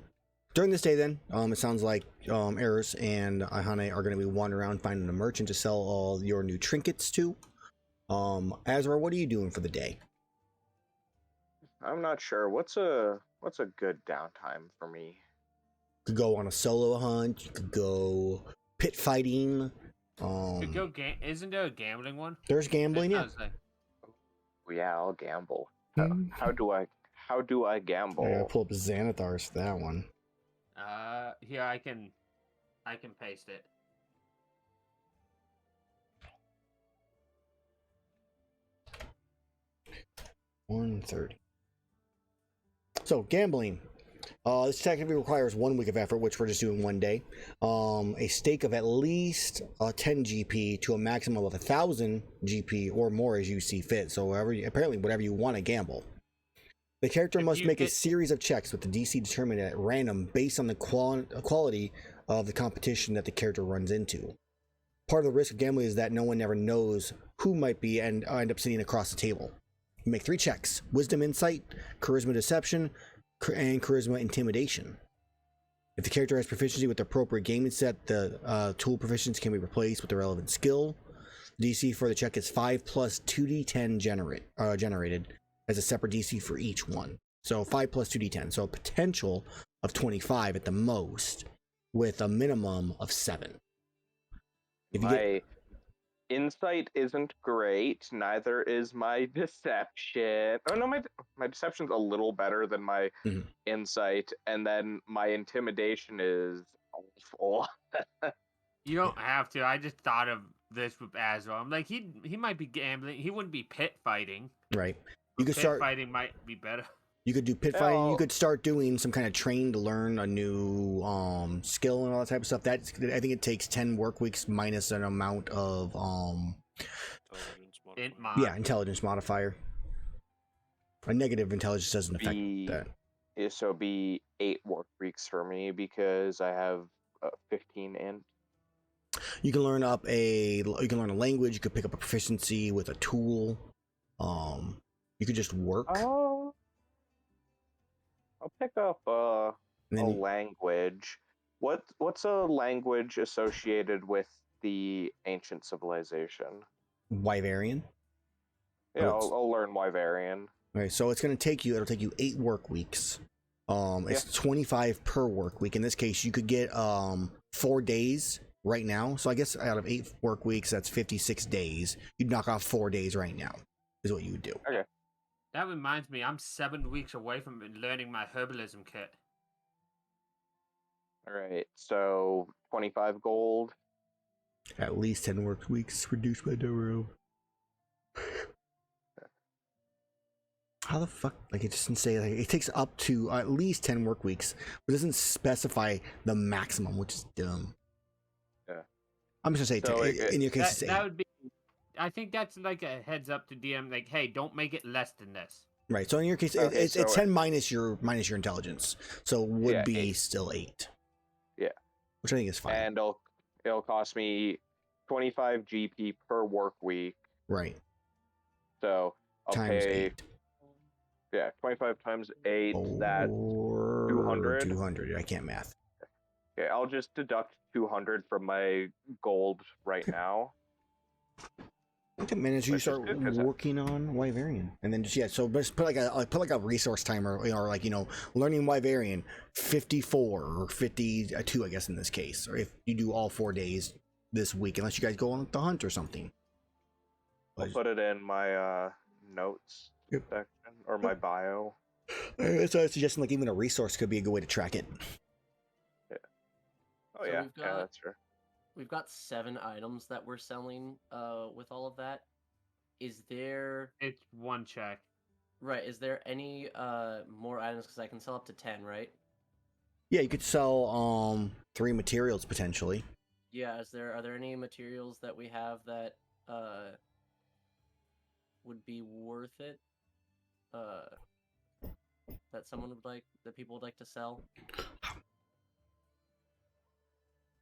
during this day then, it sounds like Erus and Iihane are gonna be wandering around finding a merchant to sell all your new trinkets to. Azrar, what are you doing for the day? I'm not sure. What's a good downtime for me? You could go on a solo hunt, you could go pit fighting. Could go isn't there a gambling one? There's gambling, yeah. Like... Oh, yeah, I'll gamble. Hmm. How do I gamble? I gotta pull up Xanathar's for that one. Here I can paste it. $130. So gambling. This technically requires 1 week of effort, which we're just doing one day. A stake of at least 10 GP to a maximum of 1,000 GP or more as you see fit. So whatever you want to gamble. The character must make a series of checks with the DC determined at random based on the quality of the competition that the character runs into. Part of the risk of gambling is that no one ever knows who might be and end up sitting across the table. You make 3 checks: Wisdom Insight, Charisma Deception, and Charisma Intimidation. If the character has proficiency with the appropriate gaming set, the tool proficiency can be replaced with the relevant skill. DC for the check is 5 plus 2d10 generated as a separate DC for each one. So 5 plus 2d10. So a potential of 25 at the most, with a minimum of 7. My insight isn't great. Neither is my deception. Oh no, my deception's a little better than my insight, and then my intimidation is awful. You don't have to. I just thought of this with Azrar. I'm like, he might be gambling. He wouldn't be pit fighting. Right. You could pit start fighting might be better. You could do pit fighting. You could start doing some kind of train to learn a new skill and all that type of stuff. I think it takes 10 work weeks minus an amount of intelligence modifier. A negative intelligence doesn't affect that. So it'd be 8 work weeks for me because I have 15 int. You can learn a language. You could pick up a proficiency with a tool. You could just work. Oh. I'll pick up a language. What's a language associated with the ancient civilization? Wyverian. Yeah, I'll learn Wyverian. Okay, so it'll take you 8 work weeks. It's 25 per work week. In this case, you could get 4 days right now. So I guess out of 8 work weeks, that's 56 days. You'd knock off 4 days right now, is what you would do. Okay. That reminds me, I'm 7 weeks away from learning my herbalism kit. Alright, so 25 gold. At least 10 work weeks reduced by Doro. How the fuck? Like, it doesn't say, like, it takes up to at least 10 work weeks, but it doesn't specify the maximum, which is dumb. Yeah. I'm just gonna say, in your case, it's 8. That would be. I think that's like a heads up to DM, like, hey, don't make it less than this. Right. So in your case, it's 10 minus your intelligence, so it would be 8. Still 8. Yeah. Which I think is fine. And it'll cost me 25 GP per work week. Right. So I'll times pay 8. Yeah, 25 times 8. That's 200. 200. I can't math. Okay, I'll just deduct 200 from my gold right now. What minutes you start working on Wyverian, and then just put like a resource timer, or like learning Wyverian 54 or 52, I guess in this case, or if you do all 4 days this week, unless you guys go on the hunt or something. I'll put it in my notes section or my bio. That's why I was suggesting, like, even a resource could be a good way to track it. Yeah. Oh yeah, yeah, that's true. we've got 7 items that we're selling with all of that. Is there It's 1 check. right, is there any more items, cuz I can sell up to 10, right? Yeah, you could sell 3 materials potentially. Yeah, are there any materials that we have that would be worth it? That people would like to sell?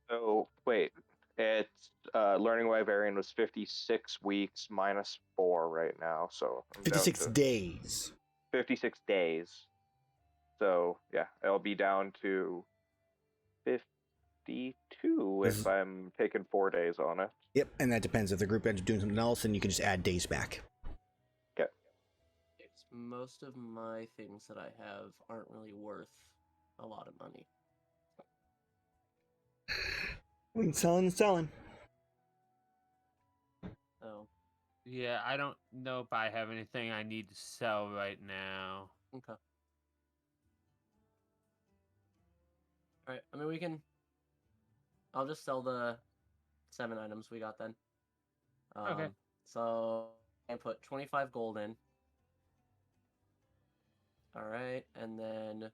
So wait, it's learning Wyverian was 56 weeks minus 4 right now, so I'm down 56 to days. 56 days. So yeah, it'll be down to 52 if I'm taking 4 days on it. Yep, and that depends. If the group ends up doing something else, then you can just add days back. Okay. Most of my things that I have aren't really worth a lot of money. Selling. Oh, Yeah, I don't know if I have anything I need to sell right now. okay. Alright, I mean, I'll just sell the 7 items we got then. Okay. So, I put 25 gold in. Alright, and then...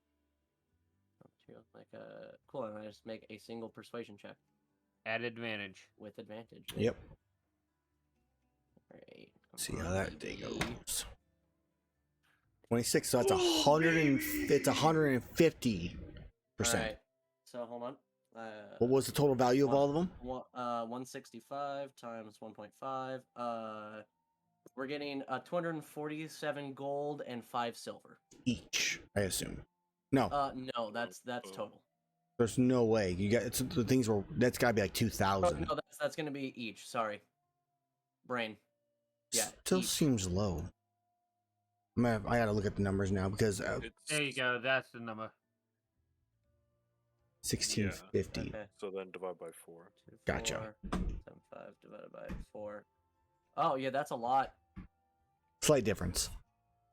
Cool, and I just make a single persuasion check. At advantage. With advantage. Yep. Alright. See how that day goes. 26, so that's 150%. Alright, so hold on. What was the total value of all of them? 165 times 1.5. We're getting 247 gold and 5 silver. Each, I assume. No. No, that's total. There's no way. The things were. That's gotta be like 2,000. No, that's gonna be each. Sorry, brain. Yeah. Still each. seems low. I gotta look at the numbers now because There you go. That's the number. 1650. Okay. So then divide by 4. 2, Gotcha. 4, 5 divided by 4. Oh yeah, that's a lot. Slight difference.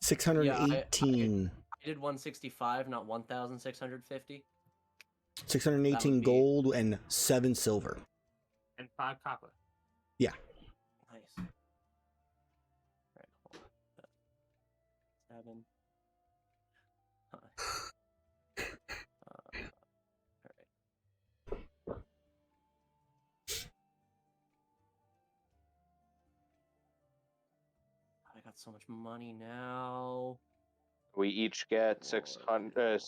618. I did 165, not 1,650. 618 be- gold and 7 silver. And 5 copper. Nice. Alright, hold on. 7. Alright. I got so much money now. We each get 600.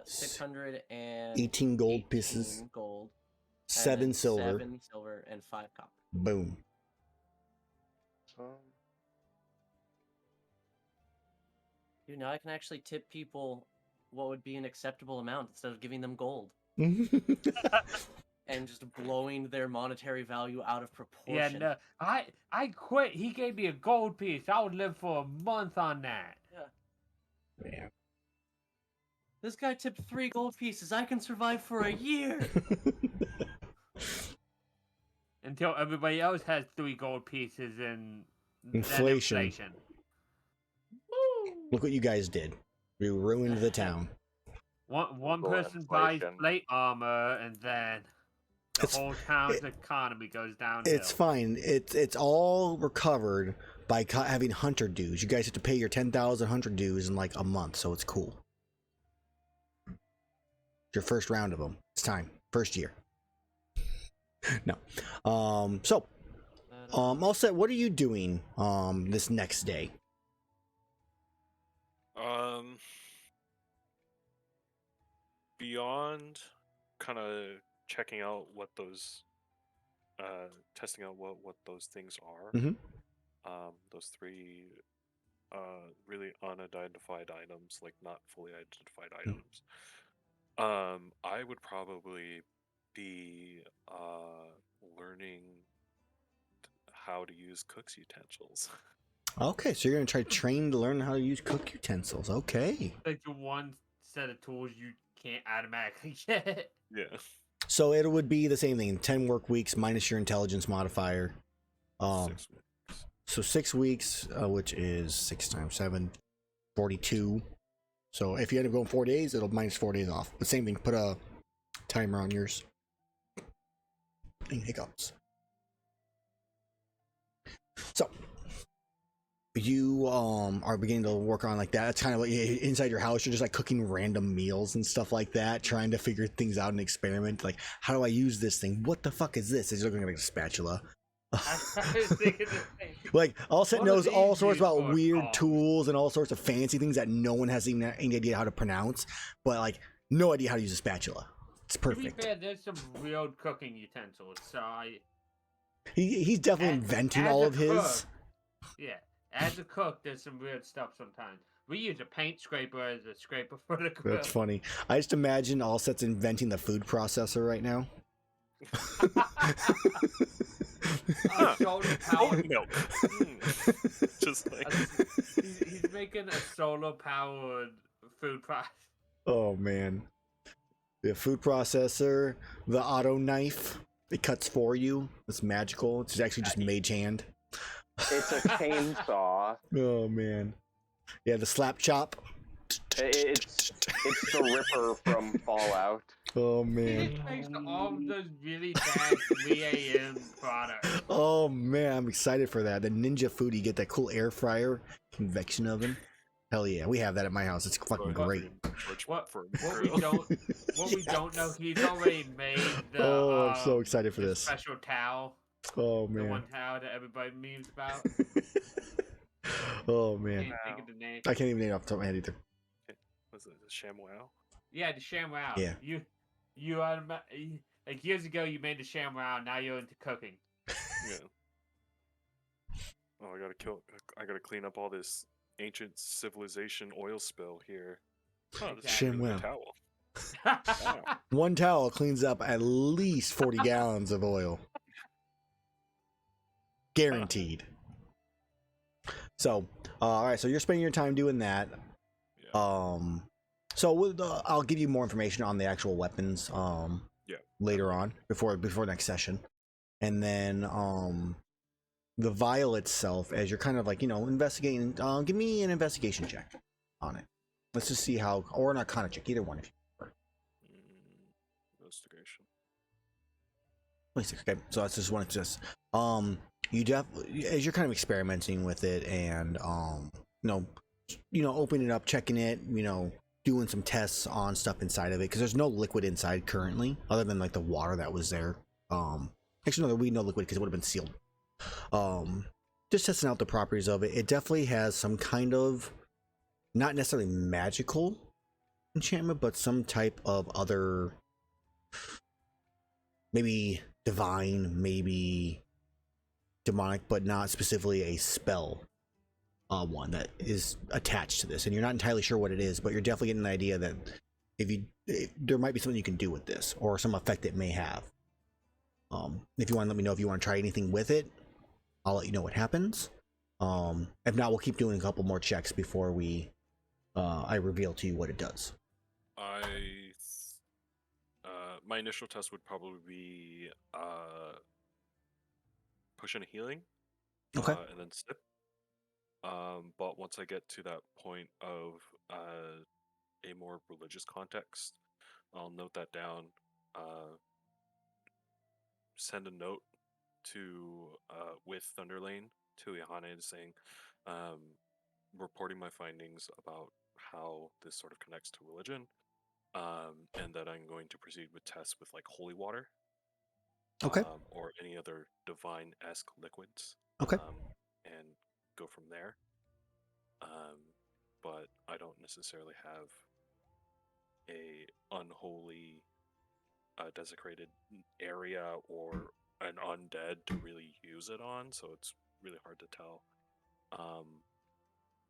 618 18 gold pieces. Gold. 7 silver. 7 silver and 5 copper. Boom. Dude, now I can actually tip people what would be an acceptable amount instead of giving them gold and just blowing their monetary value out of proportion. Yeah, no, I quit. He gave me a gold piece. I would live for a month on that. Yeah. This guy tipped 3 gold pieces. I can survive for a year. Until everybody else has 3 gold pieces and then Inflation. Look what you guys did. We ruined the town. One Global person buys inflation. plate armor, and then the whole town's economy goes downhill. It's fine. It's all recovered by having hunter dues. You guys have to pay your 10,000 hunter dues in like a month, so it's cool. Your first round of them. It's time. First year. No. All set. What are you doing this next day? Beyond kind of checking out what those, testing out what those things are. Mhm. Those 3, really unidentified items, like not fully identified items. I would probably be learning how to use cook's utensils. Okay, so you're gonna try to train to learn how to use cook utensils. Okay. like the one set of tools you can't automatically get. Yeah. So it would be the same thing. 10 work weeks minus your intelligence modifier. 6 weeks. So 6 weeks, which is 6 times 7, 42. So if you end up going 4 days, it'll minus 4 days off. But same thing, put a timer on yours. Any hiccups? So you are beginning to work on like that. It's kind of like inside your house. You're just like cooking random meals and stuff like that, trying to figure things out and experiment. Like, how do I use this thing? What the fuck is this? It's looking like a spatula. I was thinking the same. Like, Allset What are knows all these sorts used about for? weird Oh. tools and all sorts of fancy things that no one has even any idea how to pronounce, but like no idea how to use a spatula. It's To be perfect. fair, there's some real cooking utensils, so He's definitely As- inventing as all a of his. cook. Yeah, as a cook, there's some weird stuff sometimes. We use a paint scraper as a scraper for the grill. That's funny. I just imagine Allset's inventing the food processor right now. A solar Oat powered. milk. Just like He's making a solar powered food process. Oh man. The food processor, the auto knife, it cuts for you. It's magical. It's actually just mage hand. It's a chainsaw. Oh man. Yeah, the slap chop. It's the Ripper from Fallout. Oh He man. just makes all of those really bad 3 a.m. products. Oh man, I'm excited for that. The ninja food, you get that cool air fryer convection oven. Hell yeah, we have that at my house. It's fucking great. What we don't know, he's already made the Oh, I'm so excited for the this. special towel. Oh The one man. towel that everybody memes about. Oh man. Can't think of the name. I can't even name it off the top of my head either. was it the ShamWow? Yeah, the ShamWow. Yeah. You are like years ago you made the ShamWow. Now you're into cooking. Yeah. Oh, I gotta clean up all this ancient civilization oil spill here. Oh, this is a really good ShamWow. towel. Wow. One towel cleans up at least 40 gallons of oil. Guaranteed. So, all right. So you're spending your time doing that. Yeah. I'll give you more information on the actual weapons. Yeah. Later on, before next session, and then the vial itself, as you're kind of like investigating. Give me an investigation check on it. Let's just see how, or an Arcana check, either one. If you Investigation. 26. Okay, so that's just one. It's just as you're kind of experimenting with it and opening it up, checking it, doing some tests on stuff inside of it, because there's no liquid inside currently, other than like the water that was there. Actually, no, there'll be no liquid because it would have been sealed. Just testing out the properties of it. It definitely has some kind of, not necessarily magical enchantment, but some type of other, maybe divine, maybe demonic, but not specifically a spell one that is attached to this. And you're not entirely sure what it is, but you're definitely getting an idea that there might be something you can do with this, or some effect it may have. If you want to let me know if you want to try anything with it, I'll let you know what happens. If not, we'll keep doing a couple more checks before I reveal to you what it does. My initial test would probably be push and healing. Okay. And then sip. But once I get to that point of a more religious context, I'll note that down. Send a note to with Thunderlane to Iihane saying, reporting my findings about how this sort of connects to religion, and that I'm going to proceed with tests with like holy water, Okay. or any other divine-esque liquids, Okay. and go from there. But I don't necessarily have a unholy, desecrated area or an undead to really use it on, so it's really hard to tell.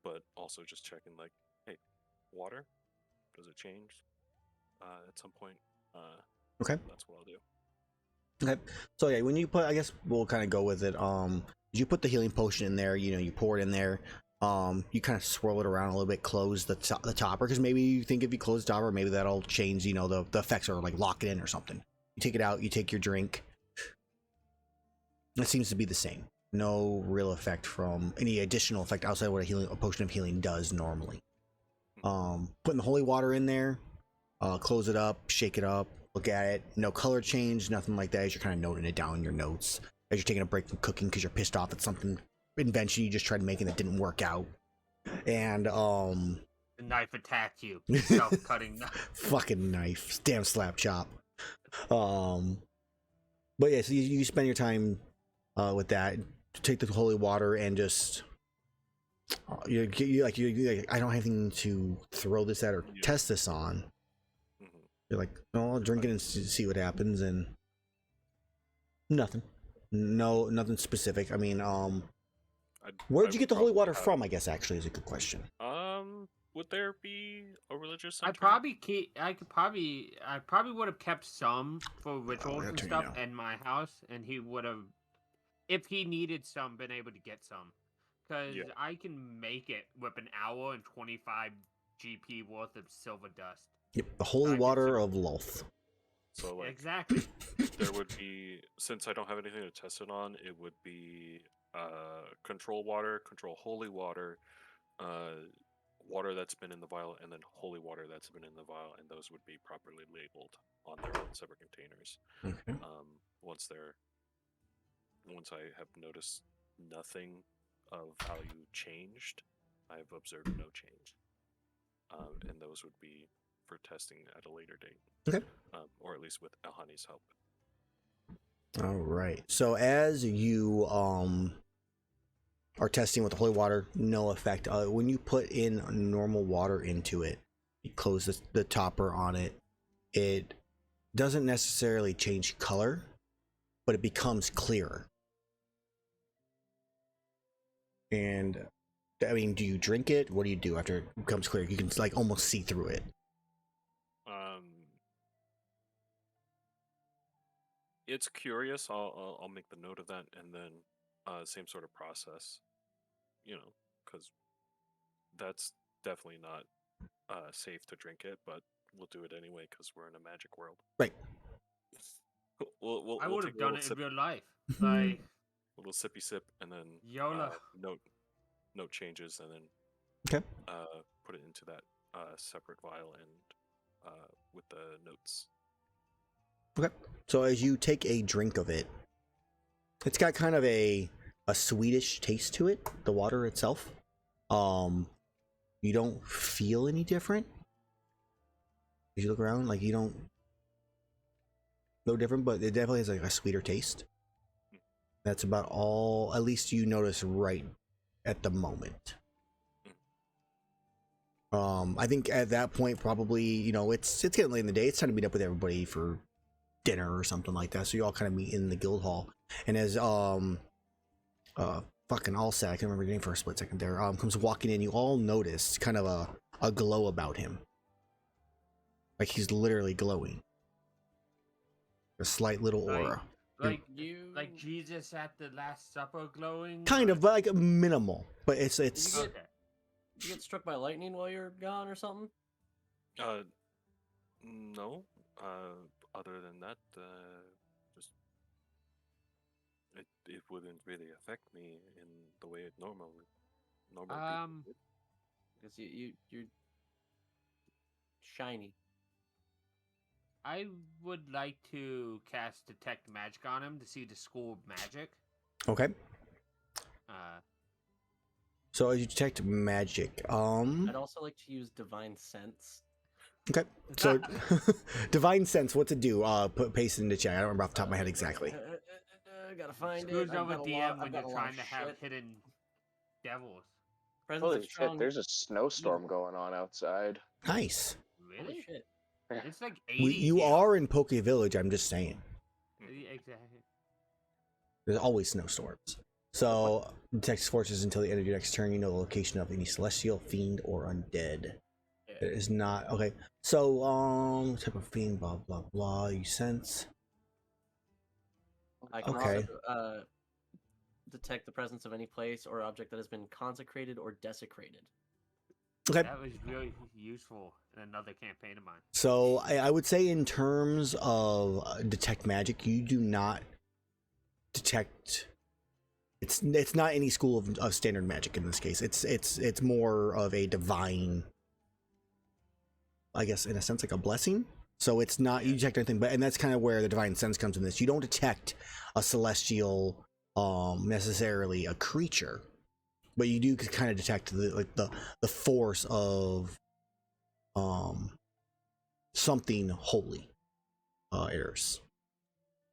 But also just checking, like, hey, water, does it change at some point? Okay. That's what I'll do. Okay. So yeah, when you put, I guess we'll kind of go with it. You put the healing potion in there. You pour it in there. You kind of swirl it around a little bit, close the topper, because maybe you think if you close the topper, maybe that'll change. The effects, or like lock it in or something. You take it out. You take your drink. It seems to be the same. No real effect from any additional effect outside what a potion of healing does normally. Putting the holy water in there, close it up, shake it up, look at it. No color change, nothing like that. As you're kind of noting it down in your notes as you're taking a break from cooking because you're pissed off at something invention you just tried making that didn't work out. And The knife attacked you. Self-cutting knife. fucking knife, damn slap chop. But yeah, so you spend your time with that. Take the holy water and just you like I don't have anything to throw this at or test this on. You're like, oh, I'll drink it and see what happens, and nothing. No, nothing specific. I mean, where'd you get the holy water from? I guess actually is a good question. Would there be a religious I center? probably would have kept some for rituals and stuff in my house, and he would have, if he needed some, been able to get some. Because I can make it with an hour and 25 GP worth of silver dust. Yep, the holy water of Loth. So like, exactly. there would be, since I don't have anything to test it on, it would be control water, control holy water, water that's been in the vial, and then holy water that's been in the vial, and those would be properly labeled on their own separate containers. Okay. Once I have noticed nothing of value changed, I've observed no change, and those would be for testing at a later date. Okay. Or at least with Iihane's help. All right. So as you are testing with the holy water, no effect. When you put in normal water into it, you close the topper on it. It doesn't necessarily change color, but it becomes clearer. And I mean, do you drink it? What do you do after it becomes clear? You can like almost see through it. It's curious. I'll make the note of that, and then same sort of process, because that's definitely not safe to drink it, but we'll do it anyway because we're in a magic world. Right. I would have done it in real life. Like a little sippy sip, and then YOLO. note changes, and then okay. Put it into that separate vial and with the notes. Okay. So as you take a drink of it, it's got kind of a sweetish taste to it, the water itself. You don't feel any different. As you look around, like you don't no different, but it definitely has like a sweeter taste. That's about all, at least you notice right at the moment. I think at that point, probably, it's getting late in the day. It's time to meet up with everybody for dinner or something like that. So you all kind of meet in the guild hall. And as fucking Allsat, I can't remember your name for a split second there, comes walking in, you all notice kind of a glow about him. Like he's literally glowing. A slight little aura. Like Jesus at the Last Supper glowing? Kind of, but like minimal. But it's Did you get struck by lightning while you're gone or something? No. Other than that, just it wouldn't really affect me in the way it normally would. Because you're shiny. I would like to cast Detect Magic on him to see the school of magic. Okay. So as you detect magic, I'd also like to use Divine Sense. Okay. So Divine Sense, what's it do? Paste it into chat. I don't remember off the top of my head exactly. Gotta find Screws it. over DM when you're trying to have hidden devils. Holy shit, there's a snowstorm going on outside. Nice. Really? Holy shit. It's like 80. You are in Poke Village, I'm just saying. Exactly. There's always snowstorms. So, detects forces until the end of your next turn. You know the location of any celestial, fiend, or undead. Yeah. It is not okay. So, type of fiend, blah blah blah. You sense. I can Okay. also detect the presence of any place or object that has been consecrated or desecrated. Okay. That was really useful in another campaign of mine. So I would say in terms of detect magic, you do not detect. It's not any school of standard magic in this case. It's more of a divine, I guess in a sense like a blessing So it's not, you detect anything, and that's kind of where the divine sense comes in this. You don't detect a celestial, necessarily a creature, but you do kind of detect the force of, something holy, Erus.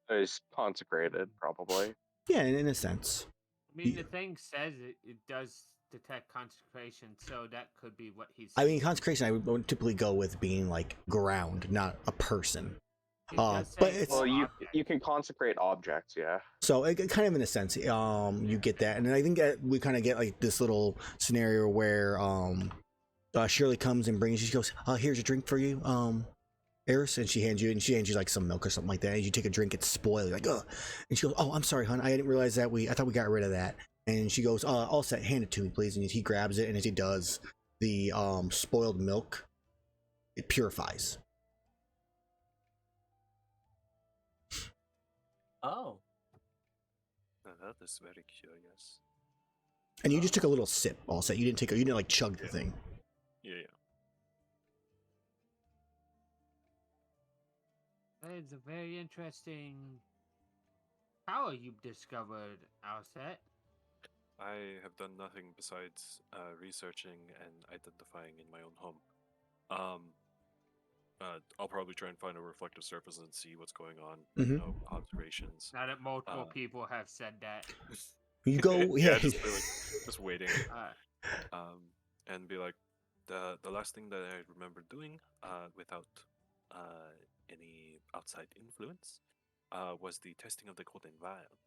Is consecrated, probably. Yeah, in a sense. I mean, the thing says it does detect consecration, so that could be what he's I saying. mean, consecration, I would typically go with being like ground, not a person. It does say but it's- Well, you object. can consecrate objects, yeah. So it kind of in a sense, you get that, and I think that we kind of get like this little scenario where Shirley comes and brings you. She goes, "Here's a drink for you, Erus," and she hands you like some milk or something like that. And you take a drink, it's spoiled. You're like, "Ugh," and she goes, "Oh, I'm sorry, hon. I didn't realize that I thought we got rid of that." And she goes, "All set. Hand it to me, please." And he grabs it, and as he does, the spoiled milk, it purifies. Oh. Now that is very curious. And you just took a little sip. All set. You didn't like chug the thing. Yeah. That is a very interesting power you've discovered, Alset. I have done nothing besides researching and identifying in my own home. I'll probably try and find a reflective surface and see what's going on. Mhm. You know, observations. Now that multiple people have said that. You go, yeah. just waiting. And be like, the last thing that I remember doing, without any outside influence, was the testing of the golden vial.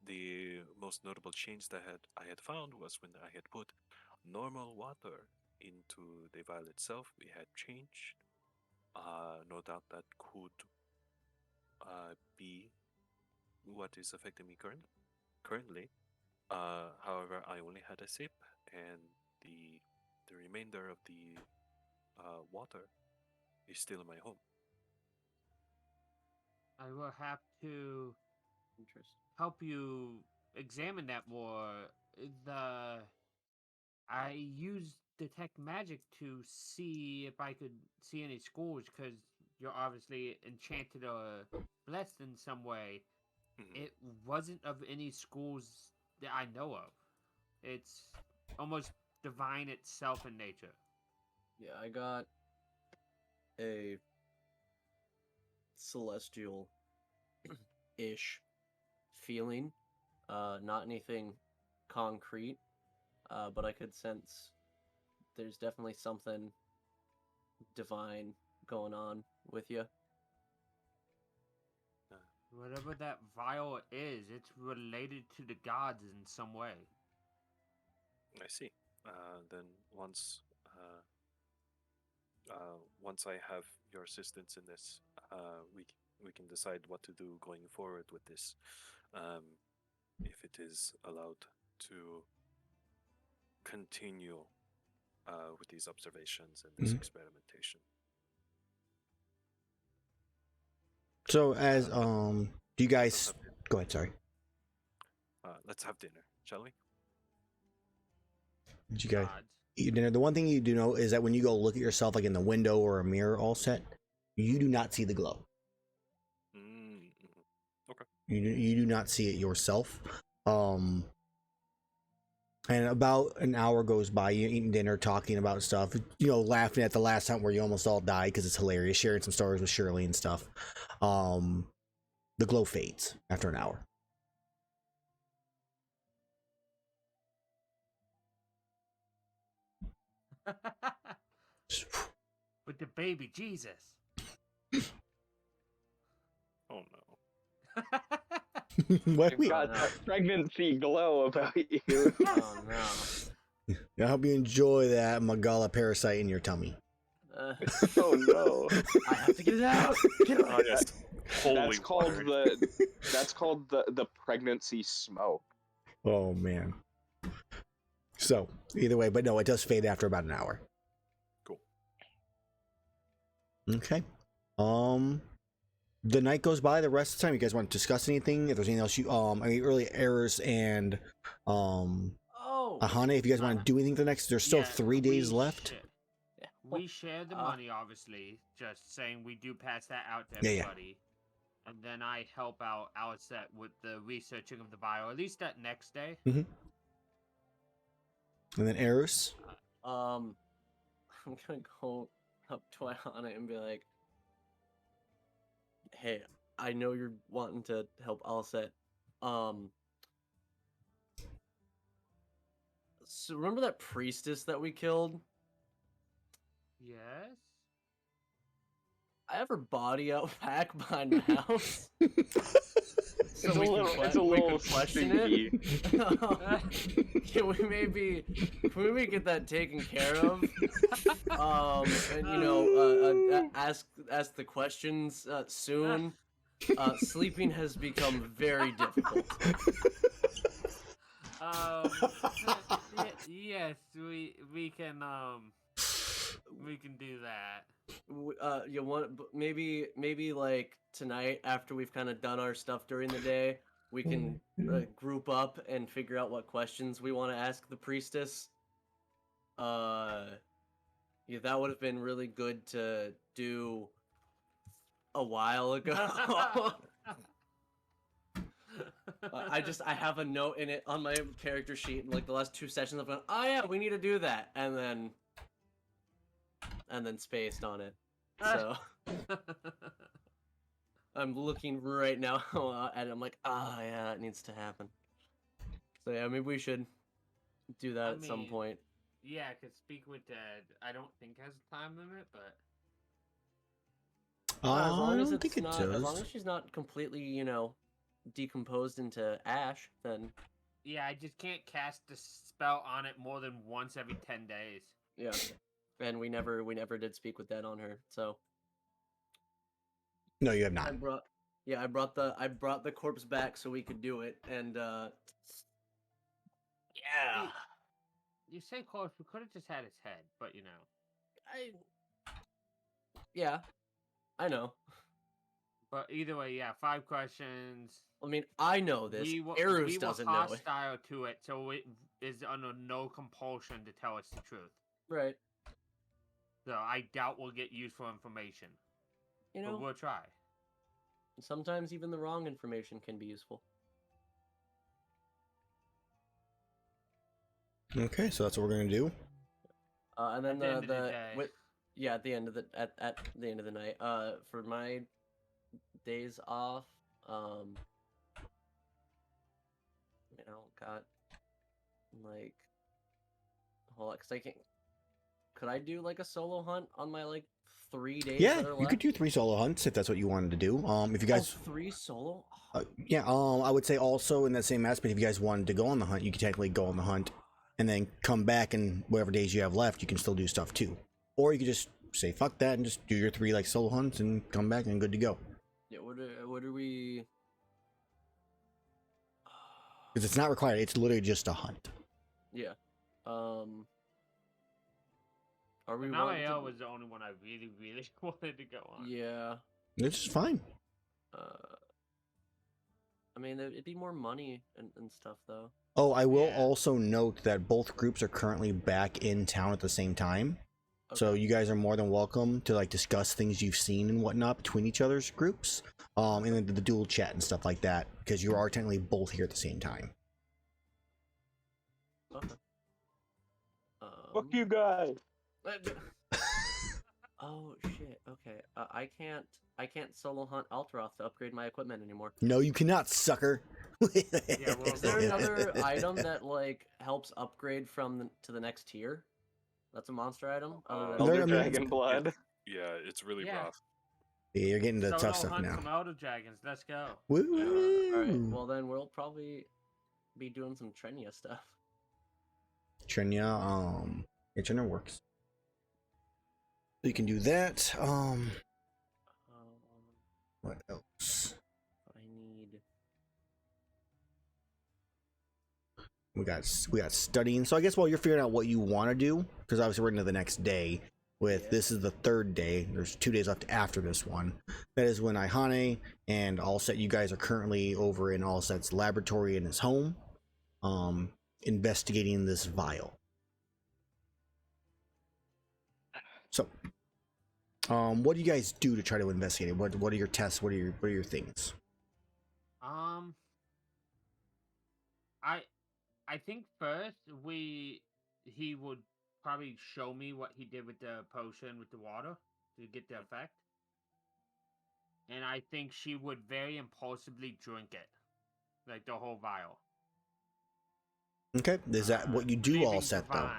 The most notable change that I had found was when I had put normal water into the vial itself. We had changed. No doubt that could be what is affecting me currently. However, I only had a sip, and the remainder of the water is still in my home. I will have to Interesting. help you examine that more. I used detect magic to see if I could see any schools, because you're obviously enchanted or blessed in some way. Mhm. It wasn't of any schools that I know of. It's almost divine itself in nature. Yeah, I got a celestial ish feeling. Not anything concrete, but I could sense there's definitely something divine going on with you. Whatever that vial is, it's related to the gods in some way. I see. Then once I have your assistance in this, we can decide what to do going forward with this. If it is allowed to continue with these observations and this experimentation. So as do you guys go ahead? Sorry. Let's have dinner, shall we? Did you guys Gods. eat dinner? The one thing you do know is that when you go look at yourself, like in the window or a mirror, all set, you do not see the glow. Okay. You do not see it yourself. And about an hour goes by, you eating dinner, talking about stuff, laughing at the last time where you almost all died because it's hilarious, sharing some stories with Shirley and stuff. The glow fades after an hour. With the baby Jesus. Oh no. What? You've got that pregnancy glow about you. Oh no. I hope you enjoy that Magala parasite in your tummy. Oh no. I have to get it out. Get it out. Yes. Holy That's called the pregnancy smoke. Oh man. So either way, but no, it does fade after about an hour. Cool. Okay. The night goes by. The rest of the time, you guys want to discuss anything? If there's anything else really Erus and Oh. Iihane, if you guys want to do anything for the next, there's still Yeah, 3 days left. shit. Yeah, We share the money, obviously. Just saying we do pass that out to Yeah, yeah. everybody. And then I help out Alicet with the researching of the vial, at least that next day. And then Erus. I'm gonna go up to Iihane and be like, "Hey, I know you're wanting to help Alicet. So remember that priestess that we killed? Yes? I have her body out back behind my house. So It's a we can little, it's a little question stinky. it. Can we maybe get that taken care of? And ask the questions soon. Sleeping has become very difficult. Yes, we can do that. You want maybe like tonight after we've kind of done our stuff during the day, we can group up and figure out what questions we want to ask the priestess. Yeah, that would have been really good to do a while ago. I have a note in it on my character sheet, like the last 2 sessions. I've gone, oh yeah, we need to do that, and then spaced on it. So I'm looking right now at it. I'm like, yeah, it needs to happen. So yeah, maybe we should do that at some point. Yeah, because Speak with Dead, I don't think has a time limit, but As long as I don't think it as does. long as she's not completely, decomposed into ash, then yeah, I just can't cast a spell on it more than once every 10 days. yeah. And we never did Speak with Dead on her, so No, you have not. I brought the corpse back so we could do it, and yeah. You say close, we could have just had his head, but Yeah, I know. But either way, yeah, 5 questions. I mean, I know this. Erus doesn't know it. We were hostile to it, so it is under no compulsion to tell us the truth. Right. So I doubt we'll get useful information. But we'll try. Sometimes even the wrong information can be useful. Okay, so that's what we're gonna do. And then at the end of the at the end of the night. For my days off, I don't got like, hold on, 'cause I can't. Could I do like a solo hunt on my 3 days? Yeah, that are you left? could do 3 solo hunts if that's what you wanted to do. If you guys, 3 solo. yeah, I would say also in that same aspect, if you guys wanted to go on the hunt, you could technically go on the hunt and then come back, and whatever days you have left, you can still do stuff too. Or you could just say fuck that and just do your 3 solo hunts and come back and good to go. Yeah. What are we? Because it's not required; it's literally just a hunt. Yeah. Are we? Namiel was the only one I really, really wanted to go on. Yeah. It's fine. I mean, it'd be more money and stuff though. Oh, I will also note that both groups are currently back in town at the same time. Okay. So you guys are more than welcome to discuss things you've seen and whatnot between each other's groups, and then the dual chat and stuff like that, because you are technically both here at the same time. Okay. Fuck you guys. Oh shit. Okay. I can't solo hunt Altaroth to upgrade my equipment anymore. No, you cannot, sucker. Is there another item that helps upgrade to the next tier? That's a monster item. Elder Dragon Blood. Yeah, it's really rough. Yeah, you're getting to the tough Solo stuff hunt now. some Elder Dragons. Let's go. Woo! All right. Well, then we'll probably be doing some Trenya stuff. Trenya, yeah, Trenya works. So you can do that. What else? I need. We got studying. So I guess while you're figuring out what you want to do, because obviously we're into the next day. This is the 3rd day. There's 2 days left after this one. That is when Iihane and Allset, you guys are currently over in Allset's laboratory in his home, investigating this vial. So, what do you guys do to try to investigate it? What are your tests? What are your things? I think first he would probably show me what he did with the potion with the water to get the effect. And I think she would very impulsively drink it. Like the whole vial. Okay, is that what you do all leaving set though?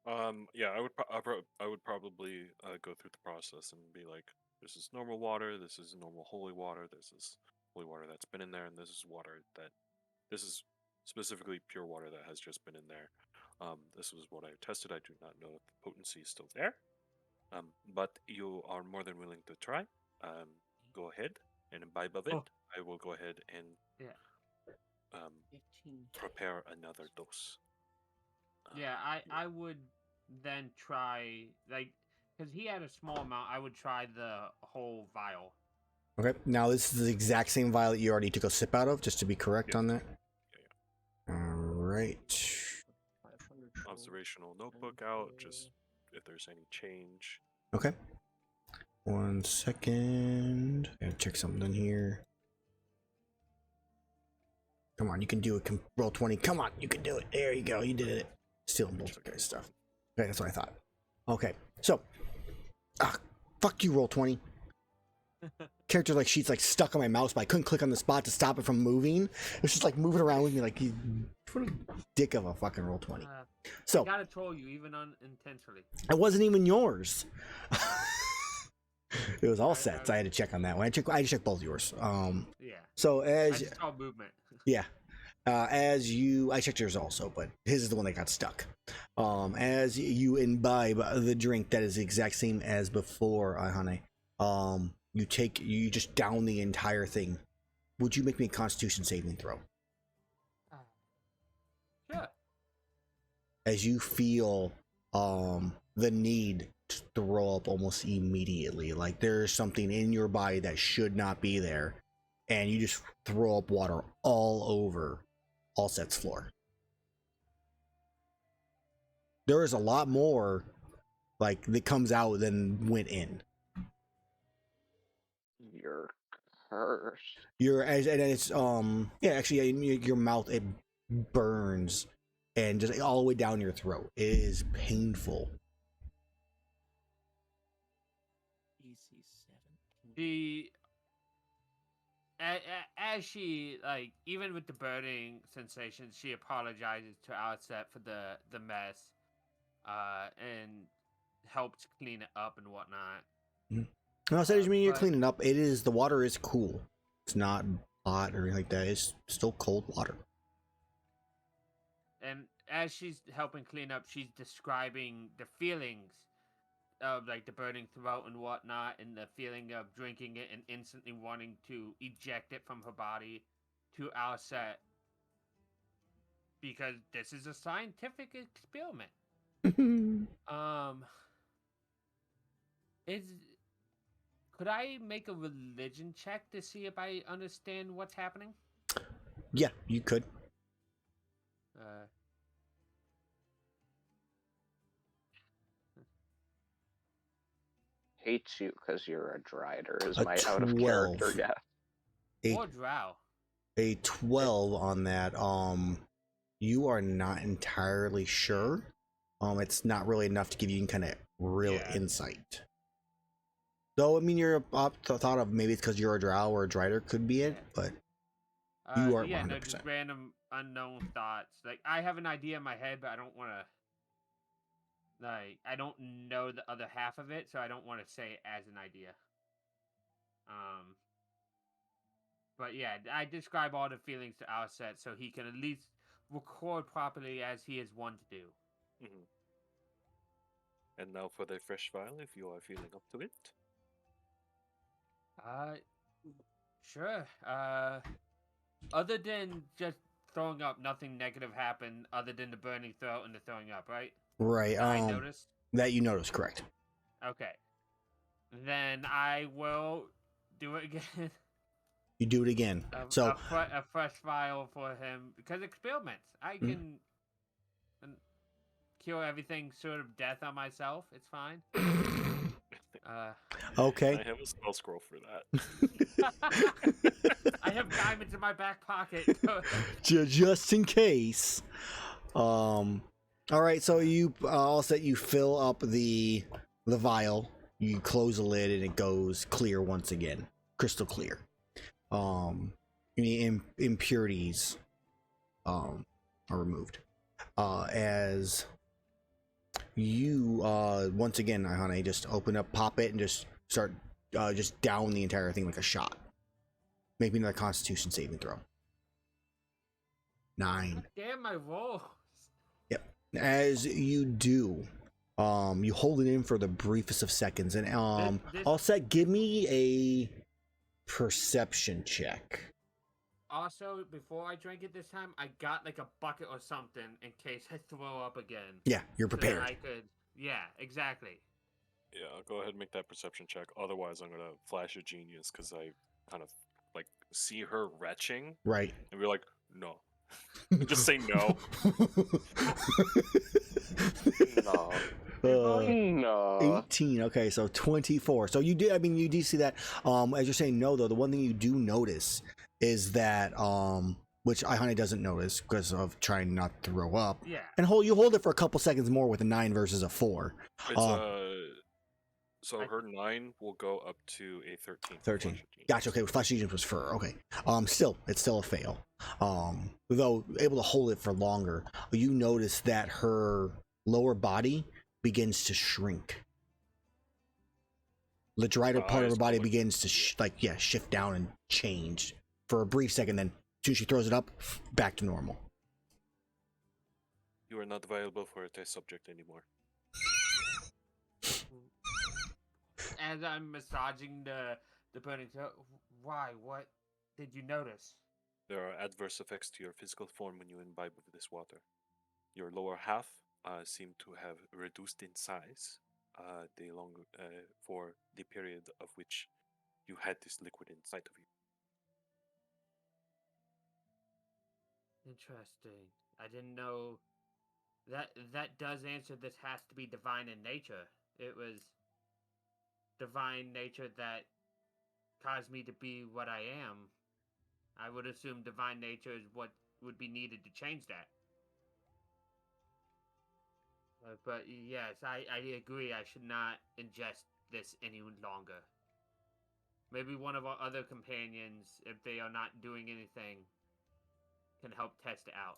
divine. Yeah, I would probably go through the process and be like, this is normal water, this is normal holy water, this is holy water that's been in there, and this is this is specifically pure water that has just been in there. This was what I tested. I do not know if the potency is still there. But you are more than willing to try. Go ahead and imbibe of it. Oh. I will go ahead and Yeah. 15. prepare another dose. Yeah, I would then try, like, because he had a small amount, I would try the whole vial. Okay, now this is the exact same vial that you already took a sip out of, just to be correct on that. Yeah. All right. 500 Observational notebook out, just if there's any change. Okay. 1 second. Gotta check something here. Come on, you can do it. Roll 20. Come on, you can do it. There you go. You did it. Stealing bullshit guys stuff. Okay, that's what I thought. Okay, so. Fuck you, roll 20. Character like she's like stuck on my mouse, but I couldn't click on the spot to stop it from moving. It's just like moving around with me like you dick of a fucking roll 20. So I gotta troll you even unintentionally. it wasn't even yours. It was all set, so I had to check on that one. I had to check both yours. Yeah. So I as just saw movement. yeah, I checked yours also, but his is the one that got stuck. As you imbibe the drink that is the exact same as before, Iihane, you just down the entire thing. Would you make me a Constitution saving throw? Sure. As you feel the need to throw up almost immediately, like there's something in your body that should not be there, and you just throw up water all over Allset's floor. There is a lot more like that comes out than went in. You're cursed. Your mouth, it burns and just all the way down your throat. It is painful. EC 17. As she, like, even with the burning sensations, she apologizes to Outset for the mess, and helps clean it up and whatnot. No, so you mean you're cleaning up. It is, the water is cool. It's not hot or anything like that. It's still cold water. And as she's helping clean up, she's describing the feelings of, like, the burning throat and whatnot, and the feeling of drinking it and instantly wanting to eject it from her body to Outset, because this is a scientific experiment. Could I make a religion check to see if I understand what's happening? Yeah, you could. Hates you because you're a drider is A my out of character 12. guess. Or drow. A 12 on that. You are not entirely sure. It's not really enough to give you any kind of real insight. Though, I mean, you're up to thought of maybe it's because you're a drow or a drider could be it, but you aren't 100%. No, just random unknown thoughts. Like, I have an idea in my head, but I don't want to. Like, I don't know the other half of it, so I don't want to say it as an idea. But yeah, I describe all the feelings to Outset so he can at least record properly as he is one to do. Mm-hmm. And now for the fresh vial, if you are feeling up to it. Sure. Other than just throwing up, nothing negative happened other than the burning throat and the throwing up, right? Right. I noticed. That you noticed, correct. Okay. Then I will do it again. You do it again. A fresh vial for him, because experiments. I can. cure everything sort of death on myself. It's fine. Okay. I have a spell scroll for that. I have diamonds in my back pocket. Just in case. All right, so you all set. You fill up the vial. You close the lid, and it goes clear once again, crystal clear. Any impurities are removed. As you once again, Iihane, just open up, pop it, and just start just down the entire thing like a shot. Make me another Constitution saving throw. 9. Damn my rolls. Yep. As you do, you hold it in for the briefest of seconds, and all set. Give me a perception check. Also, before I drank it this time, I got like a bucket or something in case I throw up again. Yeah, you're So that prepared. I could. Yeah, exactly. Yeah, I'll go ahead and make that perception check. Otherwise, I'm gonna flash a genius because I kind of like see her retching Right. and be like, no. Just say no. No. Uh, No. 18. Okay, so 24. So you do. I mean, you do see that. As you're saying no, though, the one thing you do notice is that which Iihane doesn't notice because of trying not to throw up. Yeah. And you hold it for a couple seconds more with a 9 versus a 4. It's so her 9 will go up to a 13. 13. Flash of Genius. Gotcha. Okay, Flash Agent was fur. Okay. It's still a fail. Though able to hold it for longer, you notice that her lower body begins to shrink. The drier part of her body begins to shift down and change for a brief second. Then, as soon as she throws it up, back to normal. You are not viable for a test subject anymore. As I'm massaging the burning toe, why? What did you notice? There are adverse effects to your physical form when you imbibe of this water. Your lower half seem to have reduced in size for the period of which you had this liquid inside of you. Interesting. I didn't know that does answer this has to be divine in nature. It was divine nature that caused me to be what I am. I would assume divine nature is what would be needed to change that. But yes, I agree. I should not ingest this any longer. Maybe one of our other companions, if they are not doing anything, can help test it out.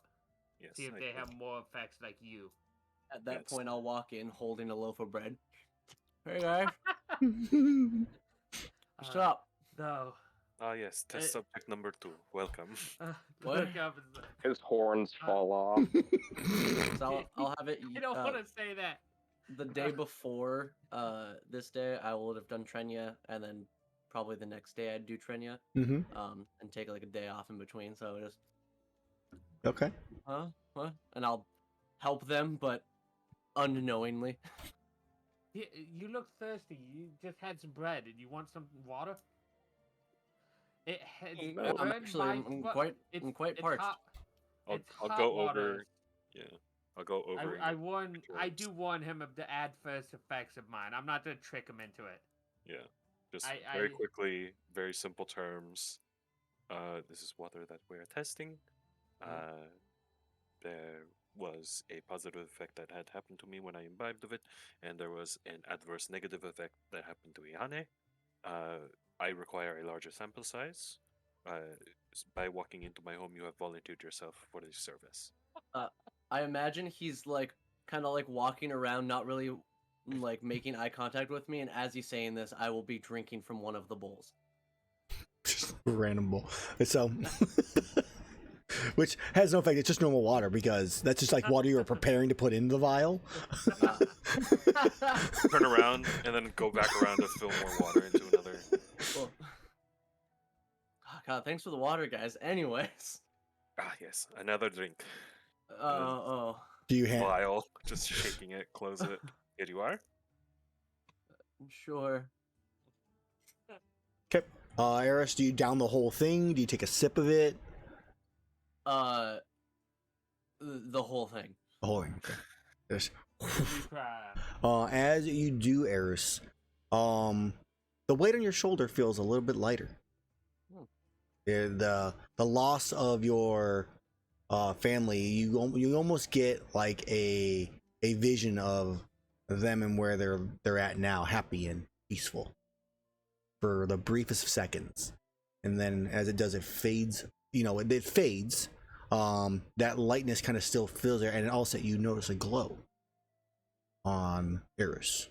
Yes, See if they have more effects like you. At that Yes. point, I'll walk in holding a loaf of bread. Hey guys, what's up? Though. Ah, yes, test subject number 2. Welcome. What? Look up and- His horns fall off. So I'll have it. I don't want to say that. The day before this day, I would have done Trenya, and then probably the next day I'd do Trenya, Mm-hmm. and take like a day off in between. So just Okay. what? And I'll help them, but unknowingly. You look thirsty. You just had some bread. And you want some water? It's I'm burned actually my I'm throat. quite It's parched. hot. I'll It's go hot water. over. Yeah, I'll go over. I do warn him of the adverse effects of mine. I'm not gonna trick him into it. Yeah, just I- very I- quickly, very simple terms. This is water that we're testing. There was a positive effect that had happened to me when I imbibed of it, and there was an adverse negative effect that happened to Iihane. I require a larger sample size. By walking into my home, you have volunteered yourself for this service. I imagine he's like kind of like walking around, not really like making eye contact with me, and as he's saying this, I will be drinking from one of the bowls. Just a random bowl. So, which has no effect. It's just normal water because that's just like water you were preparing to put in the vial. Turn around and then go back around to fill more water into another. Well, oh, God, thanks for the water, guys. Anyways, Ah, yes, another drink. oh, Do you have? Vial, just shaking it, close it. Here you are. sure. Okay. Erus, do you down the whole thing? Do you take a sip of it? The whole thing. The whole thing. Okay. Just- We cry. as you do, Erus, the weight on your shoulder feels a little bit lighter. Hmm. The loss of your family, you almost get like a vision of them and where they're at now, happy and peaceful for the briefest of seconds, and then as it does, it fades. It fades. That lightness kind of still fills there, and also you notice a glow on Erus.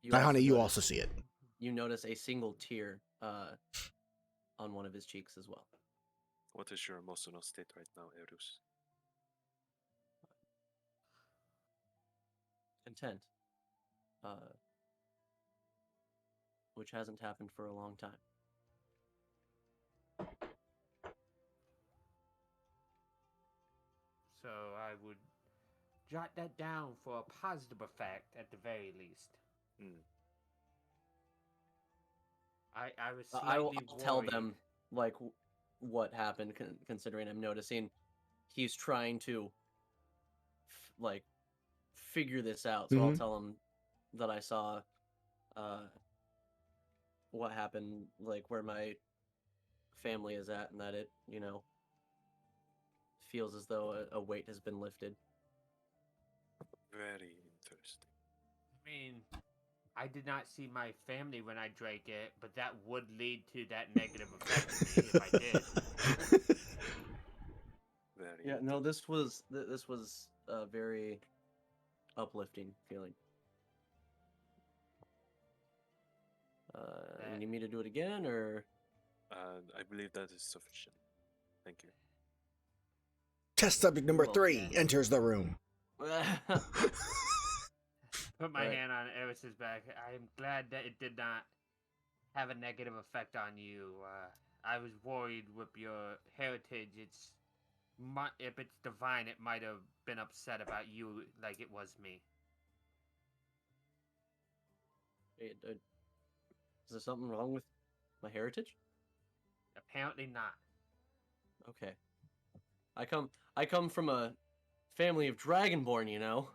Iihane, you also see it. You notice a single tear on one of his cheeks as well. What is your emotional state right now, Erus? Content. Which hasn't happened for a long time. So I would jot that down for a positive effect at the very least. I was I'll slightly tell worried. them like what happened, considering I'm noticing he's trying to like figure this out. So I'll Mhm. tell him that I saw what happened, like where my family is at, and that it feels as though a weight has been lifted. Very interesting. I mean, I did not see my family when I drank it, but that would lead to that negative effect to me if I did. Very Yeah, no, this was a very uplifting feeling. You need me to do it again, or? I believe that is sufficient. Thank you. Test subject number Well, 3 enters the room. Put my Right. hand on Erus's back. I am glad that it did not have a negative effect on you. I was worried with your heritage. If it's divine, it might have been upset about you like it was me. Wait, is there something wrong with my heritage? Apparently not. Okay. I come from a family of Dragonborn,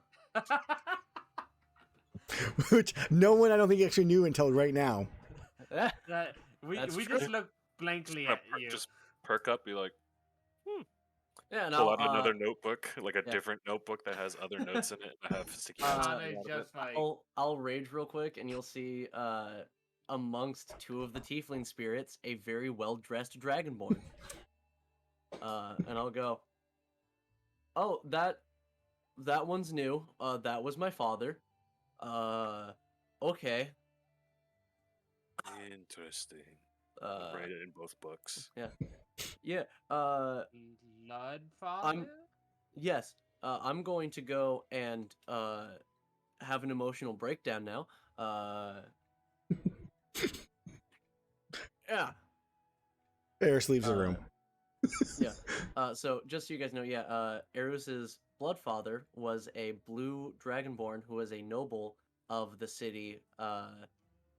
Which no one I don't think actually knew until right now. we That's we true. just look blankly at you. Just perk up, be like, Yeah, and pull I'll, out another notebook, like a yeah. different notebook that has other notes in it that have sticky notes Uh, coming Iihane out of it. just like I'll rage real quick, and you'll see amongst two of the tiefling spirits a very well dressed dragonborn. And I'll go, oh, that one's new. That was my father. Okay. Interesting. Uh, Write it in both books. yeah. blood father. Yes. I'm going to go and have an emotional breakdown now. Yeah. Erus leaves the room. Yeah. So just so you guys know, Erus's blood father was a blue dragonborn who was a noble of the city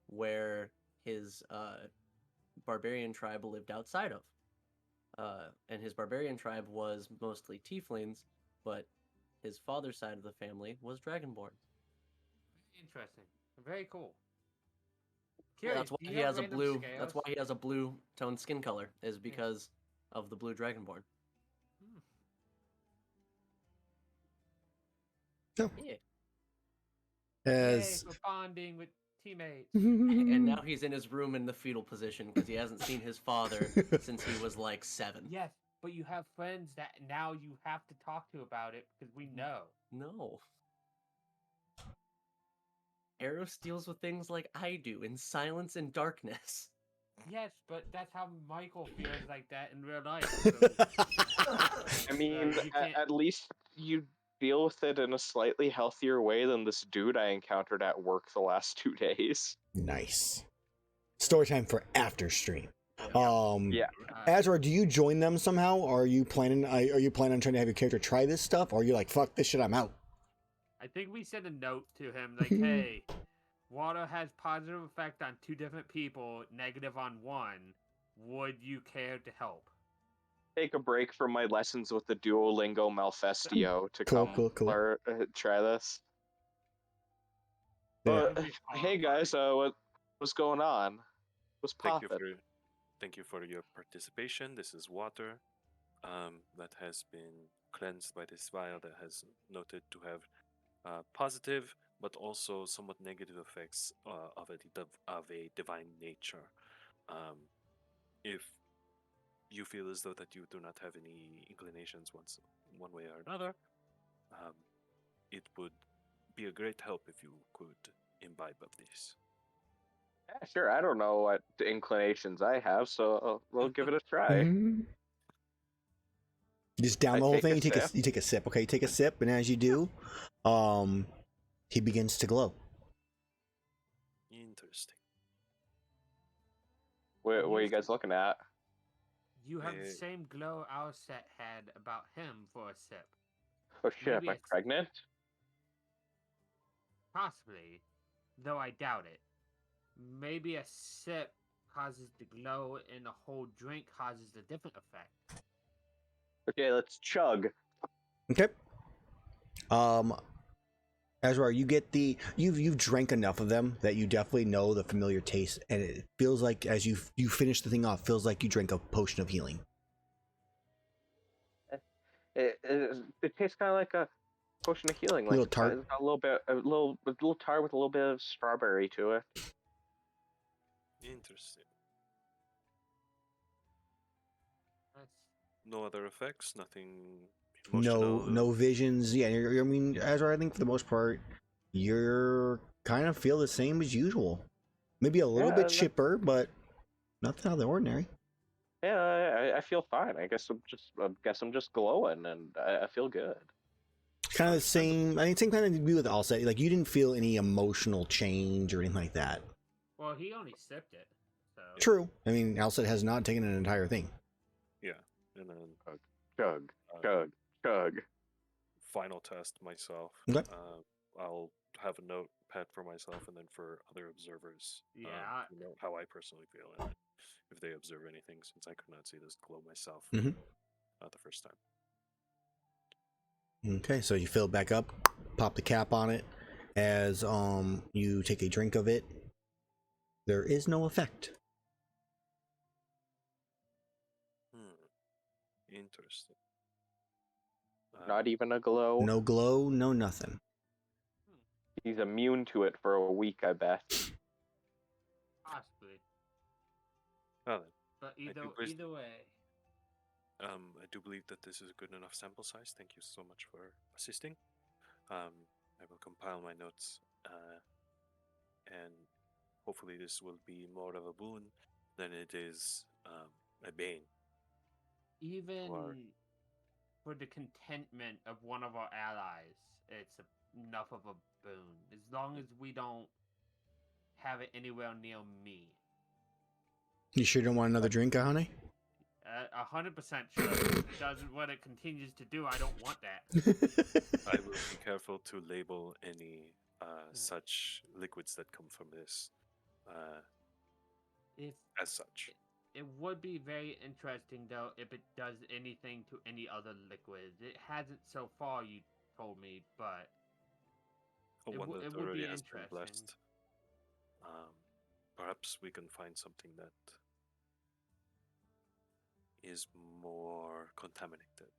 where his barbarian tribe lived outside of. And his barbarian tribe was mostly tieflings, but his father's side of the family was dragonborn. Interesting. Very cool. Yeah, Curious, that's why do you he have has a random blue. scales? That's why he has a blue toned skin color, is because of the blue dragonborn. So, Yeah. Yay as for bonding with teammates. And now he's in his room in the fetal position because he hasn't seen his father since he was like 7. Yes, but you have friends that now you have to talk to about it because we know. No. Erus deals with things like I do in silence and darkness. Yes, but that's how Michael feels like that in real life. So I mean, you can't- at least you deal with it in a slightly healthier way than this dude I encountered at work the last 2 days. nice. Story time for after stream. Yeah. Azrar, do you join them somehow? Or are you planning? Are you planning on trying to have your character try this stuff? Or are you like, fuck this shit, I'm out? I think we sent a note to him like, hey, water has positive effect on 2 different people, negative on one. Would you care to help? take a break from my lessons with the Duolingo Malfestio to Cool, come cool. try this. Yeah. Hey guys, what's going on? What's Thank you poppin'? thank you for your participation. This is water that has been cleansed by this vial that has noted to have positive but also somewhat negative effects of a divine nature. If you feel as though that you do not have any inclinations one way or another, it would be a great help if you could imbibe of this. Yeah, sure. I don't know what inclinations I have, so we'll give it a try. Mhm. You just down I the whole take thing. a sip. You take a sip. Okay, you take a sip, and as you do, he begins to glow. Interesting. What are you guys looking at? You have the Eh, same glow our set had about him for a sip. Oh shit, Maybe am I it's- pregnant? Possibly, though I doubt it. Maybe a sip causes the glow and a whole drink causes a different effect. Okay, let's chug. Okay. Azrar, you get you've drank enough of them that you definitely know the familiar taste, and it feels like as you finish the thing off, feels like you drank a potion of healing. It tastes kind of like a potion of healing. Like Little tart. It's got a little tart with a little bit of strawberry to it. Interesting. That's No other effects. Nothing No, emotional. no visions. Yeah, I mean, Azrar, I think for the most part, you're kind of feel the same as usual. Maybe a little bit chipper, but nothing out of the ordinary. Yeah, I feel fine. I guess I'm just glowing, and I feel good. Kind of the same. I mean, same kind of to be with Alset. Like you didn't feel any emotional change or anything like that. well, he only sipped it, so True. I mean, Alset has not taken an entire thing. Yeah, and then Chug, uh, chug, chug. final test myself. Okay. I'll have a notepad for myself and then for other observers. Yeah, to note how I personally feel and if they observe anything, since I could not see this glow myself Mhm. the first time. Okay, so you fill it back up, pop the cap on it. As you take a drink of it, there is no effect. Interesting. Not even a glow. No glow, no nothing. He's immune to it for a week, I bet. possibly. Well then, But do either way, I do believe that this is a good enough sample size. Thank you so much for assisting. I will compile my notes, and hopefully this will be more of a boon than it is a bane. even Or- for the contentment of one of our allies, it's enough of a boon. As long as we don't have it anywhere near me. You sure don't want another drink, Iihane? 100% sure. If it doesn't what it continues to do, I don't want that. I will be careful to label any such liquids that come from this If as such. it would be very interesting though if it does anything to any other liquids. It hasn't so far, you told me, but One that it would already be has been interesting. blessed. Perhaps we can find something that is more contaminated.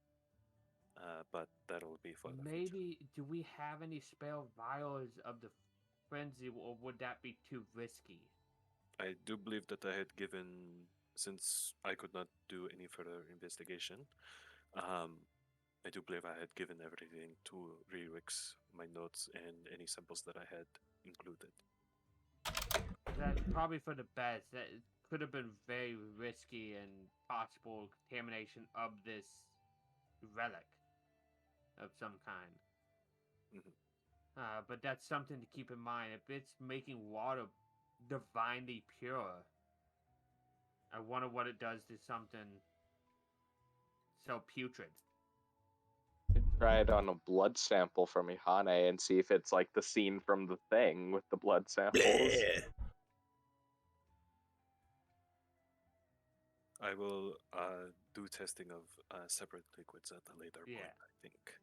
But that'll be for the future. Maybe do we have any spare vials of the frenzy, or would that be too risky? I do believe that I had given, since I could not do any further investigation, I do believe I had given everything to Rerix, my notes, and any samples that I had included. That's probably for the best. That could have been very risky and possible contamination of this relic of some kind. Mhm. But that's something to keep in mind. If it's making water divinely pure, I wonder what it does to something so putrid. Try it on a blood sample from Iihane and see if it's like the scene from The Thing with the blood samples. I will do testing of separate liquids at a later Yeah. point, I think.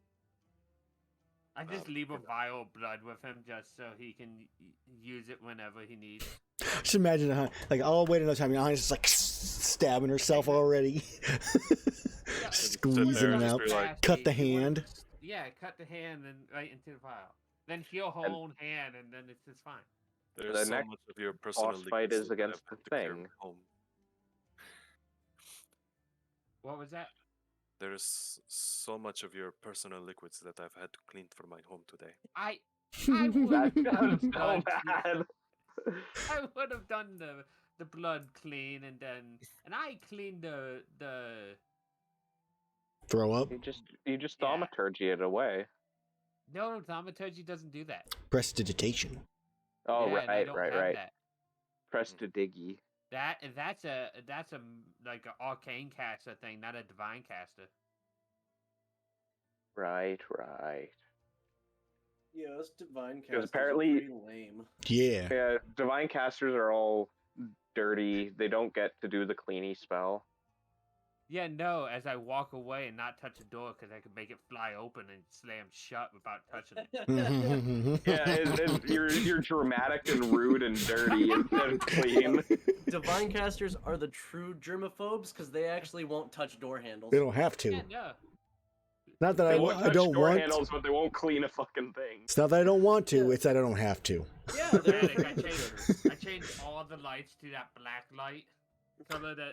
I just Um, leave a you know. vial of blood with him just so he can use it whenever he needs. Just imagine, like, I'll wait another time. Ihane's just like stabbing herself already, squeezing there it and just out. be like, Cut the He would've- hand. Yeah, cut the hand and right into the vial. Then heal her own hand, and then it's just fine. There's The so next much of your personal boss fight liquids is that against I've the had to clear thing. at home. What was that? There's so much of your personal liquids that I've had to clean for my home today. I That would sounds so blood bad. I would have done the blood clean and I cleaned the Throw up. You just Yeah. thaumaturgy it away. no thaumaturgy doesn't do that. Prestidigitation. Oh Yeah, and I right, don't right, have right. that. Prestidiggy. That's a like an arcane caster thing, not a divine caster. Right, right. Yeah, those divine Because casters apparently- are pretty lame. Yeah. Yeah, divine casters are all dirty. They don't get to do the cleany spell. Yeah, no, as I walk away and not touch the door because I could make it fly open and slam shut without touching it. Yeah, you're dramatic and rude and dirty instead of clean. Divine casters are the true germaphobes because they actually won't touch door handles. They don't have to. Yeah, no. Not that They I won't touch don't door want. handles, but they won't clean a fucking thing. It's not that I don't want to. Yeah. It's that I don't have to. Yeah, Yeah, they're like, I changed all the lights to that black light color that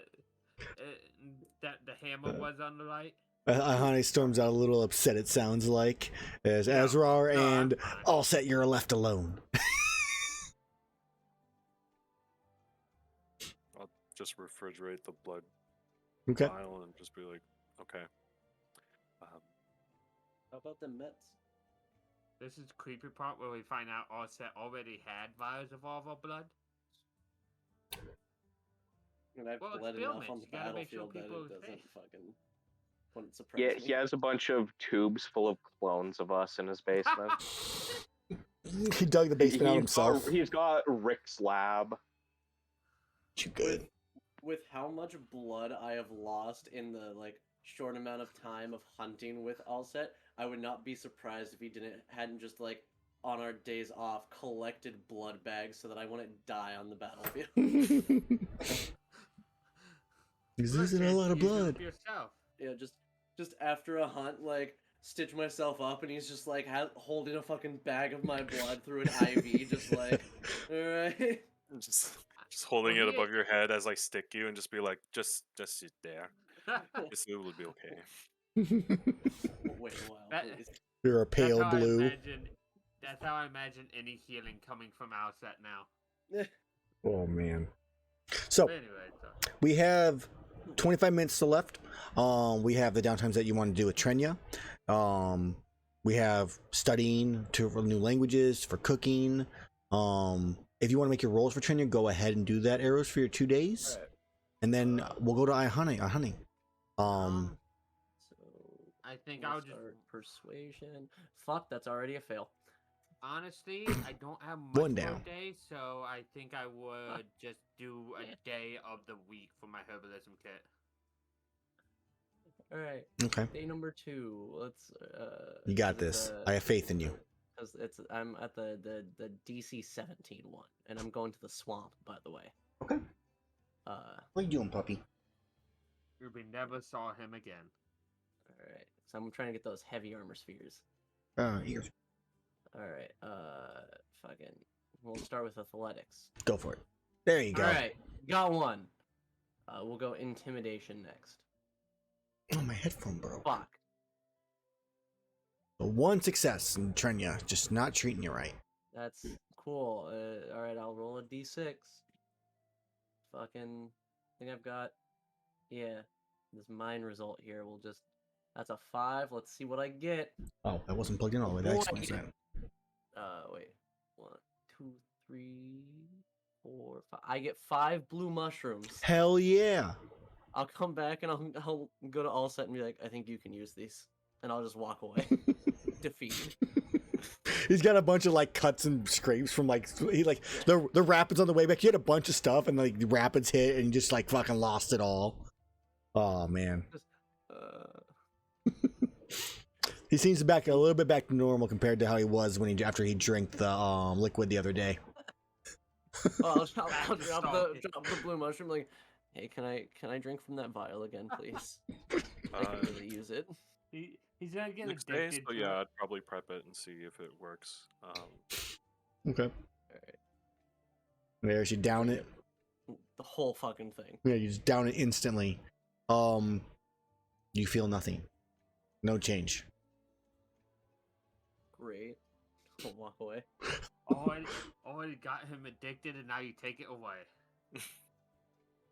the hammer was on the light. Iihane storms out a little upset. It sounds like as No, Azrar no, I'm and fine. all set. You're left alone. I'll just refrigerate the blood Okay. vial and just be like, okay. How about the Mets? This is the creepy part where we find out Offset already had vials of all of our blood. And I've Well, it's bled enough filming, on the you gotta make sure battlefield that people it are doesn't safe. fucking wouldn't surprise Yeah, me. he has a bunch of tubes full of clones of us in his basement. He dug the basement out himself. He's got Rick's lab. You good? With how much blood I have lost in the short amount of time of hunting with Allset, I would not be surprised if he hadn't just on our days off collected blood bags so that I wouldn't die on the battlefield. He's losing a lot of Use it blood. for yourself. Yeah, just after a hunt, stitch myself up, and he's just holding a fucking bag of my blood through an IV, just all right. Just holding it above your head as I stick you and just be like, just sit there. It will be okay. Wait a while, That- please. You're a pale That's how blue. That's how I imagine any healing coming from Outset now. Oh man. So But anyway, so, we have 25 minutes still left. We have the downtimes that you want to do with Trenya. We have studying for new languages, for cooking. If you want to make your rolls for Trenya, go ahead and do that, Erus, for your 2 days. Alright. And then we'll go to Iihane. So I think we'll I'll just start persuasion. Fuck, that's already a fail. honestly, I don't have much One for down. a day, so I think I would just do a day of the week for my herbalism kit. All right, Okay. day number 2. Let's. You got this. I have faith in you. Because I'm at the DC 17 one, and I'm going to the swamp. By the way. Okay. What are you doing, puppy? We never saw him again. All right. So I'm trying to get those heavy armor spheres. Ears. All right. Fucking. We'll start with athletics. Go for it. There you go. All right. Got one. We'll go intimidation next. Oh, my headphone broke. Fuck. So one success in Trenya, just not treating you right. That's cool. All right. I'll roll a d6. Fucking. I think I've got. Yeah. This mine result here will just. That's a 5. Let's see what I get. Oh, I wasn't plugged in all the way. That Boy. explains that. Wait. 1, 2, 3, 4, 5. I get 5 blue mushrooms. Hell yeah. I'll come back and I'll go to Allset and be like, I think you can use these, and I'll just walk away, defeated. He's got a bunch of cuts and scrapes from the rapids on the way back. He had a bunch of stuff and the rapids hit and he just fucking lost it all. Oh man. Just, He seems a little bit back to normal compared to how he was after he drank the liquid the other day. I'll drop the blue mushroom. Like, hey, can I drink from that vial again, please? I can really use it. He's gonna get Next addicted. day, so to yeah, it. I'd probably prep it and see if it works. Okay. All right. There's you down it. The whole fucking thing. Yeah, you just down it instantly. You feel nothing. No change. Great. I'll walk away. It got him addicted, and now you take it away.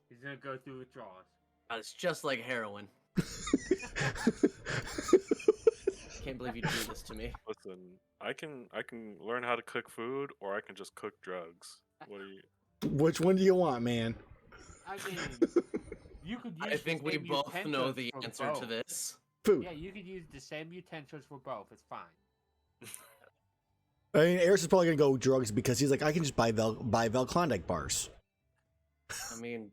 He's gonna go through withdrawals. God, it's just like heroin. Can't believe you do this to me. Listen, I can learn how to cook food, or I can just cook drugs. What do you? Which one do you want, man? I mean, you could use. I think we both know the answer to both. this. Food. Yeah, you could use the same utensils for both. It's fine. I mean, Erus is probably gonna go drugs because he's like, I can just buy Val Klondike bars. I mean,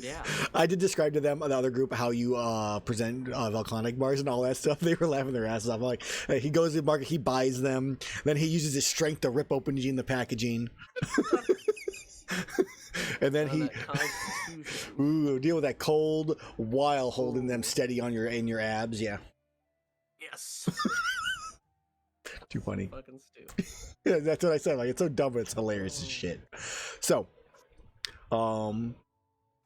yeah. I did describe to them, the other group, how you present Val Klondike bars and all that stuff. They were laughing their asses off. Like, he goes to the market, he buys them, then he uses his strength to rip open the packaging. And then he deal with that cold while holding them steady in your abs. Yeah. Yes. Too funny. Fucking stupid. Yeah, that's what I said. Like, it's so dumb, but it's hilarious as shit. So, all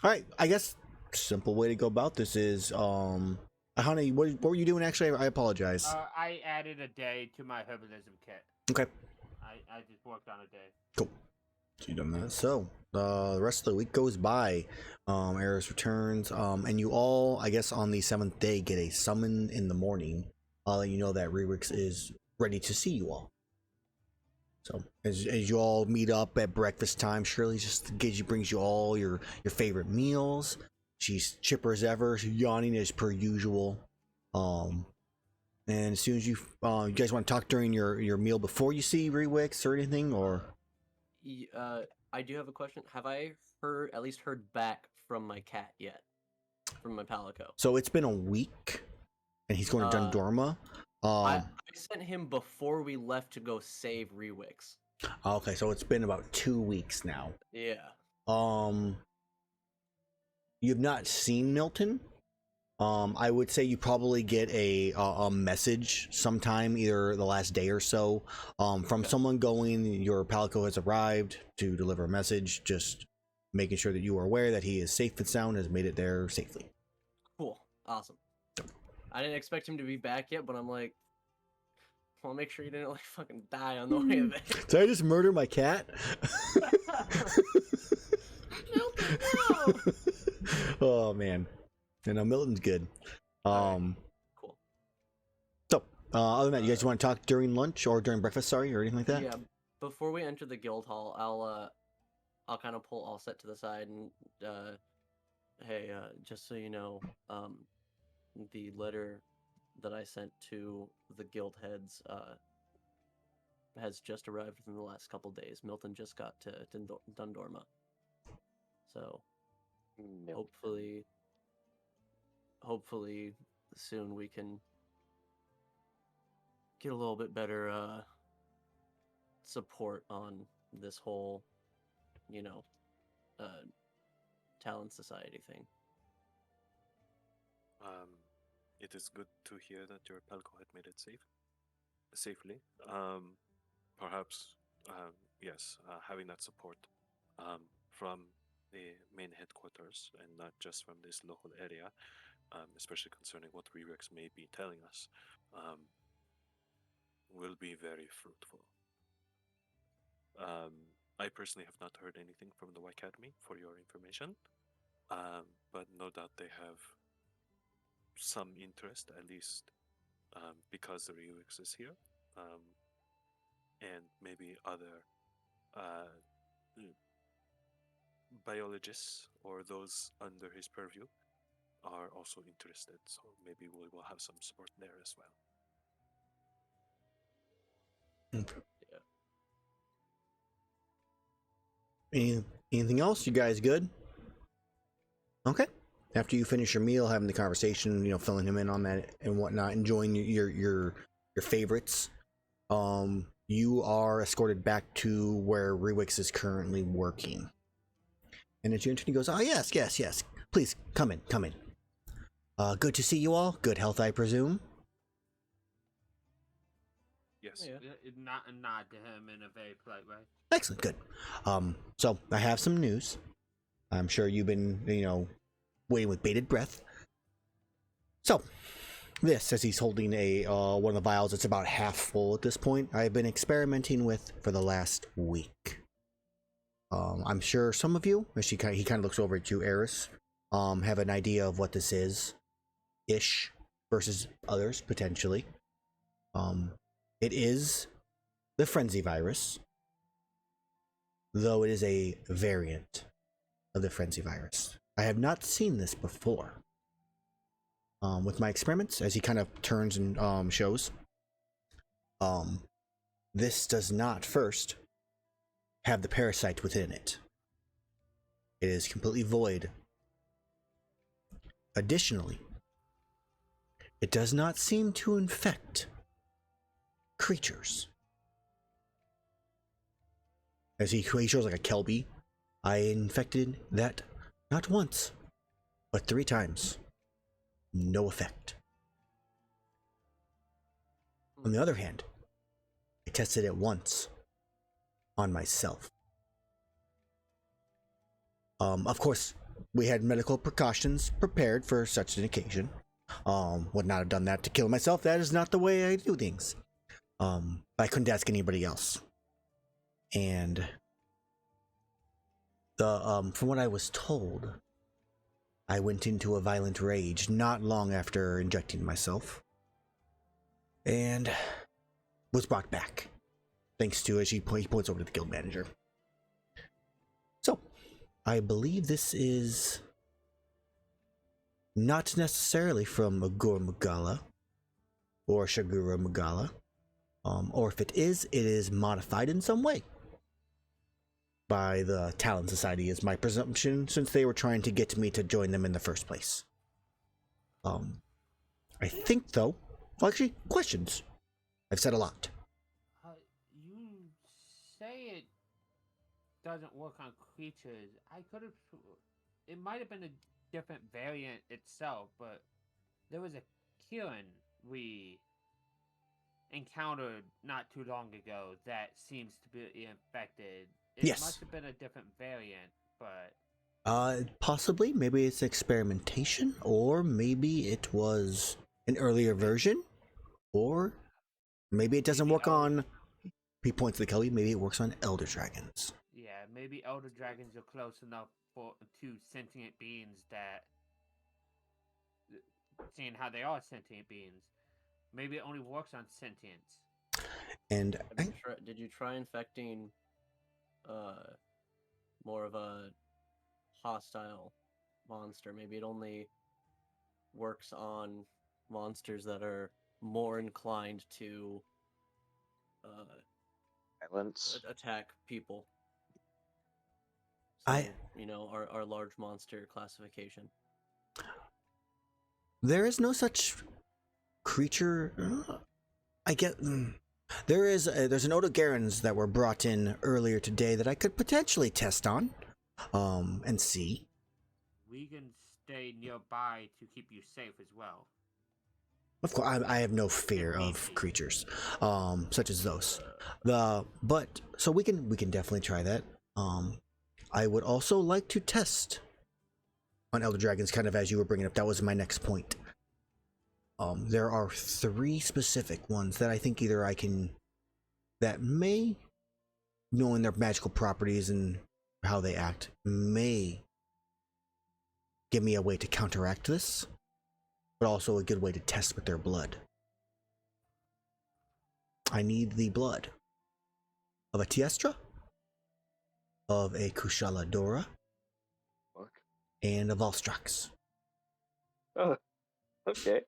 right. I guess simple way to go about this is, Iihane, what were you doing actually? I apologize. I added a day to my herbalism kit. Okay. I just worked on a day. Cool. So you done that. So the rest of the week goes by. Erus returns. And you all, I guess, on the 7th day, get a summon in the morning. You know that Rewix is ready to see you all. So as you all meet up at breakfast time, Shirley brings you all your favorite meals. She's chipper as ever, she's yawning as per usual. And as soon as you guys want to talk during your meal before you see Rewix or anything, or I do have a question. Have I at least heard back from my cat yet? From my Palico. So it's been a week, and he's going to Dundorma. I sent him before we left to go save Rewix. Okay, so it's been about 2 weeks now. Yeah. You've not seen Milton. I would say you probably get a message sometime, either the last day or so, from someone going, your Palico has arrived to deliver a message, just making sure that you are aware that he is safe and sound, has made it there safely. Cool. Awesome. I didn't expect him to be back yet, but I'm like, well, make sure you didn't like fucking die on the way there. Did I just murder my cat? Milton, no! Oh man. And Milton's good. Cool. So, other than that, you guys want to talk during lunch or during breakfast, or anything like that? Yeah. Before we enter the guild hall, I'll kind of pull Allset to the side and hey, just so you know, the letter that I sent to the guild heads has just arrived within the last couple days. Milton just got to Dundorma. So hopefully soon we can get a little bit better support on this whole, Talent Society thing. It is good to hear that your Palico had made it safely. Perhaps, yes, having that support from the main headquarters and not just from this local area, especially concerning what Rerex may be telling us, will be very fruitful. I personally have not heard anything from the Y Academy, for your information, but no doubt they have some interest, at least because the Rerex is here, and maybe other biologists or those under his purview are also interested, so maybe we will have some support there as well. Okay. Yeah. Anything else? You guys good? Okay. after you finish your meal, having the conversation, filling him in on that and whatnot, enjoying your favorites, you are escorted back to where Rewix is currently working. And it's your turn. He goes, "Oh yes, yes, yes. Please come in, come in. Good to see you all. Good health, I presume." Yes. Yeah. Nod to him in a very polite way. Excellent, good. So I have some news. I'm sure you've been, waiting with bated breath. So, this, as he's holding one of the vials that's about half full at this point, I've been experimenting with for the last week. I'm sure some of you, as he kind of looks over at you, Erus, have an idea of what this is, ish, versus others potentially. It is the frenzy virus, though it is a variant of the frenzy virus. I have not seen this before. With my experiments, as he kind of turns and shows, this does not first have the parasite within it. It is completely void. Additionally, it does not seem to infect creatures. As he shows like a Kelby, I infected that not once, but 3 times. No effect. On the other hand, I tested it once on myself. Of course, we had medical precautions prepared for such an occasion. Would not have done that to kill myself. That is not the way I do things. I couldn't ask anybody else. And from what I was told, I went into a violent rage not long after injecting myself, and was brought back, thanks to, as he points over to the guild manager. So, I believe this is not necessarily from Agur Magala or Shagura Magala, or if it is modified in some way by the Talon Society, is my presumption, since they were trying to get me to join them in the first place. I think, though... Well, actually, questions. I've said a lot. You say it doesn't work on creatures. I could have... It might have been a different variant itself, but there was a Kieran we encountered not too long ago that seems to be infected. It Yes. must have been a different variant, but... Possibly. Maybe it's experimentation, or maybe it was an earlier version, or maybe it doesn't work on... He points to the Kelly, maybe it works on Elder Dragons. Yeah, maybe Elder Dragons are close enough to sentient beings that... Seeing how they are sentient beings, maybe it only works on sentience. And Did you try infecting more of a hostile monster? Maybe it only works on monsters that are more inclined to Violence. attack people. I- our large monster classification. there is no such creature... I get... There's an Odogarans that were brought in earlier today that I could potentially test on, and see. We can stay nearby to keep you safe as well. Of course, I have no fear of creatures, such as those. So we can definitely try that. I would also like to test on Elder Dragons, kind of as you were bringing up. That was my next point. There are 3 specific ones that I think either that may, knowing their magical properties and how they act, may give me a way to counteract this, but also a good way to test with their blood. I need the blood of a Tiestra, of a Kushala Dora, Fuck. and a Valstrax. Oh, okay.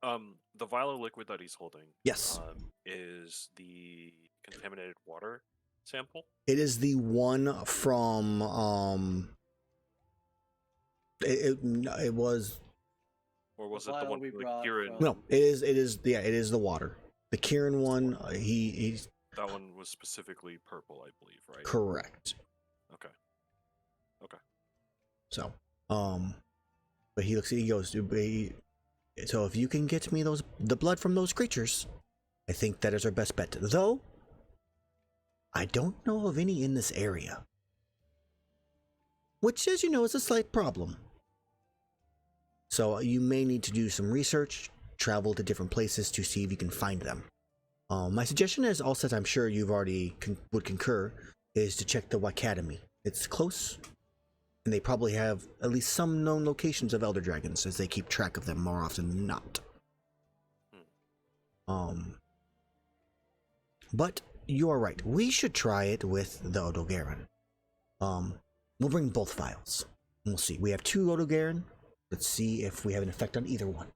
The vial of liquid that he's holding, Yes. is the contaminated water sample. It is the one from It was Or was The it the vial one we from the brought Kieran? from- no. It is the water. The Kieran one. He's That one was specifically purple, I believe, right? correct. Okay. So, but he goes, so if you can get me the blood from those creatures, I think that is our best bet. Though, I don't know of any in this area. Which, as you know, is a slight problem. So you may need to do some research, travel to different places to see if you can find them. My suggestion is, also I'm sure you've already would concur, is to check the Academy. It's close. And they probably have at least some known locations of Elder Dragons, as they keep track of them more often than not. But you are right. We should try it with the Odogaron. We'll bring both files. And we'll see. We have 2 Odogaron. Let's see if we have an effect on either one.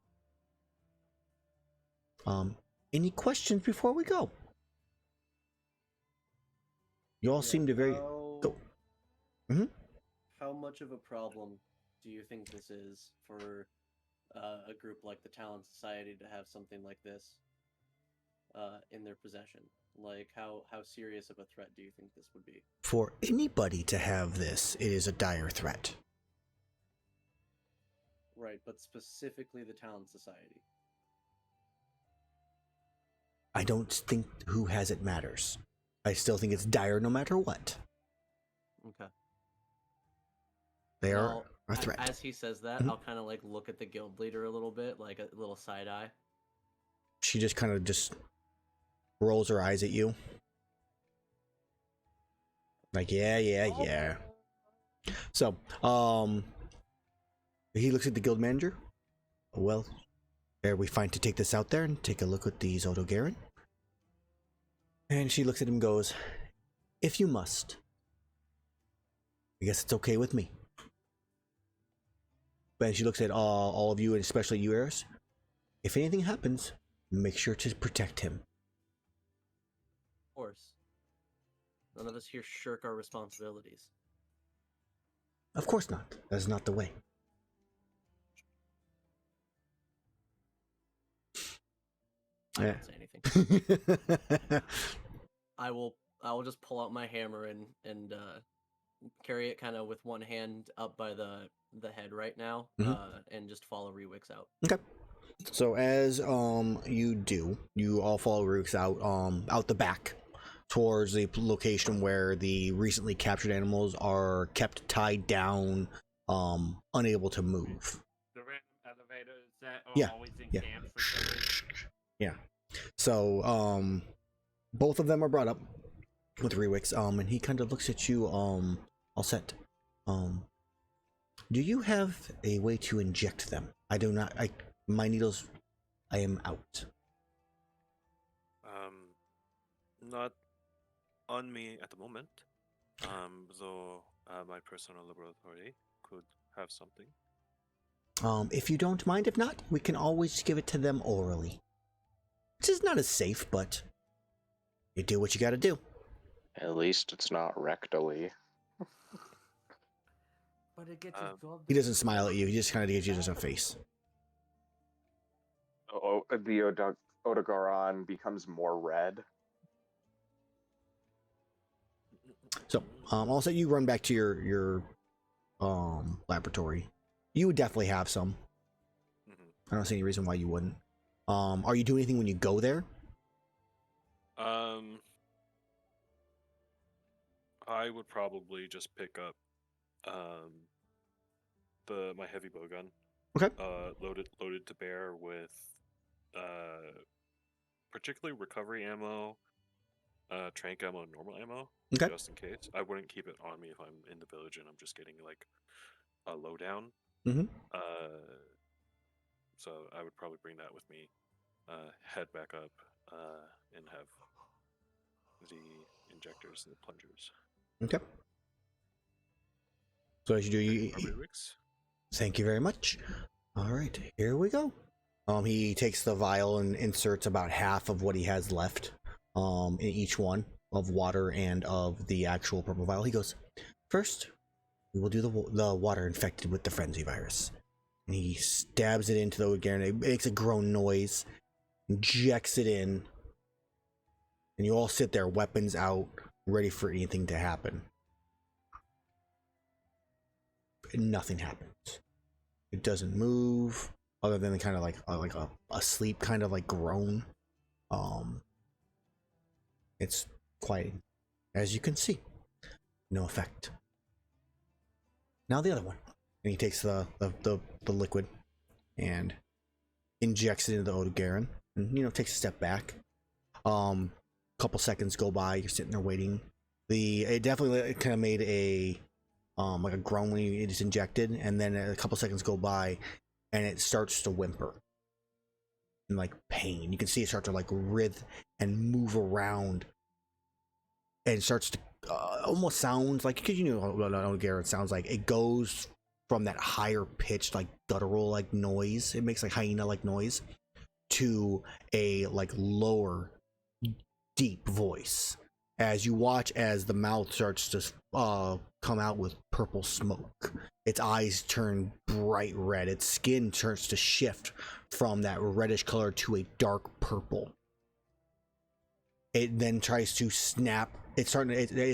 Any questions before we go? You all seem to very... Go. Mm-hmm. How much of a problem do you think this is for a group like the Talent Society to have something like this in their possession? Like, how serious of a threat do you think this would be? For anybody to have this, it is a dire threat. Right, but specifically the Talent Society. I don't think who has it matters. I still think it's dire no matter what. Okay. They are Well, a threat. As he says that, Mhm. I'll kind of like look at the guild leader a little bit, like a little side eye. She just kind of just rolls her eyes at you. Like, yeah. So, he looks at the guild manager. Well, are we fine to take this out there and take a look at these Odogaron? And she looks at him and goes, if you must. I guess it's okay with me. But she looks at all of you, and especially you, Erus. If anything happens, make sure to protect him. Of course. None of us here shirk our responsibilities. Of course not. That's not the way. I Yeah. won't say anything. I will just pull out my hammer and carry it kind of with one hand up by the head right now, and just follow Rewix out. Okay. So as you do, you all follow Rewix out the back towards the location where the recently captured animals are kept tied down, unable to move. The random elevators that are Yeah, always in yeah. camp for some reason. Yeah. So both of them are brought up with Rewix, and he kind of looks at you, all set. Do you have a way to inject them? I do not. My needles, I am out. Not on me at the moment. Though my personal laboratory could have something. If you don't mind, if not, we can always give it to them orally. Which is not as safe, but you do what you gotta do. At least it's not rectally. But it gets absorbed. He doesn't smile at you, he just kind of gives you just a face. Oh, the Odogaron becomes more red. So, also you run back to your laboratory. You would definitely have some. I don't see any reason why you wouldn't. Are you doing anything when you go there? I would probably just pick up my heavy bowgun. Okay. Loaded to bear with particularly recovery ammo, trank ammo, and normal ammo, Okay. just in case. I wouldn't keep it on me if I'm in the village and I'm just getting like a lowdown. Mm-hmm. So I would probably bring that with me, head back up, and have the injectors and the plungers. Okay. So as you do, thank you very much. All right, here we go. He takes the vial and inserts about half of what he has left, in each one of water and of the actual purple vial. He goes, first, We'll do the water infected with the frenzy virus. And he stabs it into the Odogaron. It makes a groan noise, injects it in, and you all sit there, weapons out, ready for anything to happen. And nothing happens. It doesn't move, other than kind of like a sleep kind of like groan. It's quiet, as you can see. No effect. Now the other one. And he takes the liquid and injects it into the Odogaron, and takes a step back. Couple seconds go by. You're sitting there waiting. It definitely kind of made a like a groan when it is injected, and then a couple seconds go by, and it starts to whimper in like pain. You can see it start to like writhe and move around, and it starts to almost sounds like, because what Odogaron sounds like. It goes from that higher pitched like guttural like noise, it makes like hyena like noise, to a like lower deep voice as you watch as the mouth starts to come out with purple smoke. Its eyes turn bright red. Its skin starts to shift from that reddish color to a dark purple. It then tries to snap. It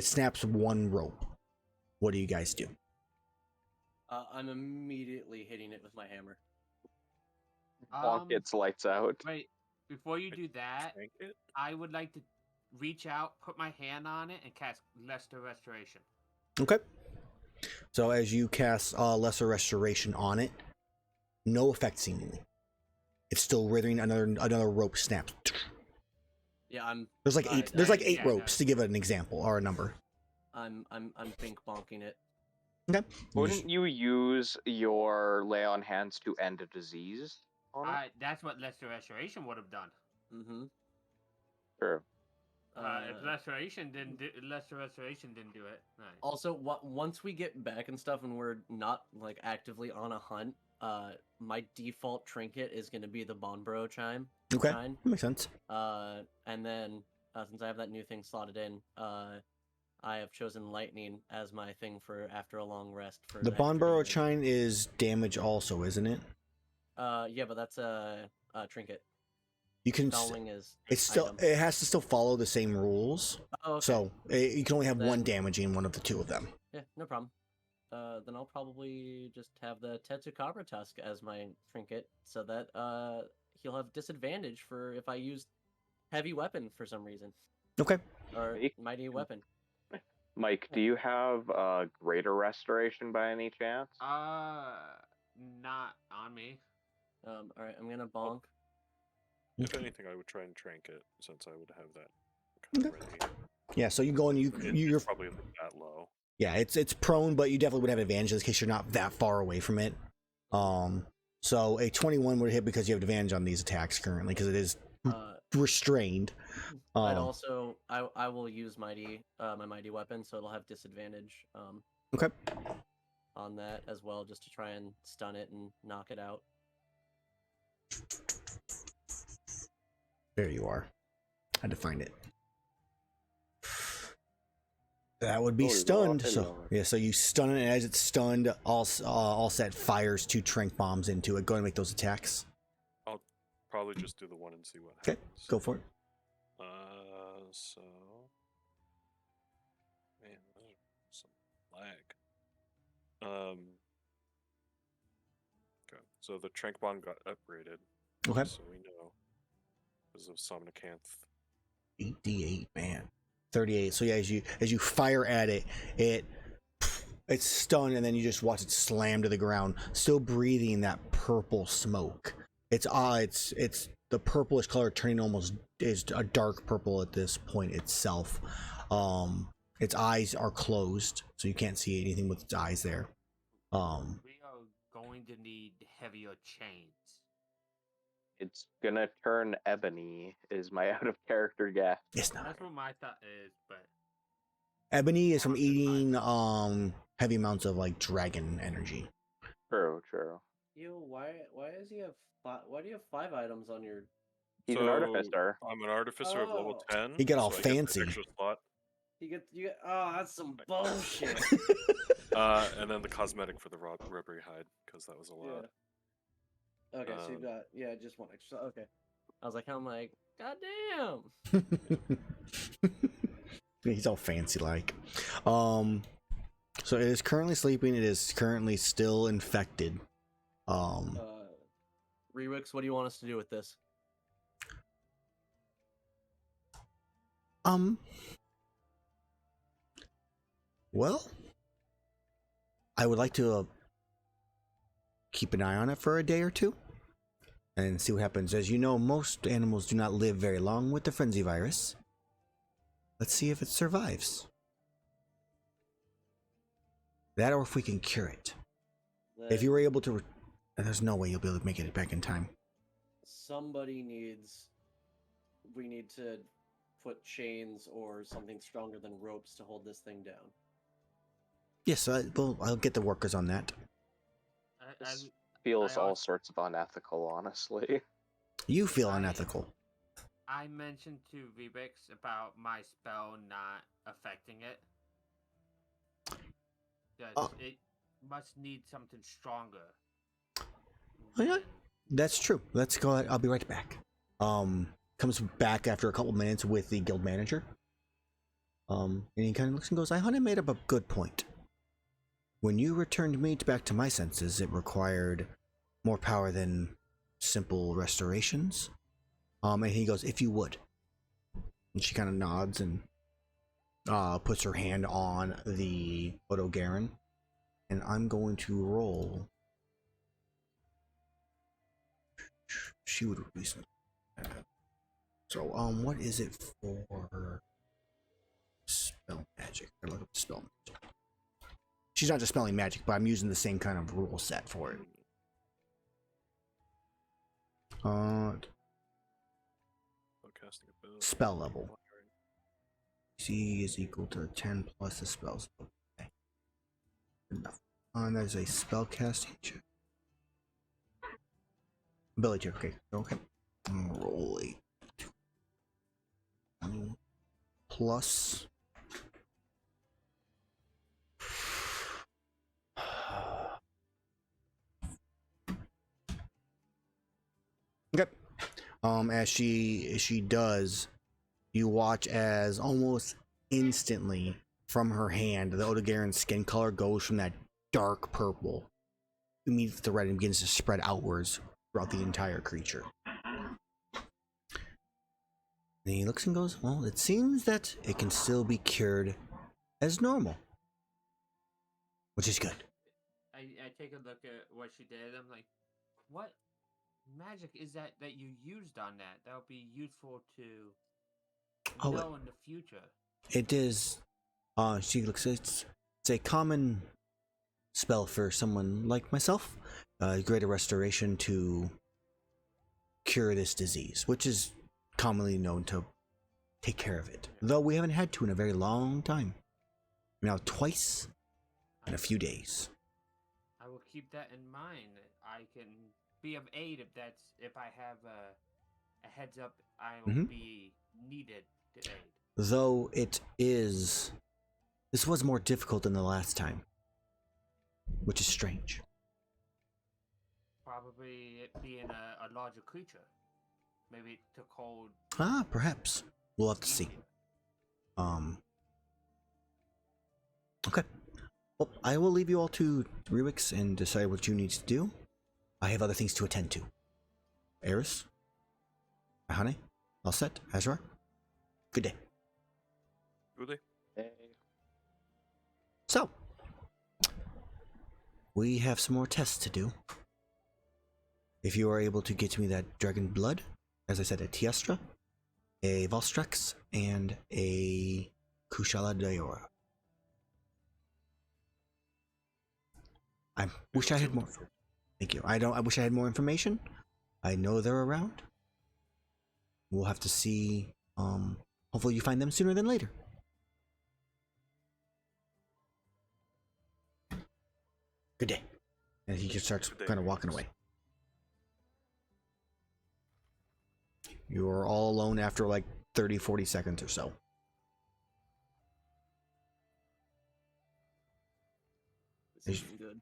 snaps one rope. What do you guys do? I'm immediately hitting it with my hammer. Bonk its lights out. Wait, before you do that, Crank it? I would like to reach out, put my hand on it, and cast Lesser Restoration. Okay. So as you cast Lesser Restoration on it, no effect seemingly. It's still writhing. Another rope snaps. Yeah, There's like eight. There's like eight yeah, ropes to give it an example or a number. I'm pink bonking it. Okay. Wouldn't you use your lay on hands to end a disease on it? That's what Lesser Restoration would have done. Mm-hmm. Sure. If Lesser Restoration didn't do it. Nice. Also, once we get back and stuff, and we're not like actively on a hunt, my default trinket is going to be the Bonbro chime. Okay. Chime. That makes sense. And then since I have that new thing slotted in, I have chosen lightning as my thing for after a long rest. For The extra Bonboro damage. Chine is damage also, isn't it? Yeah, but that's a trinket. You can. Spelling is. It's still. item. It has to still follow the same rules. Oh, okay. So you can only have one Then- damaging one of the two of them. Yeah, no problem. Then I'll probably just have the Tetsukabra Tusk as my trinket, so that he'll have disadvantage for if I use heavy weapon for some reason, Okay. or Mike? mighty weapon. Mike, do you have greater restoration by any chance? Not on me. All right, I'm gonna bonk. If anything, I would try and trank it, since I would have that kind of ready. Yeah. So you go and you're It's probably like that low. Yeah, it's prone, but you definitely would have advantage in this case you're not that far away from it. So a 21 would hit because you have advantage on these attacks currently because it is restrained. I'd also I will use my mighty weapon, so it'll have disadvantage. Okay. On that as well, just to try and stun it and knock it out. There you are. I had to find it. That would be Oh, stunned. hello. So yeah, so you stun it, and as it's stunned, all set fires 2 trank bombs into it. Go ahead and make those attacks. I'll probably just do the one and see what Okay, happens. go for it. So... Man, there's some lag. Okay, so the Trank Bomb got upgraded. Okay. So we know. Because of Somnicanth. 8d8, man. 38. So yeah, as you fire at it, it's stunned, and then you just watch it slam to the ground, still breathing that purple smoke. It's the purplish color turning almost is a dark purple at this point itself. Its eyes are closed, so you can't see anything with its eyes there. We are going to need heavier chains. It's gonna turn ebony, is my out of character guess. It's not. That's what my thought is, but Ebony is from eating heavy amounts of like dragon energy. True. Yo, why does he have why do you have 5 items on your? He's an artificer. I'm an artificer of level Oh. 10. He got all so I get that fancy. extra slot. You get. Oh, that's some bullshit. And then the cosmetic for the rubbery hide, because that was a lot. Yeah. Okay, so you got just one extra. Okay. I was like, I'm like, God damn. He's all fancy like. So it is currently sleeping. It is currently still infected. Rewix, what do you want us to do with this? Well, I would like to keep an eye on it for a day or two and see what happens. As you know, most animals do not live very long with the frenzy virus. Let's see if it survives. That, or if we can cure it. If you were able to, there's no way you'll be able to make it back in time. We need to put chains or something stronger than ropes to hold this thing down. Yes, I'll get the workers on that. This feels all sorts of unethical, honestly. You feel unethical. I mentioned to Vivix about my spell not affecting it. It must need something stronger. Oh, yeah, that's true. Let's go ahead. I'll be right back. Comes back after a couple minutes with the guild manager. And he kind of looks and goes, Iihane made up a good point. When you returned me back to my senses, it required more power than simple restorations. And he goes, if you would. And she kind of nods and puts her hand on the Odogaron. And I'm going to roll. She would release it. So, what is it for spell magic? I look up the spell magic. She's not just spelling magic, but I'm using the same kind of rule set for it. Spell level. C is equal to 10 plus the spells. Okay. Enough. That is a spell casting check. Ability check. Okay. Okay. Roll 8. Plus. Okay. As she does, you watch as almost instantly from her hand, the Odogaron's skin color goes from that dark purple immediately to red and begins to spread outwards throughout the entire creature. And he looks and goes, well, it seems that it can still be cured as normal. Which is good. I take a look at what she did. I'm like, what magic is that you used on that? That would be useful to know in the future. It is. She looks. It's a common spell for someone like myself. Greater restoration to cure this disease, which is commonly known to take care of it. Though we haven't had to in a very long time. Now twice in a few days. I will keep that in mind. I can be of aid if I have a heads up. I will be needed to aid. Though this was more difficult than the last time, which is strange. Probably it being a larger creature. Maybe it took hold. Perhaps. We'll have to see. Okay. Well, I will leave you all to Rewix and decide what you need to do. I have other things to attend to. Erus? Iihane? All set? Azrar? Good day. Good day. Hey. So, we have some more tests to do. If you are able to get me that dragon blood, as I said, a Tiestra, a Valstrax, and a Kushala Diora. I wish I had more. Thank you. I wish I had more information. I know they're around. We'll have to see. Hopefully you find them sooner than later. Good day. And he just starts kind of walking away. You are all alone after like 30-40 seconds or so. This isn't good.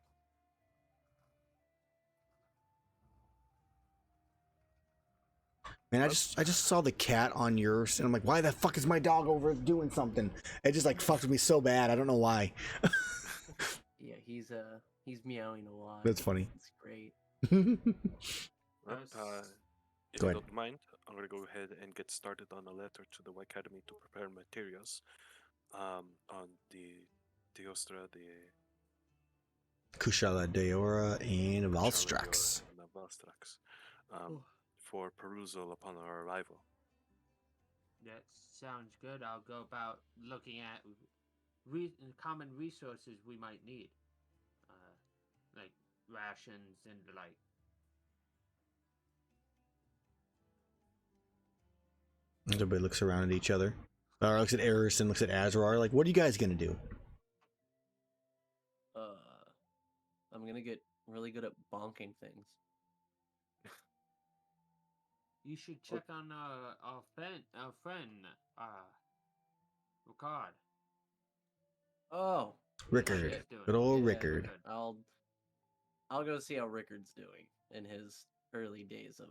Man, I just saw the cat on yours, and I'm like, why the fuck is my dog over doing something? It just like fucked with me so bad. I don't know why. Yeah, he's meowing a lot. That's funny. It's great. Well, Nice. if Go you ahead. don't mind, I'm gonna go ahead and get started on a letter to the Academy to prepare materials on the Diostra, the Kushala Deora and Shaladior Valstrax. and the Valstrax, for perusal upon our arrival. That sounds good. I'll go about looking at common resources we might need, like rations and the like. Everybody looks around at each other. Looks at Erus and looks at Azrar. Like, what are you guys gonna do? I'm gonna get really good at bonking things. You should check on our friend, Ricard. Oh, Rickard. Shit, doing Good old yeah, Rickard. I'll go see how Rickard's doing in his early days of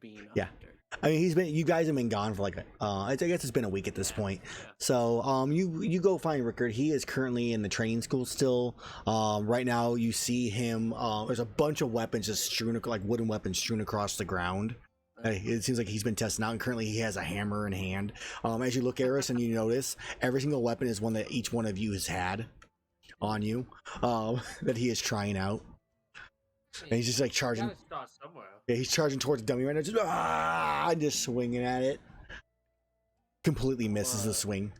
being a Yeah. hunter. I mean, you guys have been gone for like, I guess it's been a week at this point. Yeah. So, you go find Rickard. He is currently in the training school still. Right now you see him, there's a bunch of weapons just strewn, like wooden weapons strewn across the ground. It seems like he's been testing out, and currently he has a hammer in hand. As you look, Erus, and you notice every single weapon is one that each one of you has had on you, that he is trying out. And he's just like charging. Gotta start somewhere. Yeah, he's charging towards the dummy right now, just swinging at it. Completely misses the swing.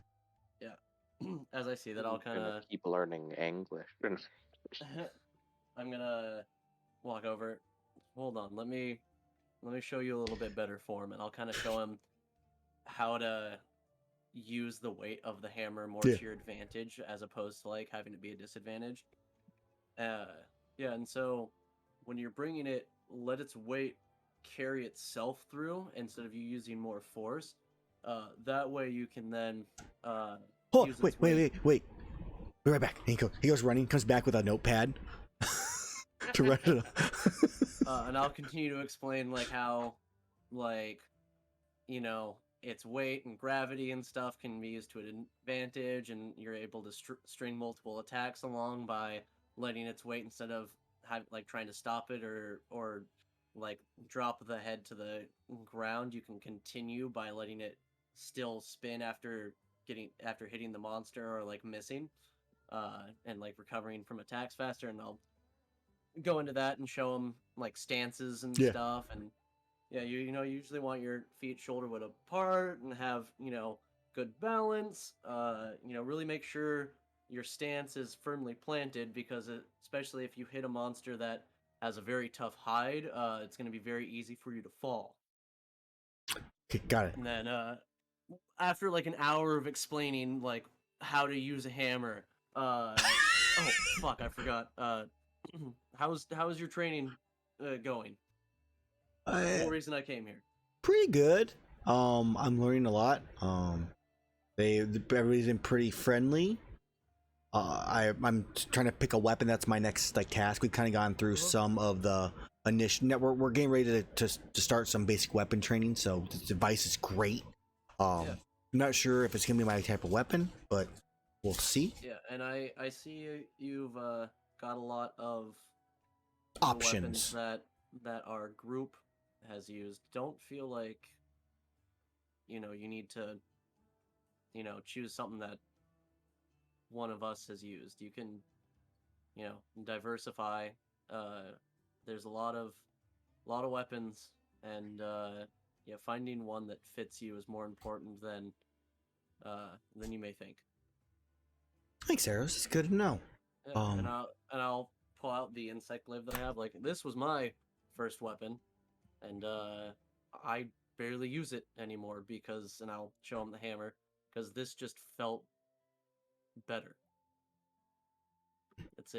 As I see that, I'll kind of keep learning English. I'm gonna walk over. Hold on, let me show you a little bit better form, and I'll kind of show him how to use the weight of the hammer more to your advantage, as opposed to like having to be a disadvantage. Yeah, and so when you're bringing it, let its weight carry itself through instead of you using more force. That way you can then Oh, use wait. its weight. Be right back. He goes running, comes back with a notepad to write it up. And I'll continue to explain like how, like, you know, its weight and gravity and stuff can be used to an advantage, and you're able to string multiple attacks along by letting its weight, instead of like trying to stop it or like drop the head to the ground, you can continue by letting it still spin after hitting the monster or like missing, and like recovering from attacks faster. And I'll go into that and show them like stances and stuff. And yeah, you know, you usually want your feet shoulder width apart and have, you know, good balance. You know, really make sure your stance is firmly planted, because especially if you hit a monster that has a very tough hide, it's going to be very easy for you to fall. Okay, got it. And then after like an hour of explaining like how to use a hammer, oh fuck, I forgot. How's your training going? The whole reason I came here. Pretty good. I'm learning a lot. Everybody's been pretty friendly. I'm trying to pick a weapon. That's my next like task. We've kind of gone through some of the initial. We're getting ready to start some basic weapon training. So the device is great. I'm not sure if it's gonna be my type of weapon, but we'll see. Yeah, and I see you've got a lot of Options weapons that our group has used. Don't feel like, you know, you need to, you know, choose something that one of us has used. You can, you know, diversify. There's a lot of weapons, and yeah, finding one that fits you is more important than you may think. Thanks, Erus. It's good to know. Yeah, and I'll pull out the insect glaive that I have. Like, this was my first weapon, and I barely use it anymore and I'll show him the hammer, because this just felt better. It's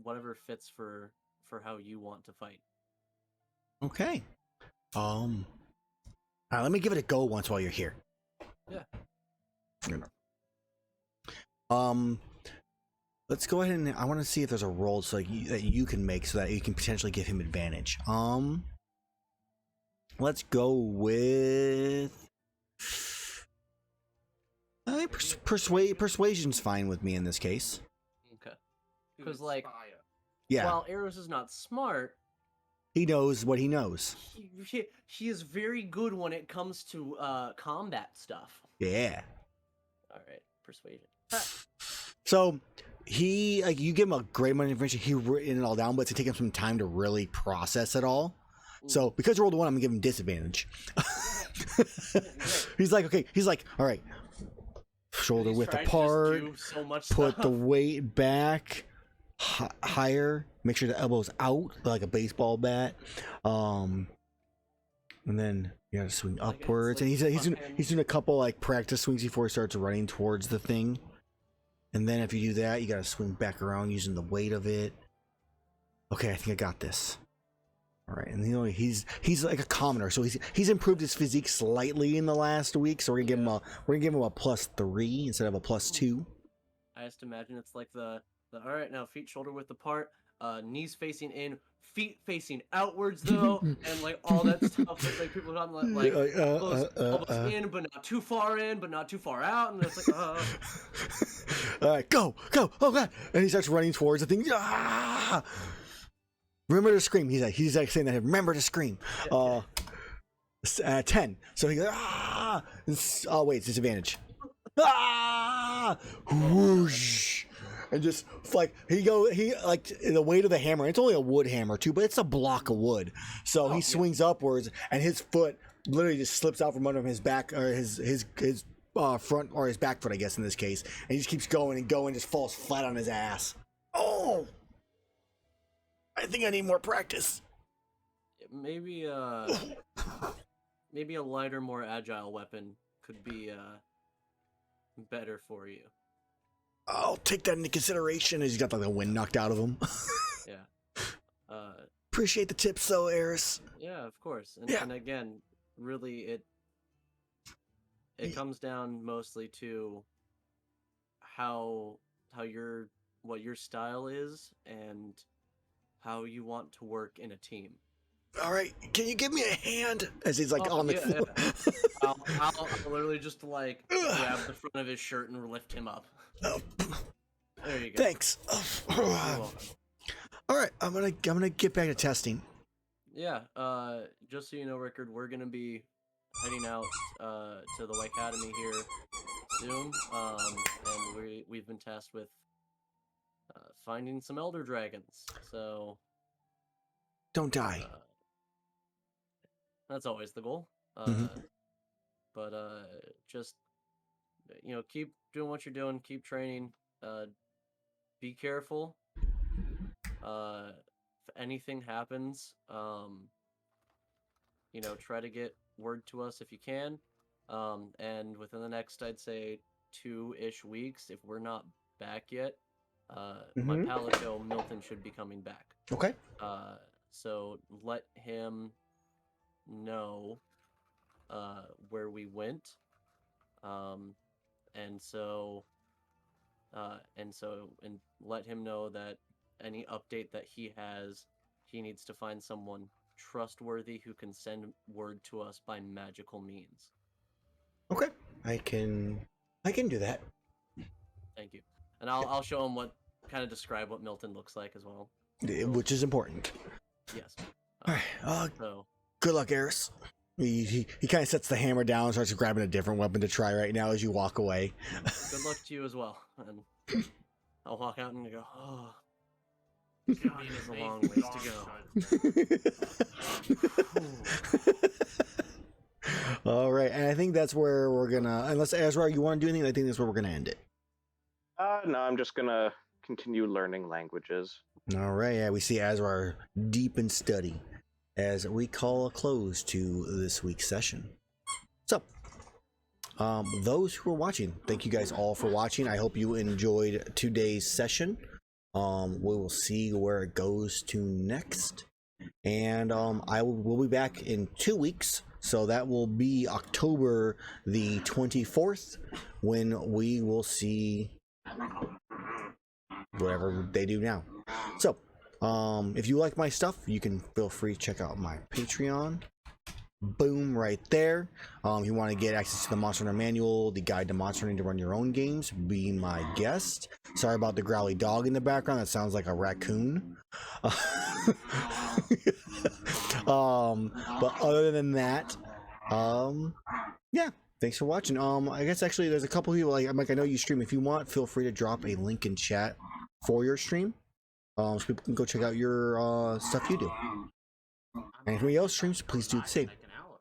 whatever fits for how you want to fight. Okay. All right, let me give it a go once while you're here. Yeah. Let's go ahead and I want to see if there's a roll so that you can make so that you can potentially give him advantage. Let's go with. I think persuasion's fine with me in this case. Okay. Because like, Yeah, while Erus is not smart, he knows what he knows. he is very good when it comes to combat stuff. Yeah. All right, persuasion. So he like you give him a great amount of information. He written it all down, but it's taking him some time to really process it all. So because you rolled a 1, I'm gonna give him disadvantage. He's like, okay. He's like, all right. Shoulder He's width trying to just apart. do so much Put the stuff. weight back higher. Make sure the elbow's out like a baseball bat. And then you gotta swing Like, it's upwards. like And fucking- he's doing a couple like practice swings before he starts running towards the thing. And then if you do that, you gotta swing back around using the weight of it. Okay, I think I got this. All right, and he's like a commoner, so he's improved his physique slightly in the last week. So we're gonna give him a +3 instead of a +2. I just imagine it's like the all right now feet shoulder width apart, knees facing in, feet facing outwards though, and like all that stuff. It's like people talking like elbows in but not too far in, but not too far out, and it's like All right, go! Oh god! And he starts running towards the thing. Ah! Remember to scream. He's like saying that. Remember to scream. 10. So he goes. Ah! Oh wait, it's disadvantage. Ah! Whoosh! And just like he like the weight of the hammer. It's only a wood hammer too, but it's a block of wood. So he swings upwards, and his foot literally just slips out from under his back or his front or his back foot, I guess in this case, and he just keeps going and going, just falls flat on his ass. Oh! I think I need more practice. maybe maybe a lighter, more agile weapon could be better for you. I'll take that into consideration as he's got like the wind knocked out of him. Yeah. Appreciate the tips though, Erus. Yeah, of course. And, Yeah. and again, really it comes down mostly to what your style is and how you want to work in a team. All right, can you give me a hand? As he's like on the floor. I'll literally just like grab the front of his shirt and lift him up. Oh, There you go. thanks. You're welcome. All right, I'm gonna get back to testing. Yeah, just so you know, Rickard, we're gonna be heading out to the Academy here soon, and we've been tasked with finding some elder dragons. So Don't die. that's always the goal. Mhm. But just keep doing what you're doing, keep training. Be careful. If anything happens, try to get word to us if you can. And within the next, I'd say 2-ish weeks, if we're not back yet, my Palacho Milton should be coming back. Okay. So let him know where we went. And let him know that any update that he has, he needs to find someone trustworthy who can send word to us by magical means. Okay. I can do that. Thank you. And I'll show him describe what Milton looks like as well. Which is important. Yes. All right. So Good luck, Erus. He kind of sets the hammer down and starts grabbing a different weapon to try right now as you walk away. good luck to you as well. And I'll walk out and go, oh, God, there's a long ways to go. All right, and I think that's where we're gonna. Unless Azrar, you want to do anything? I think that's where we're gonna end it. No, I'm just gonna continue learning languages. All right, yeah, we see Azrar deep in study as we call a close to this week's session. So, those who are watching, thank you guys all for watching. I hope you enjoyed today's session. We will see where it goes to next, and we'll be back in 2 weeks. So that will be October the 24th when we will see whatever they do now. So, if you like my stuff, you can feel free to check out my Patreon. Boom, right there. If you want to get access to the Monster Hunter Manual, the guide to Monster Hunting to run your own games, be my guest. Sorry about the growly dog in the background. That sounds like a raccoon. But other than that, yeah. Thanks for watching. I guess actually there's a couple people like I know you stream. If you want, feel free to drop a link in chat for your stream, so people can go check out your stuff you do. And if anybody else streams, please do the same.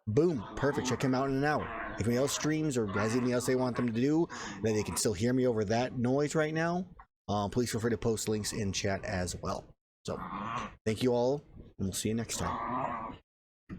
Boom, perfect. Check him out in an hour. If anybody else streams or has anything else they want them to do, that they can still hear me over that noise right now, please feel free to post links in chat as well. So, thank you all, and we'll see you next time.